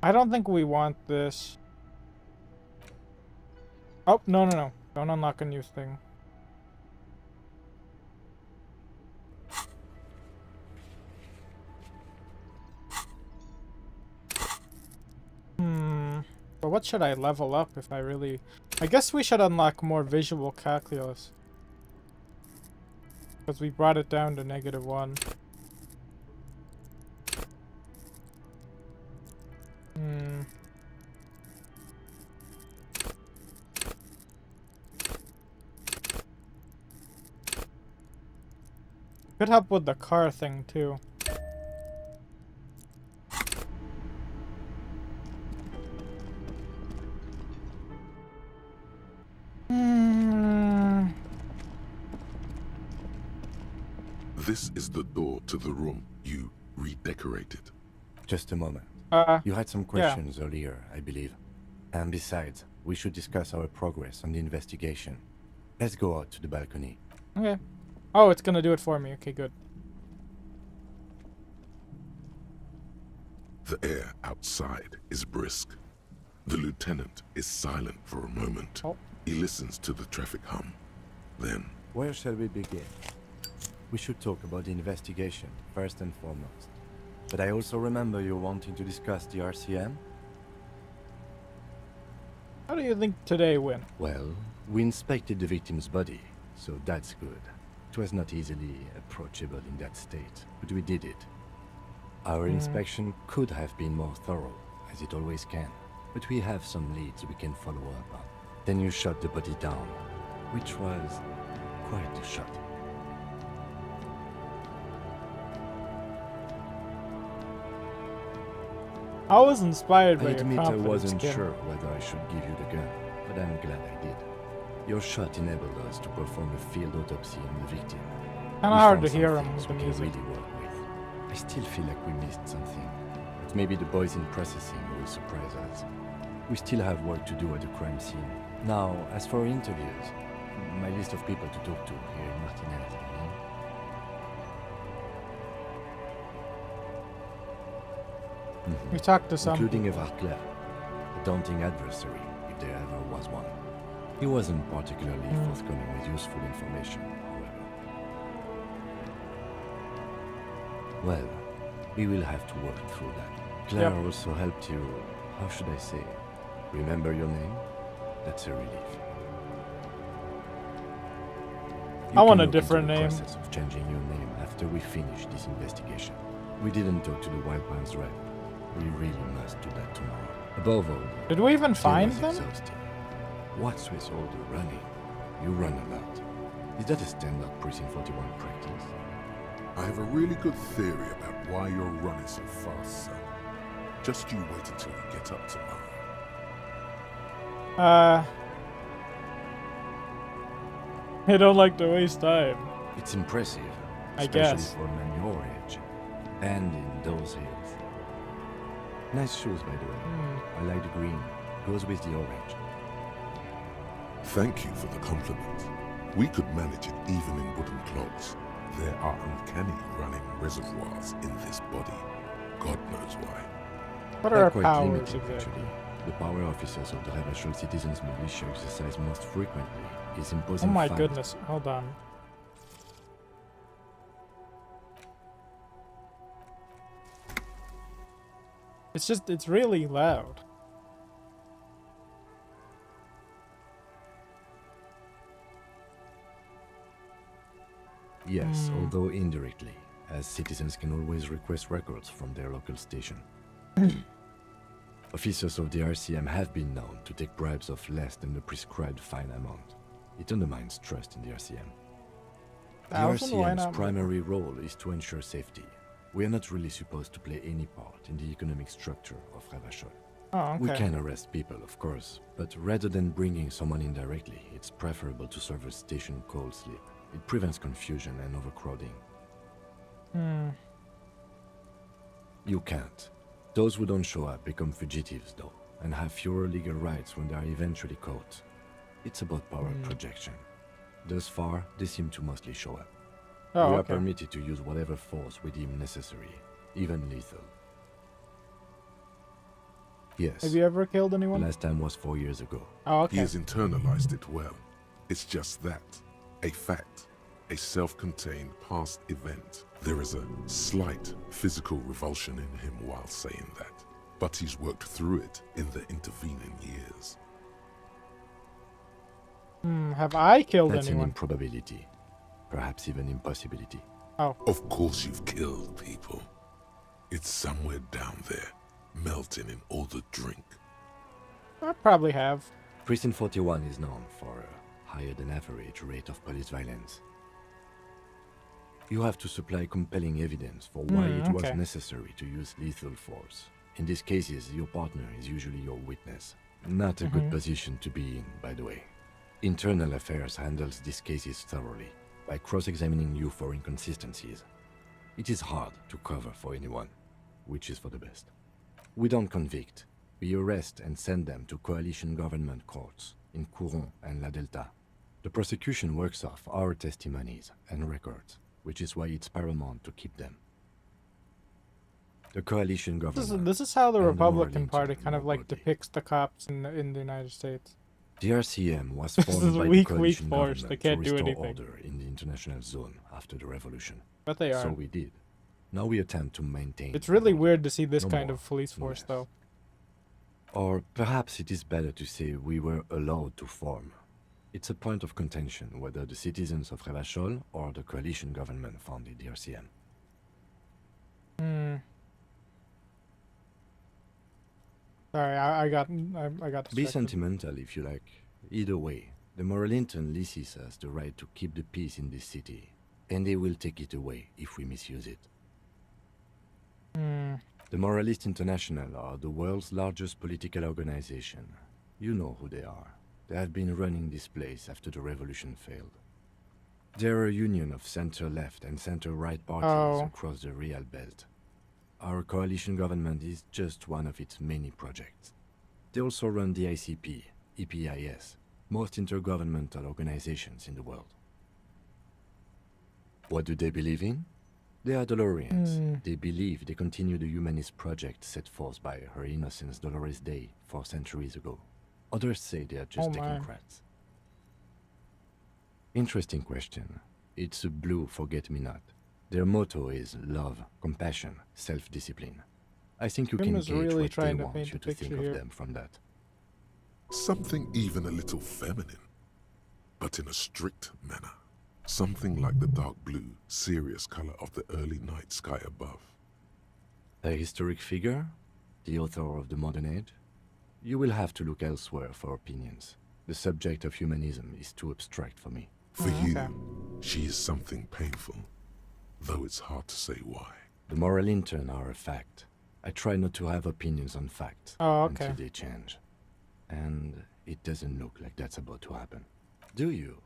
I don't think we want this. Oh, no. Don't unlock a new thing. But what should I level up if I really... I guess we should unlock more visual calculus. Because we brought it down to -1. Could help with the car thing too. This is the door to the room you redecorated. Just a moment. You had some questions earlier, I believe. And besides, we should discuss our progress on the investigation. Let's go out to the balcony. Okay. Oh, it's gonna do it for me. Okay, good. The air outside is brisk. The lieutenant is silent for a moment. He listens to the traffic hum. Then... Where shall we begin? We should talk about the investigation, first and foremost. But I also remember you wanting to discuss the RCM? How do you think today went? Well, we inspected the victim's body, so that's good. It was not easily approachable in that state, but we did it. Our inspection could have been more thorough, as it always can, but we have some leads we can follow up on. Then you shot the body down, which was quite a shot. I was inspired by I your admit I confidence, wasn't Kim. sure whether I should give you the gun, but I'm glad I did. Your shot enabled us to perform a field autopsy on the victim. Kinda hard to hear him with the music. Really work with. I still feel like we missed something, but maybe the boys in processing will surprise us. We still have work to do at the crime scene. Now, as for interviews, my list of people to talk to here in Martinez. We talked to some, including Evarclair, a daunting adversary, if there ever was one. He wasn't particularly forthcoming with useful information, however. Well, we will have to work through that. Claire also helped you, how should I say, remember your name? That's a relief. I want a different name. Process of changing your name after we finish this investigation. We didn't talk to the Wildlands rep. We really must do that tomorrow. Above all, did we even find them? Exhausting. What's with all the running? You run a lot. Is that a standard Precinct 41 practice? I have a really good theory about why you're running so fast, son. Just you wait until we get up tomorrow. I don't like to waste time. It's impressive, I guess. especially for a man your age, and in those hills. Nice shoes, by the way. I like the green. Goes with the orange. Thank you for the compliment. We could manage it even in wooden clogs. There are uncanny running reservoirs in this body. God knows why. What are our quite powers limited, exactly? actually. The power officers of the Rebel Citizens Militia exercise most frequently is imposing Oh my fines. goodness, hold on. It's really loud. Yes, although indirectly, as citizens can always request records from their local station. Officers of the RCM have been known to take bribes of less than the prescribed fine amount. It undermines trust in the RCM. The RCM's primary role is to ensure safety. We are not really supposed to play any part in the economic structure of Ravachol. Oh, okay. We can arrest people, of course, but rather than bringing someone in directly, it's preferable to serve a station cold sleep. It prevents confusion and overcrowding. You can't. Those who don't show up become fugitives, though, and have fewer legal rights when they are eventually caught. It's about power projection. Thus far, they seem to mostly show up. Oh, we are okay. permitted to use whatever force we deem necessary, even lethal. Yes. Have you ever killed anyone? Last time was 4 years ago. Oh, okay. He has internalized it well. It's just that. A fact. A self-contained past event. There is a slight physical revulsion in him while saying that. But he's worked through it in the intervening years. Have I killed That's anyone? an improbability. Perhaps even impossibility. Oh. Of course you've killed people. It's somewhere down there, melting in all the drink. I probably have. Precinct 41 is known for a higher than average rate of police violence. You have to supply compelling evidence for why it was necessary to use lethal force. In these cases, your partner is usually your witness. Not a good position to be in, by the way. Internal Affairs handles these cases thoroughly. by cross-examining you for inconsistencies. It is hard to cover for anyone, which is for the best. We don't convict. We arrest and send them to coalition government courts in Courant and La Delta. The prosecution works off our testimonies and records, which is why it's paramount to keep them. The coalition government. This is how the and Republican Party Morlington kind of like Morgody. depicts the cops in the United States. The RCM was This formed is a by weak, the weak coalition force. government They can't to do restore anything. order in the international zone after the revolution. But they are. So we did. Now we attempt to maintain. It's really weird to see this No kind more, of police no force, less. though. Or perhaps it is better to say we were allowed to form. It's a point of contention whether the citizens of Revachol or the coalition government founded the RCM. Sorry, I got Be distracted. sentimental if you like. Either way, the Morlington leases us the right to keep the peace in this city, and they will take it away if we misuse it. The Moralist International are the world's largest political organization. You know who they are. They have been running this place after the revolution failed. They're a union of center-left and center-right parties across the Real Belt. Our coalition government is just one of its many projects. They also run the ICP, EPIS, most intergovernmental organizations in the world. What do they believe in? They are Dolorians. They believe they continue the humanist project set forth by Her Innocence Dolores Day 4 centuries ago. Others say they are just technocrats. Interesting question. It's a blue forget-me-not. Their motto is love, compassion, self-discipline. I think you Kim can is gauge really what they trying to want paint you a to think picture of here. them from that. Something even a little feminine, but in a strict manner. Something like the dark blue, serious color of the early night sky above. A historic figure? The author of the modern age? You will have to look elsewhere for opinions. The subject of humanism is too abstract for me. For you, she is something painful, though it's hard to say why. The moral intern are a fact. I try not to have opinions on facts until they change. And it doesn't look like that's about to happen. Do you?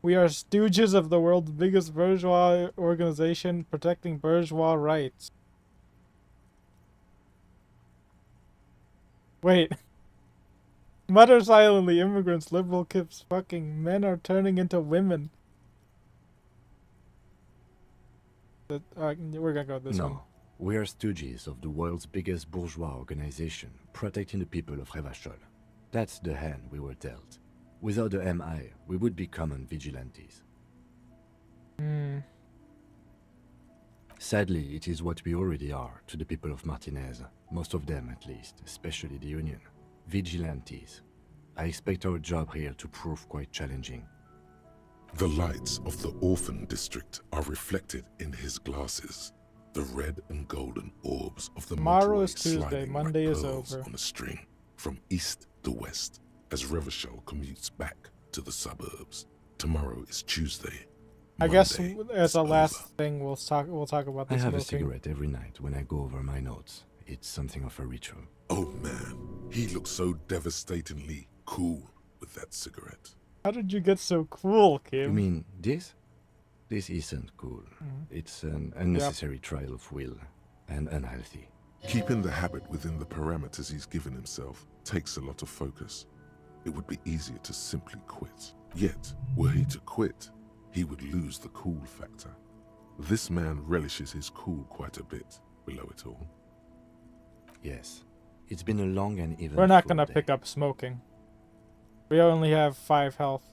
We are stooges of the world's biggest bourgeois organization protecting bourgeois rights. Wait. Mutter silently, immigrants, liberal kids, fucking men are turning into women. We're gonna go this one. No. We are stooges of the world's biggest bourgeois organization protecting the people of Revachol. That's the hand we were dealt. Without the MI, we would be common vigilantes. Sadly, it is what we already are to the people of Martinez, most of them at least, especially the Union. Vigilantes. I expect our job here to prove quite challenging. The lights of the orphan district are reflected in his glasses. The red and golden orbs of the Tomorrow motorway is Tuesday, sliding Monday like is pearls over. on a string from east to west as Revachol commutes back to the suburbs. Tomorrow is Tuesday. I guess Monday as is a last over. thing we'll talk about I the have a smoking. cigarette every night when I go over my notes. It's something of a ritual. Oh man, he looks so devastatingly cool with that cigarette. How did you get so cool, Kim? You mean this? This isn't cool. It's an unnecessary trial of will and unhealthy. Keeping the habit within the parameters he's given himself takes a lot of focus. It would be easier to simply quit. Yet, were he to quit, he would lose the cool factor. This man relishes his cool quite a bit below it all. Yes. It's been a long and eventful We're not gonna day. pick up smoking. We only have 5 health.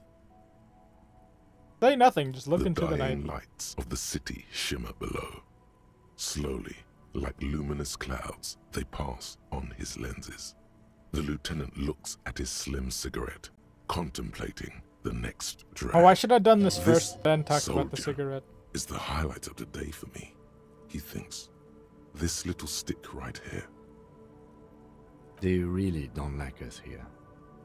Say nothing, just look into the dying night. lights of the city shimmer below. Slowly, like luminous clouds, they pass on his lenses. The lieutenant looks at his slim cigarette, contemplating the next drag. Oh, I should have done this first, This then talked about the soldier cigarette. is the highlight of the day for me, he thinks. This little stick right here. They really don't like us here.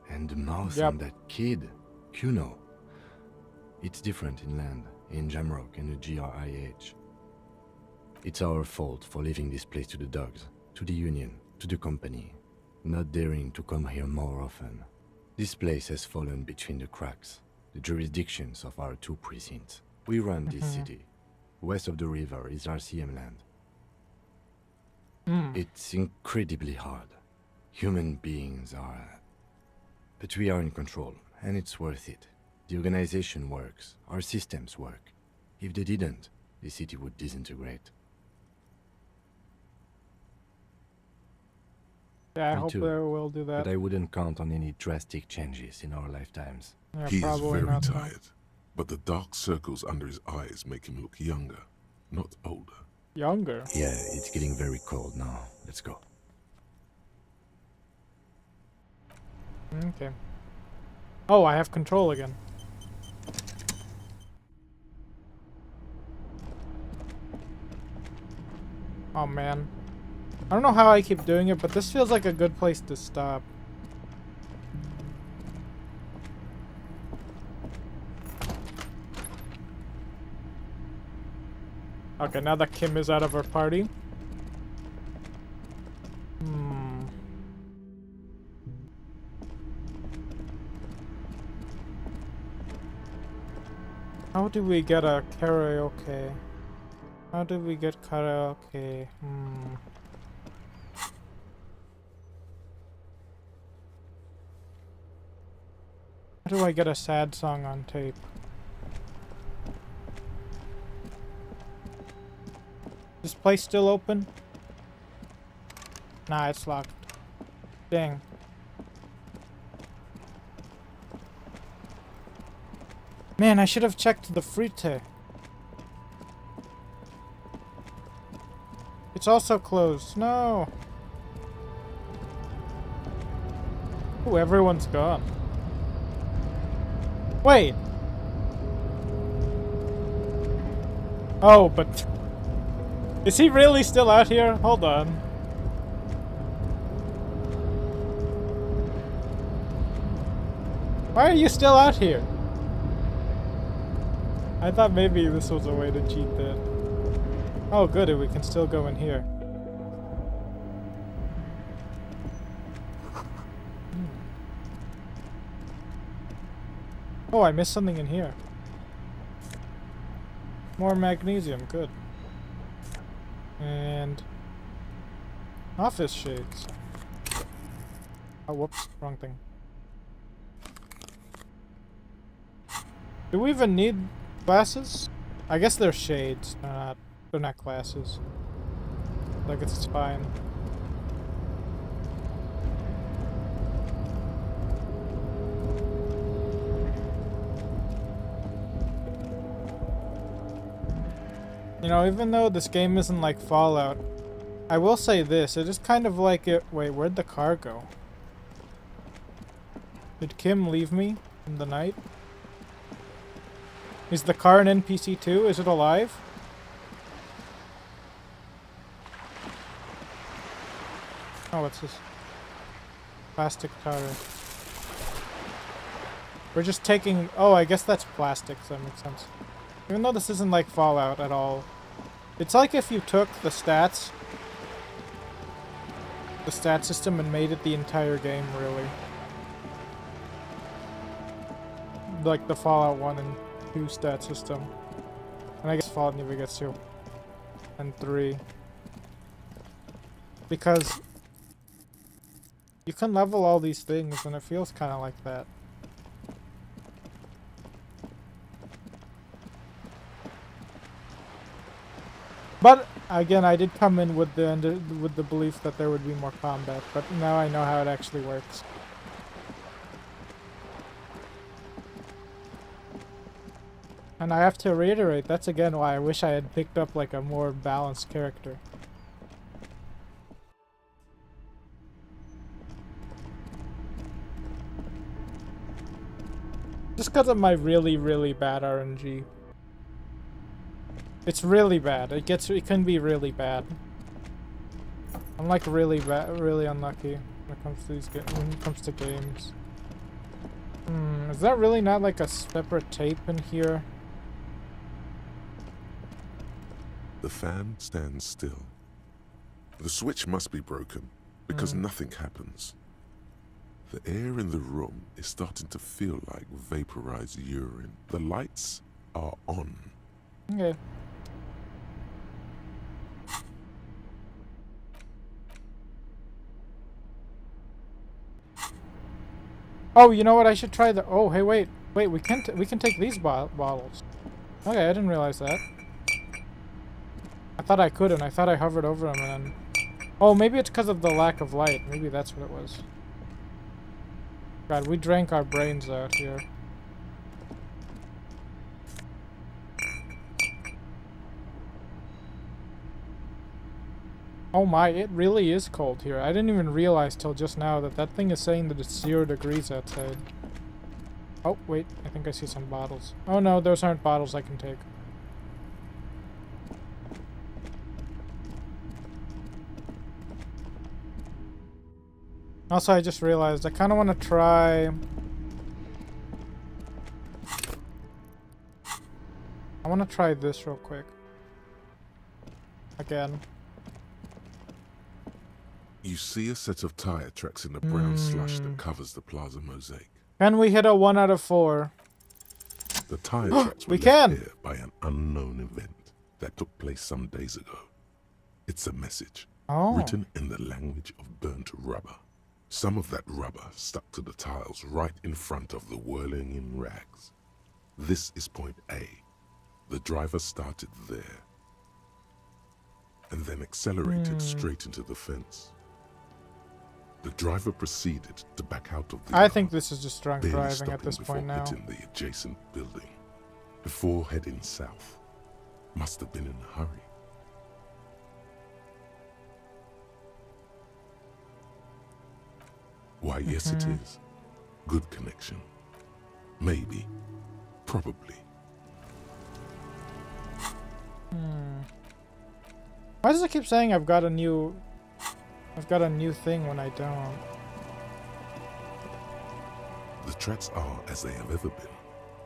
And the mouth Yep. on that kid, Kuno. It's different inland, in Jamrock and the GRIH. It's our fault for leaving this place to the dogs, to the Union, to the company, not daring to come here more often. This place has fallen between the cracks, the jurisdictions of our 2 precincts. We run this city. West of the river is RCM land. It's incredibly hard. Human beings are... But we are in control, and it's worth it. The organization works, our systems work. If they didn't, the city would disintegrate. Yeah, I Me hope too. they will do that. But I wouldn't count on any drastic changes in our lifetimes. Yeah, He is probably very not, though. tired, but the dark circles under his eyes make him look younger, not older. Younger? Yeah, it's getting very cold now. Let's go. Okay. Oh, I have control again. Oh man. I don't know how I keep doing it, but this feels like a good place to stop. Okay, now that Kim is out of our party. How do we get a karaoke? How do we get karaoke? How do I get a sad song on tape? This place still open? Nah, it's locked. Dang. Man, I should have checked the frite. It's also closed. No. Ooh, everyone's gone. Wait. Oh, but... Is he really still out here? Hold on. Why are you still out here? I thought maybe this was a way to cheat that. Oh, good, we can still go in here. Oh, I missed something in here. More magnesium, good. And... office shades. Oh, whoops, wrong thing. Do we even need glasses? I guess they're shades, they're not glasses. Like it's fine. You know, even though this game isn't like Fallout, I will say this, it is kind of like it... Wait, where'd the car go? Did Kim leave me in the night? Is the car an NPC too? Is it alive? Oh, what's this? Plastic tire. We're just taking... Oh, I guess that's plastic, so that makes sense. Even though this isn't like Fallout at all. It's like if you took the stat system and made it the entire game, really. Like the Fallout 1 and 2 stat system. And I guess Fallout New Vegas 2. And 3. Because you can level all these things and it feels kind of like that. But again, I did come in with the belief that there would be more combat, but now I know how it actually works. And I have to reiterate, that's again why I wish I had picked up like a more balanced character. Just because of my really, really bad RNG. It's really bad. It can be really bad. I'm like really bad, really unlucky when it comes to when it comes to games. Is that really not like a separate tape in here? The fan stands still. The switch must be broken, because nothing happens. The air in the room is starting to feel like vaporized urine. The lights are on. Okay. Oh, you know what? I should try the. Oh, hey, wait, we can take these bottles. Okay, I didn't realize that. I thought I couldn't. I thought I hovered over them and then. Oh, maybe it's because of the lack of light. Maybe that's what it was. God, we drank our brains out here. Oh my, it really is cold here. I didn't even realize till just now that that thing is saying that it's 0 degrees outside. Oh, wait, I think I see some bottles. Oh no, those aren't bottles I can take. Also, I just realized I kind of want to try... I want to try this real quick. Again. You see a set of tire tracks in the brown slush that covers the plaza mosaic. Can we hit a 1 out of 4? The tire tracks were we left can! there by an unknown event that took place some days ago. It's a message, written in the language of burnt rubber. Some of that rubber stuck to the tiles right in front of the whirling in rags. This is point A. The driver started there and then accelerated straight into the fence. The driver proceeded to back out of the I yard, think this is just drunk barely driving at this stopping point now. before hitting the adjacent building, before heading south. Must have been in a hurry. Why, yes it is. Good connection. Maybe. Probably. Why does it keep saying I've got a new thing when I don't? The tracks are as they have ever been.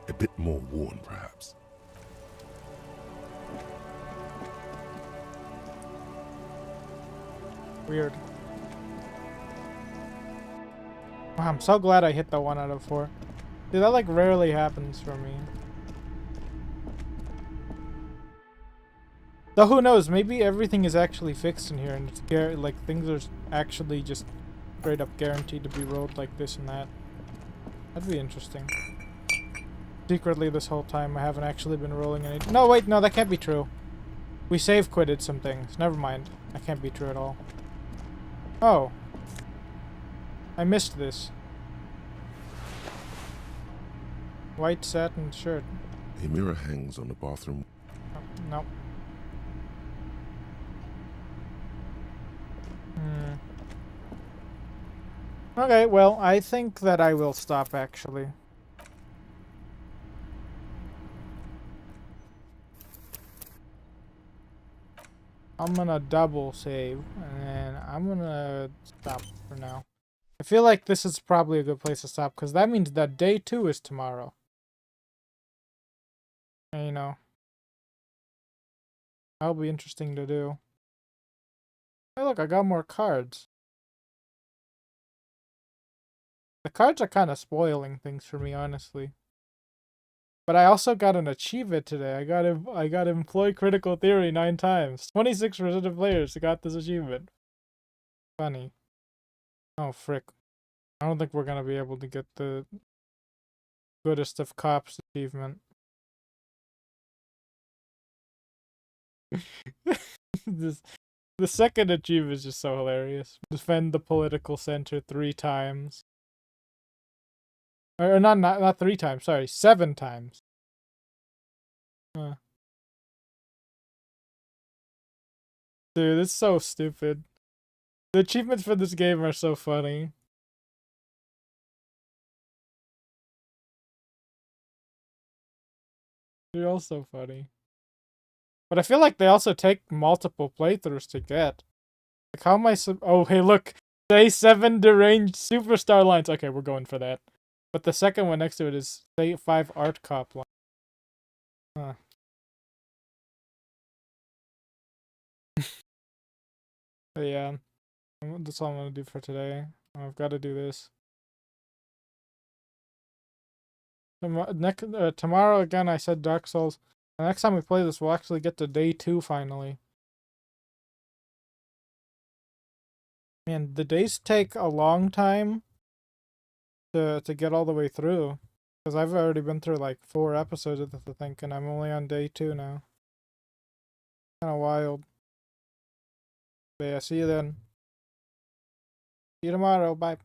A bit more worn, perhaps. Weird. Wow, I'm so glad I hit the 1 out of 4. Dude, that like rarely happens for me. Though who knows, maybe everything is actually fixed in here and it's like things are actually just straight up guaranteed to be rolled like this and that. That'd be interesting. Secretly this whole time I haven't actually been rolling any— No, wait, no, that can't be true. We save quitted some things. Never mind. That can't be true at all. Oh. I missed this. White satin shirt. A mirror hangs on the bathroom. Nope. Okay, well, I think that I will stop actually. I'm gonna double save and I'm gonna stop for now. I feel like this is probably a good place to stop because that means that day 2 is tomorrow. And, you know, that'll be interesting to do. Hey, look, I got more cards. The cards are kind of spoiling things for me, honestly. But I also got an achievement today. I got employ critical theory 9 times. 26% of players got this achievement. Funny. Oh, frick. I don't think we're gonna be able to get the goodest of cops achievement. The second achievement is just so hilarious. Defend the political center 3 times. Or not 3 times, sorry, 7 times. Dude, it's so stupid. The achievements for this game are so funny. They're all so funny. But I feel like they also take multiple playthroughs to get. Like, how am I oh, hey, look! Say 7 deranged superstar lines! Okay, we're going for that. But the second one next to it is say 5 art cop lines. Huh. But yeah, that's all I'm gonna do for today. I've got to do this. Tomorrow again, I said Dark Souls. The next time we play this, we'll actually get to day 2 finally. Man, the days take a long time to get all the way through. Because I've already been through like 4 episodes of the thing, and I'm only on day 2 now. Kind of wild. But yeah, see you then. See you tomorrow. Bye.